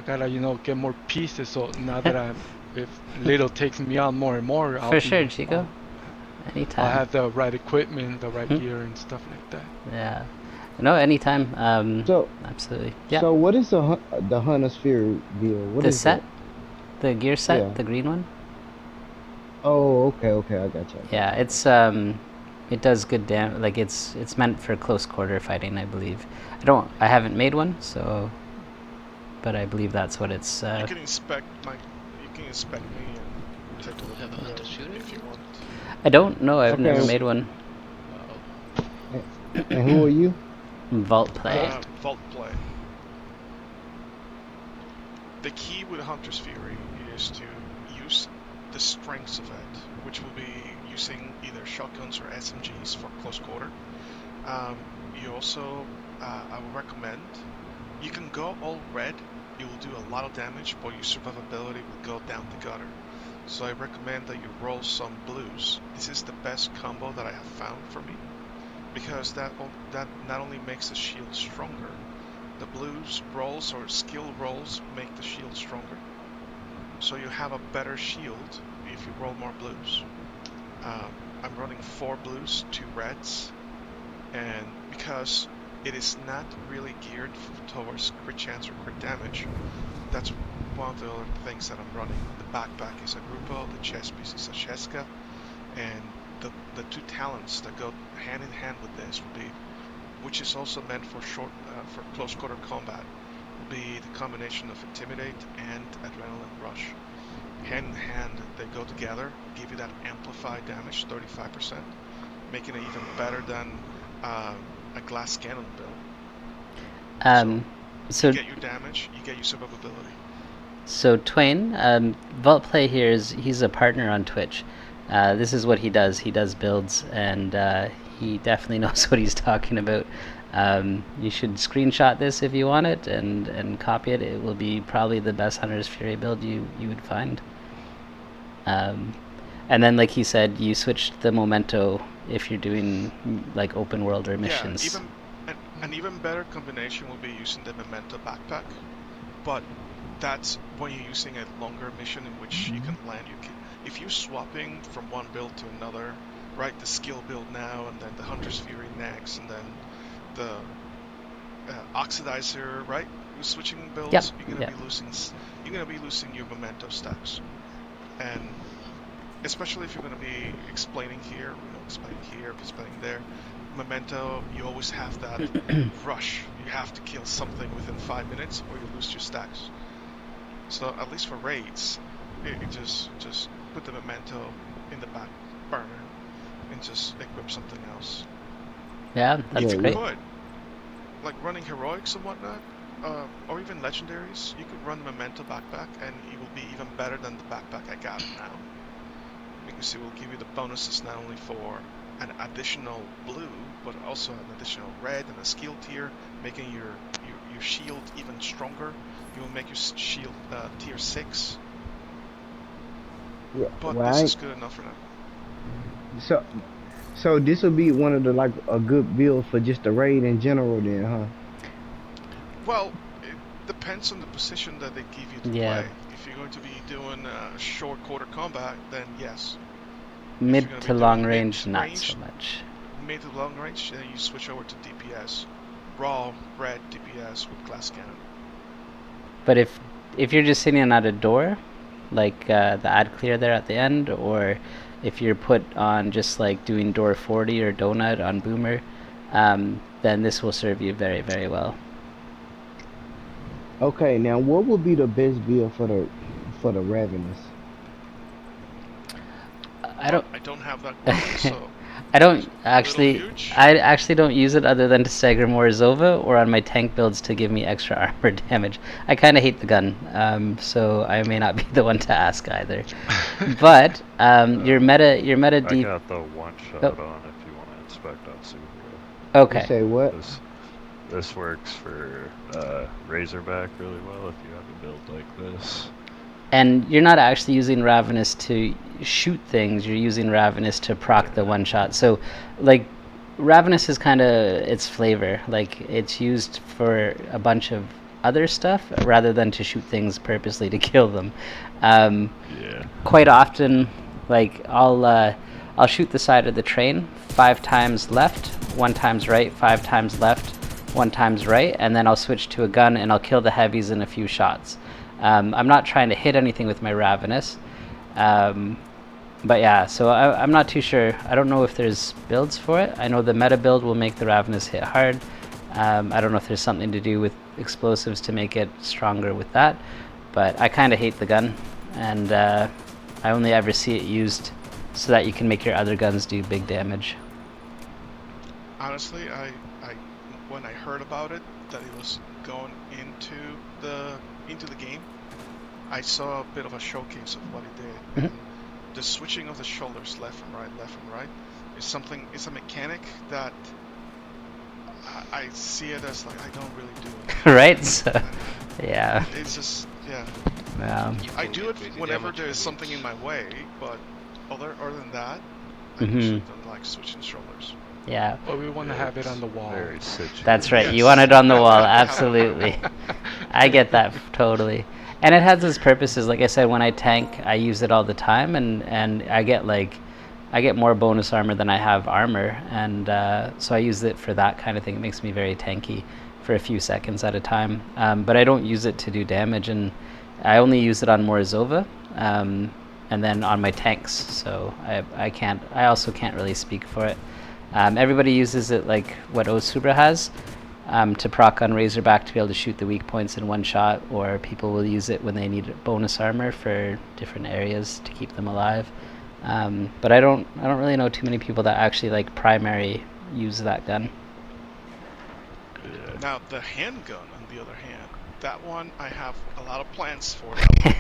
gotta, get more pieces. So now that if Little takes me out more and more, For sure, Chico. Anytime. I'll have the right equipment, the right gear, and stuff like that. Yeah. No, anytime. So absolutely. Yeah. So what is the Hunter Sphere deal? What the is set? That? The gear set, Yeah. the green one. Oh, okay, I got you. Yeah, it's it does good damage. Like it's meant for close quarter fighting, I believe. I haven't made one, so, but I believe that's what it's. You can inspect me and take a look at the build if you want. I don't know. I've never made one. And who are you? Vultplay. Vultplay. The key with Hunter's Fury is to use the strengths of it, which will be using either shotguns or SMGs for close quarter. You also, I would recommend, you can go all red, you will do a lot of damage, but your survivability will go down the gutter. So I recommend that you roll some blues. This is the best combo that I have found for me, because that not only makes the shield stronger, the blues rolls or skill rolls make the shield stronger. So you have a better shield if you roll more blues. I'm running 4 blues, 2 reds, and because it is not really geared towards crit chance or crit damage, that's one of the other things that I'm running. The backpack is a Grupo, the chest piece is a Cheska, and the 2 talents that go hand in hand with this would be, which is also meant for for close quarter combat, will be the combination of Intimidate and Adrenaline Rush. Hand in hand, they go together, give you that amplified damage, 35%, making it even better than a glass cannon build. So you get your damage, you get your survivability. So Twain, Vultplay here he's a partner on Twitch. This is what he does. He does builds, and he definitely knows what he's talking about. You should screenshot this if you want it, and copy it. It will be probably the best Hunter's Fury build you would find. And then, like he said, you switch the memento if you're doing like open world or missions. Yeah, an even better combination will be using the memento backpack, but that's when you're using a longer mission in which you can land. If you're swapping from one build to another, right? The skill build now, and then the Hunter's Fury next, and then the Oxidizer, right? You're switching builds. Yep. You're gonna be losing your memento stacks, and especially if you're gonna be explaining here, explaining there. Memento, you always have that rush. You have to kill something within 5 minutes, or you lose your stacks. So at least for raids, you just put the memento in the back burner and just equip something else. Yeah, that's great. Could, like running heroics and whatnot, or even legendaries, you could run memento backpack, and it will be even better than the backpack I got now, because it will give you the bonuses not only for an additional blue, but also an additional red and a skill tier, making your shield even stronger. You will make your shield tier 6. Yeah, but this is good enough for now. So this will be one of the a good build for just the raid in general, then, huh? Well, it depends on the position that they give you to play. If you're going to be doing short quarter combat, then yes. Mid to long range, not so much. Mid to long range, then you switch over to DPS, raw red DPS with glass cannon. But if you're just sitting at a door, like the ad clear there at the end, or if you're put on just like doing door 40 or donut on Boomer, then this will serve you very, very well. Okay, now what would be the best build for the Ravenous? I don't have that quality, so I actually don't use it other than to stagger more Zova or on my tank builds to give me extra armor damage. I kind of hate the gun, so I may not be the one to ask either. But your meta I got the one shot on if you want to inspect on Super. Okay. You say what? This works for Razorback really well if you have a build like this. And you're not actually using Ravenous to shoot things, you're using Ravenous to proc the one shot. So, like, Ravenous is kind of its flavor. Like, it's used for a bunch of other stuff rather than to shoot things purposely to kill them. Yeah. Quite often, like, I'll shoot the side of the train 5 times left, 1 times right, 5 times left, 1 times right, and then I'll switch to a gun and I'll kill the heavies in a few shots. I'm not trying to hit anything with my Ravenous. But yeah, so I'm not too sure. I don't know if there's builds for it. I know the meta build will make the Ravenous hit hard. I don't know if there's something to do with explosives to make it stronger with that. But I kind of hate the gun, and I only ever see it used so that you can make your other guns do big damage. Honestly, I when I heard about it, that it was going into the game, I saw a bit of a showcase of what it did. Mm-hmm. The switching of the shoulders left and right is something. It's a mechanic that I see it as like I don't really do it. Right? So, yeah. It's just yeah. Yeah. I do it whenever there's something in my way, but other than that, I Mm-hmm. usually don't like switching shoulders. Yeah. But we want to have it on the wall. That's right. Yes. You want it on the wall, absolutely. I get that totally. And it has its purposes. Like I said, when I tank, I use it all the time, and I get more bonus armor than I have armor, and so I use it for that kind of thing. It makes me very tanky for a few seconds at a time. But I don't use it to do damage, and I only use it on Morozova, and then on my tanks. So I also can't really speak for it. Everybody uses it like what Osubra has. To proc on Razorback to be able to shoot the weak points in one shot, or people will use it when they need bonus armor for different areas to keep them alive. But I don't really know too many people that actually like primary use that gun. Now the handgun, on the other hand, that one I have a lot of plans for.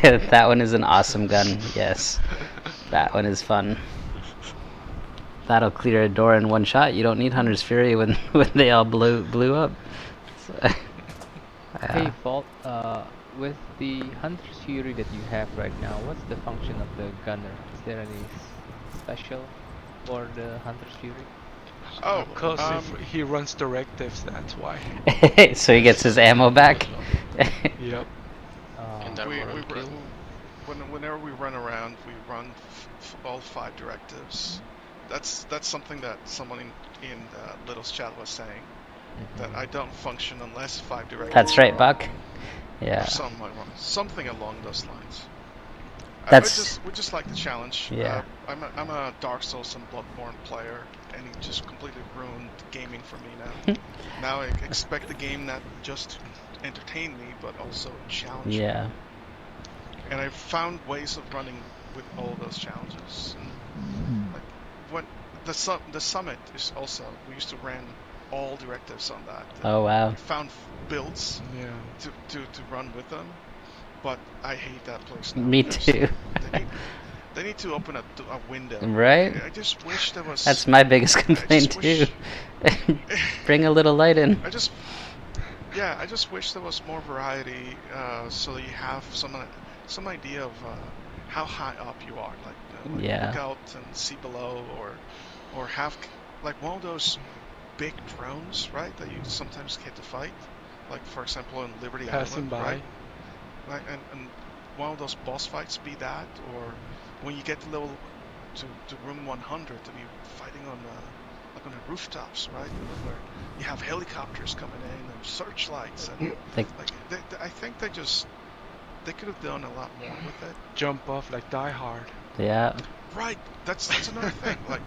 That one is an awesome gun. Yes, that one is fun. That'll clear a door in one shot. You don't need Hunter's Fury when they all blew up. So, Hey, Vault, with the Hunter's Fury that you have right now, what's the function of the gunner? Is there any special for the Hunter's Fury? Oh, because he runs directives, that's why. So he gets his ammo back? Yep. Whenever we run around, we run all 5 directives. That's something that someone in Little's chat was saying, that I don't function unless 5 directives. That's right, Buck. Yeah. Something along those lines. We just like the challenge. Yeah. I'm a Dark Souls and Bloodborne player, and it just completely ruined gaming for me now. Now I expect the game not just to entertain me, but also challenge me. Yeah. And I've found ways of running with all those challenges. And, like, when the summit is also, we used to run all directives on that. Oh wow. We found builds to run with them, but I hate that place now. Me too. They need to open a window. Right? I just wish there was... That's my biggest complaint too. Bring a little light in. I just wish there was more variety, so that you have some idea of how high up you are, like look out and see below, or have like one of those big drones, right, that you sometimes get to fight, like for example in Liberty Passing Island, by. right? Like, and one of those boss fights be that, or when you get to room 100 to be fighting on the rooftops, right, where you have helicopters coming in and searchlights, and I think they could have done a lot more with it. Jump off like Die Hard. Yeah. Right. That's another thing. Like,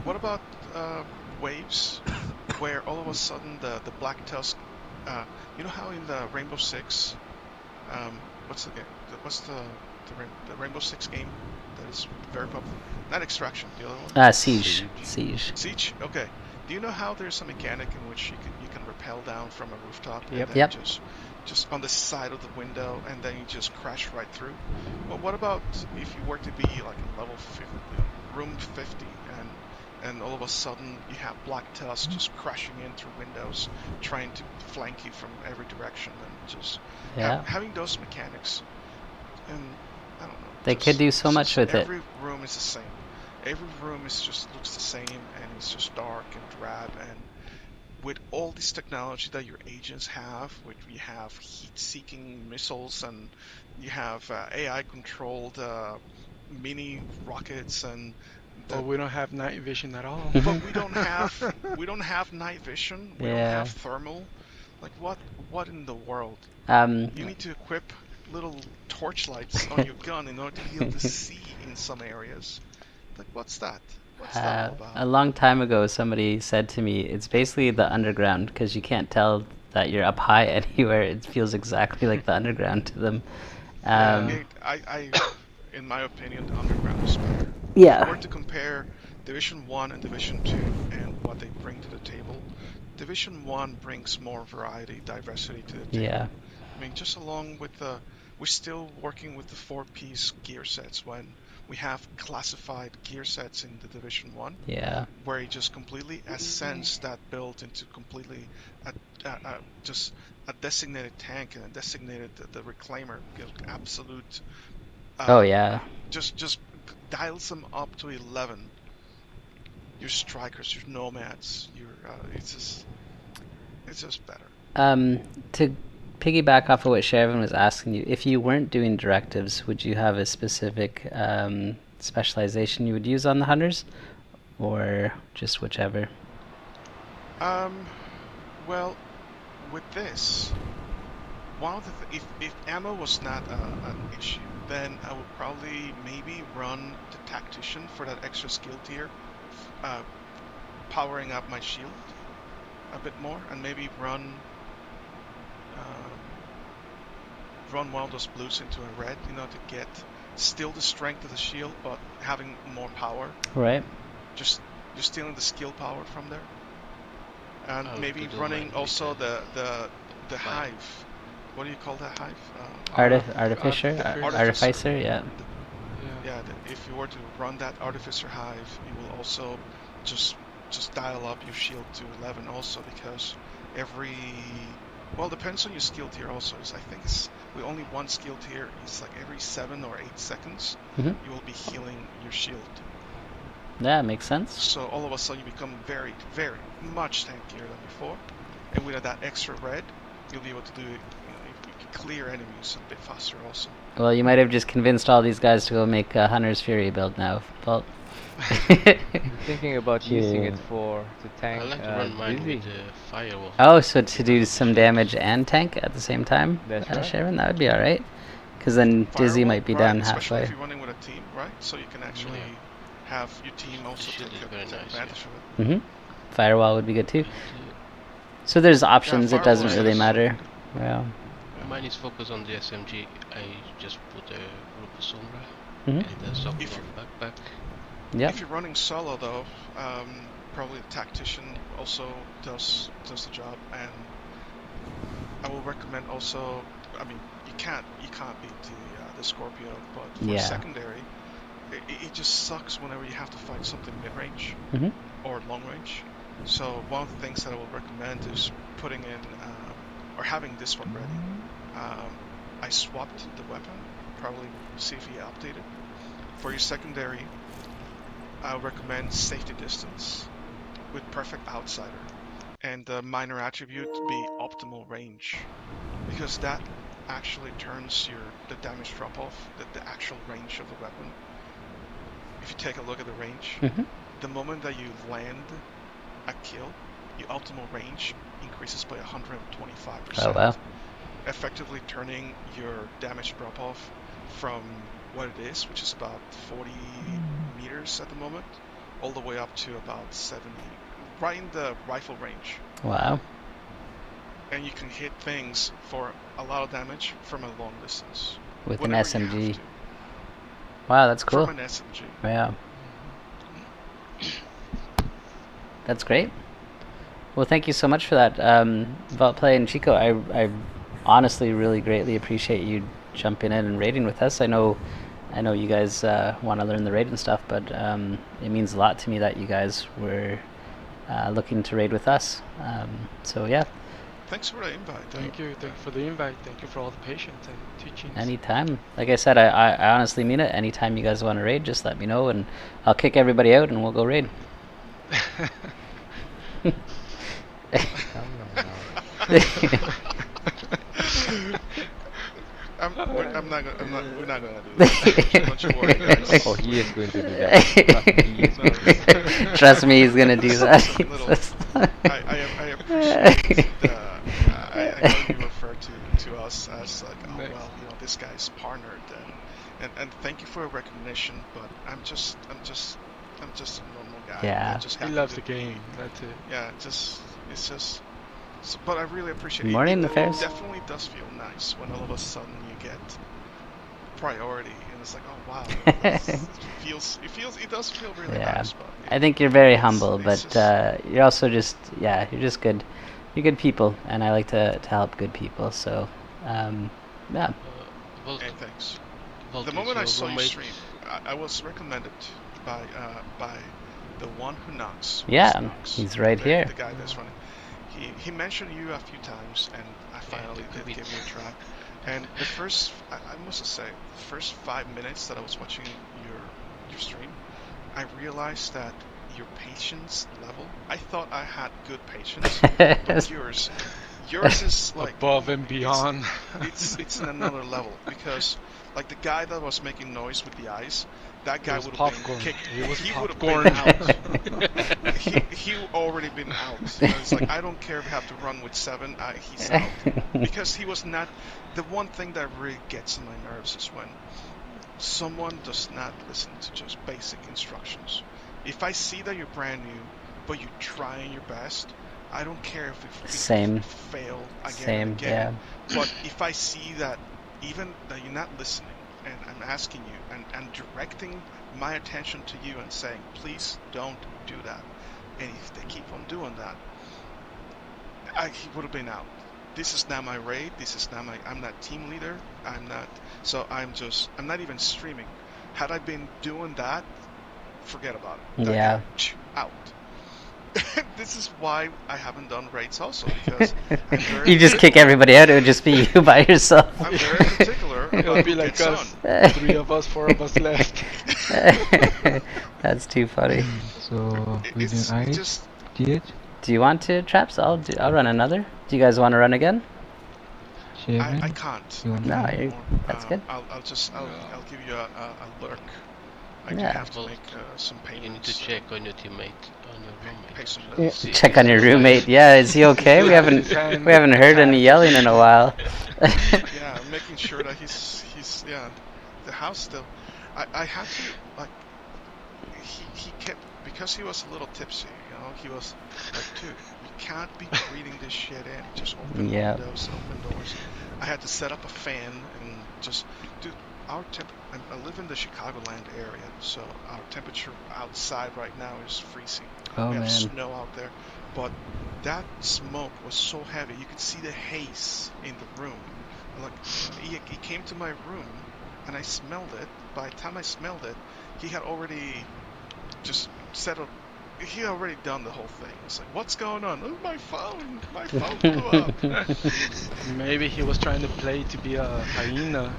what about waves, where all of a sudden the Black Tusk, you know how in the Rainbow Six, what's the game? What's the Rainbow Six game that is very popular? Not Extraction. The other one. Siege. Siege. Okay. Do you know how there's a mechanic in which you can rappel down from a rooftop? Yep. And then just on the side of the window, and then you just crash right through? Well, what about if you were to be like in level 50, room 50, and all of a sudden you have Black Tusk just crashing in through windows, trying to flank you from every direction, and just having those mechanics, and I don't know. They could do so much with it. Every room is the same. Every room looks the same, and is just dark and drab, and with all this technology that your agents have, which we have heat-seeking missiles, and you have AI-controlled mini rockets, and But we don't have night vision at all. but we don't have night vision. We don't have thermal. Like what in the world? You need to equip little torchlights on your gun in order to be able to see in some areas. Like what's that? What's that all about? A long time ago, somebody said to me, it's basically the underground, because you can't tell that you're up high anywhere. It feels exactly like the underground to them. I, in my opinion, the underground is better. Yeah. If you were to compare Division 1 and Division 2 and what they bring to the table, Division 1 brings more variety, diversity to the table. Yeah. I mean, just along with we're still working with the 4-piece gear sets when we have classified gear sets in the Division 1. Yeah. Where it just completely ascends that build into completely just a designated tank and a designated the reclaimer, absolute. Oh yeah. Just dials them up to 11. Your strikers, your nomads, it's just better. To piggyback off of what Shervin was asking you, if you weren't doing directives, would you have a specific specialization you would use on the hunters, or just whichever? Well, with this, one of the if ammo was not an issue, then I would probably maybe run the tactician for that extra skill tier, powering up my shield a bit more, and maybe run one of those blues into a red, to get still the strength of the shield, but having more power. Right. Just stealing the skill power from there, and maybe running also the hive. What do you call that hive? Artificer, yeah. Yeah, if you were to run that Artificer hive, you will also just dial up your shield to 11 also, because depends on your skill tier also. I think it's with only one skill tier, it's like every 7 or 8 seconds, you will be healing your shield. Yeah, makes sense. So all of a sudden you become very, very much tankier than before. And with that extra red, you'll be able to do it, you can clear enemies a bit faster also. Well, you might have just convinced all these guys to go make a Hunter's Fury build now, Vult. Thinking about using it to tank. I like to run mine with the firewall. Oh, so to do some damage and tank at the same time? That's right. Shervin, that would be alright. Because then Dizzy might be down halfway. Especially if you're running with a team, right? So you can actually have your team also take advantage of it. Firewall would be good too. So there's options, it doesn't really matter. Yeah. Mine is focused on the SMG. I just put a group of Sombra and a sock backpack. If you're running solo though, probably the tactician also does the job, and I will recommend also. I mean, you can't beat the Scorpio, but for secondary, it just sucks whenever you have to fight something mid-range or long-range. So one of the things that I will recommend is putting in or having this one ready. I swapped the weapon. Probably see if you update it. For your secondary, I would recommend safety distance with perfect outsider, and the minor attribute to be optimal range, because that actually turns the damage drop off, the actual range of the weapon. If you take a look at the range, the moment that you land a kill, your optimal range increases by 125%. Oh wow. Effectively turning your damage drop off from what it is, which is about 40 meters at the moment, all the way up to about 70, right in the rifle range. Wow. And you can hit things for a lot of damage from a long distance. With an SMG. Wow, that's cool. From an SMG. Yeah. That's great. Well, thank you so much for that, Vultplay and Chico. I honestly really greatly appreciate you jumping in and raiding with us. I know you guys want to learn the raid and stuff, but it means a lot to me that you guys were looking to raid with us. So yeah. Thanks for the invite. Thank you for the invite. Thank you for all the patience and teachings. Anytime. Like I said, I honestly mean it. Anytime you guys want to raid, just let me know, and I'll kick everybody out and we'll go raid. We're not gonna do that. Don't you worry, guys. Oh, he is going to do that. Trust me, he's gonna do that. I appreciate I know you refer to us as like, oh well, this guy's partnered, and thank you for recognition, but I'm just a normal guy. Yeah. He loves the game. That's it. Yeah, it's just. So, but I really appreciate it. Morning, It affairs. definitely does feel nice when all of a sudden you get priority, and it's like, oh wow, it does feel really nice. But I think you're very humble, but you're also just you're just good. You're good people, and I like to help good people. So, yeah. Hey, thanks. The moment I saw you stream, I was recommended by the one who knocks. Yeah, he's right here. The guy that's running. He mentioned you a few times, and I finally did give you a try. And the first, I must say, the first 5 minutes that I was watching your stream, I realized that your patience level, I thought I had good patience, but yours is like above and beyond. It's in another level, because like the guy that was making noise with the eyes, that guy would have been kicked. He would have been out. He already been out. It's like, I don't care if I have to run with 7. He's out, because he was not. The one thing that really gets on my nerves is when someone does not listen to just basic instructions. If I see that you're brand new, but you're trying your best, I don't care if you fail again and again. Yeah. But if I see that even that you're not listening, and I'm asking you and directing my attention to you and saying, please don't do that, and if they keep on doing that, he would have been out. This is not my raid. This is not I'm not team leader. I'm not. So I'm not even streaming. Had I been doing that, forget about it. Yeah. Out. This is why I haven't done raids also, because you just kick everybody out. It would just be you by yourself. I'm very particular. It would be like us. 3 of us, 4 of us left. That's too funny. So we do just DH. Do you want to traps? I'll run another. Do you guys want to run again? I can't. No, that's good. I'll give you a lurk. I have to make some payments. You need to check on your teammate, on your roommate. Pay some bills. Check on your roommate. Yeah, is he okay? We haven't heard any yelling in a while. Yeah, I'm making sure that he's the house still. I had to like he kept, because he was a little tipsy. He was like, dude, you can't be breathing this shit in. Just open windows, open doors. I had to set up a fan and just, dude, I live in the Chicagoland area, so our temperature outside right now is freezing. We have snow out there, but that smoke was so heavy, you could see the haze in the room. Like, he came to my room, and I smelled it. By the time I smelled it, he had already just settled. He had already done the whole thing. It's like, what's going on? Oh, my phone blew up. Maybe he was trying to play to be a hyena.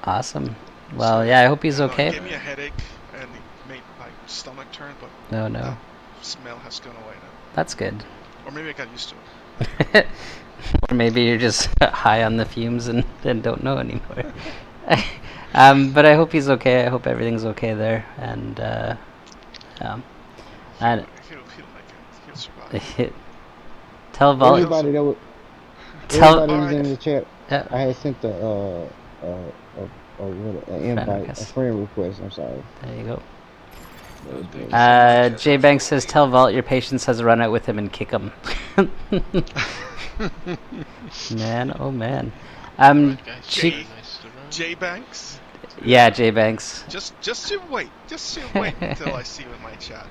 Awesome. Well, yeah, I hope he's okay. It gave me a headache and it made my stomach turn, but no. The smell has gone away now. That's good. Or maybe I got used to it. Or maybe you're just high on the fumes and don't know anymore. But I hope he's okay. I hope everything's okay there, and he'll make it. He'll survive. Tell Vault. Everybody that was in the chat. Yeah. I had sent an invite, a friend request. I'm sorry. There you go. J Banks says, "Tell Vault your patience has run out with him and kick him." Man, oh man. J Banks. Yeah, J Banks. Just you wait. Just you wait until I see you in my chat.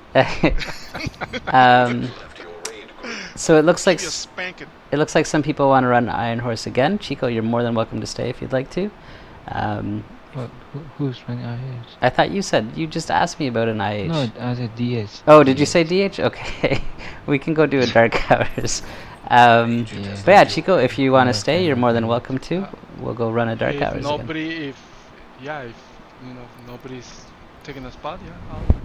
So it looks like some people want to run Iron Horse again. Chico, you're more than welcome to stay if you'd like to. Who's running IH? I thought you just asked me about an IH. No, I said DH. Oh, did you say DH? Okay, we can go do a Dark Hours. But yeah, Chico, if you want to stay, you're more than welcome to. We'll go run a Dark Hours again. If You know, if nobody's taking a spot, yeah.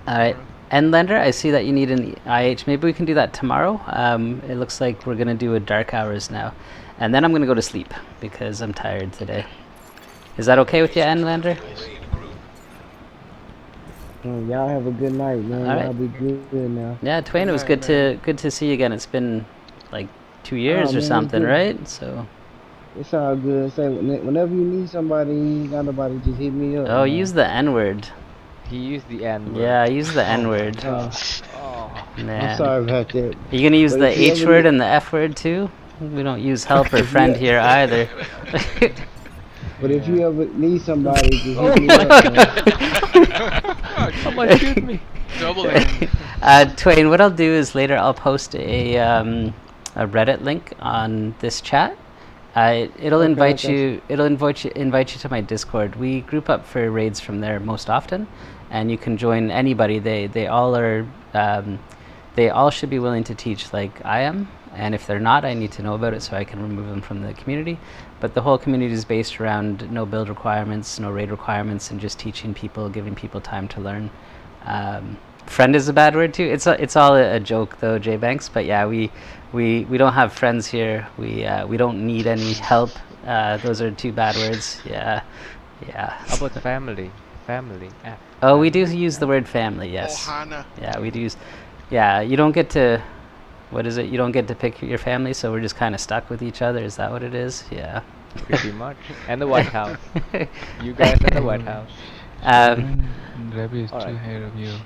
All right. Endlander, I see that you need an IH. Maybe we can do that tomorrow. It looks like we're gonna do a dark hours now, and then I'm gonna go to sleep because I'm tired today. Is that okay with you, Endlander? Y'all have a good night, man. All right. Y'all be good now. Yeah, Twain, it was good to see you again. It's been like 2 years or something, right? So. It's all good. Say whenever you need somebody, you ain't got nobody, just hit me up. Oh, use the N-word. He used the N-word. Yeah, use the N-word. Man. I'm sorry about that. Are you gonna use the H-word and the F-word too? We don't use help or friend here either. But if you ever need somebody, just hit me up. Someone shoot me. Doubling. Twain, what I'll do is later I'll post a Reddit link on this chat. It'll invite you to my Discord. We group up for raids from there most often, and you can join anybody. They all are they all should be willing to teach like I am, and if they're not, I need to know about it so I can remove them from the community. But the whole community is based around no build requirements, no raid requirements, and just teaching people, giving people time to learn. Friend is a bad word too. It's all a joke though, J Banks. But yeah, we don't have friends here. We don't need any help. Those are 2 bad words. Yeah. How about family? Family. Oh, we do use the word family. Yes. Ohana. Yeah, we do use. Yeah, you don't get to. What is it? You don't get to pick your family, so we're just kind of stuck with each other. Is that what it is? Yeah. Pretty much. And the White House. You guys at the White House. Rabbit is still ahead of you.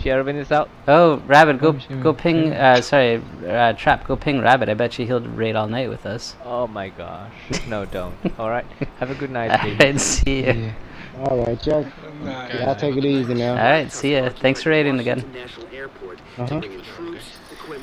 Sherwin is out. Oh, Rabbit, go ping. Trap, go ping Rabbit. I bet you he'll raid all night with us. Oh my gosh. No, don't. All right. Have a good night, baby. Alright, see ya. Yeah. All right, y'all. Y'all take it easy now. Alright, see ya. Thanks for raiding again. Uh-huh.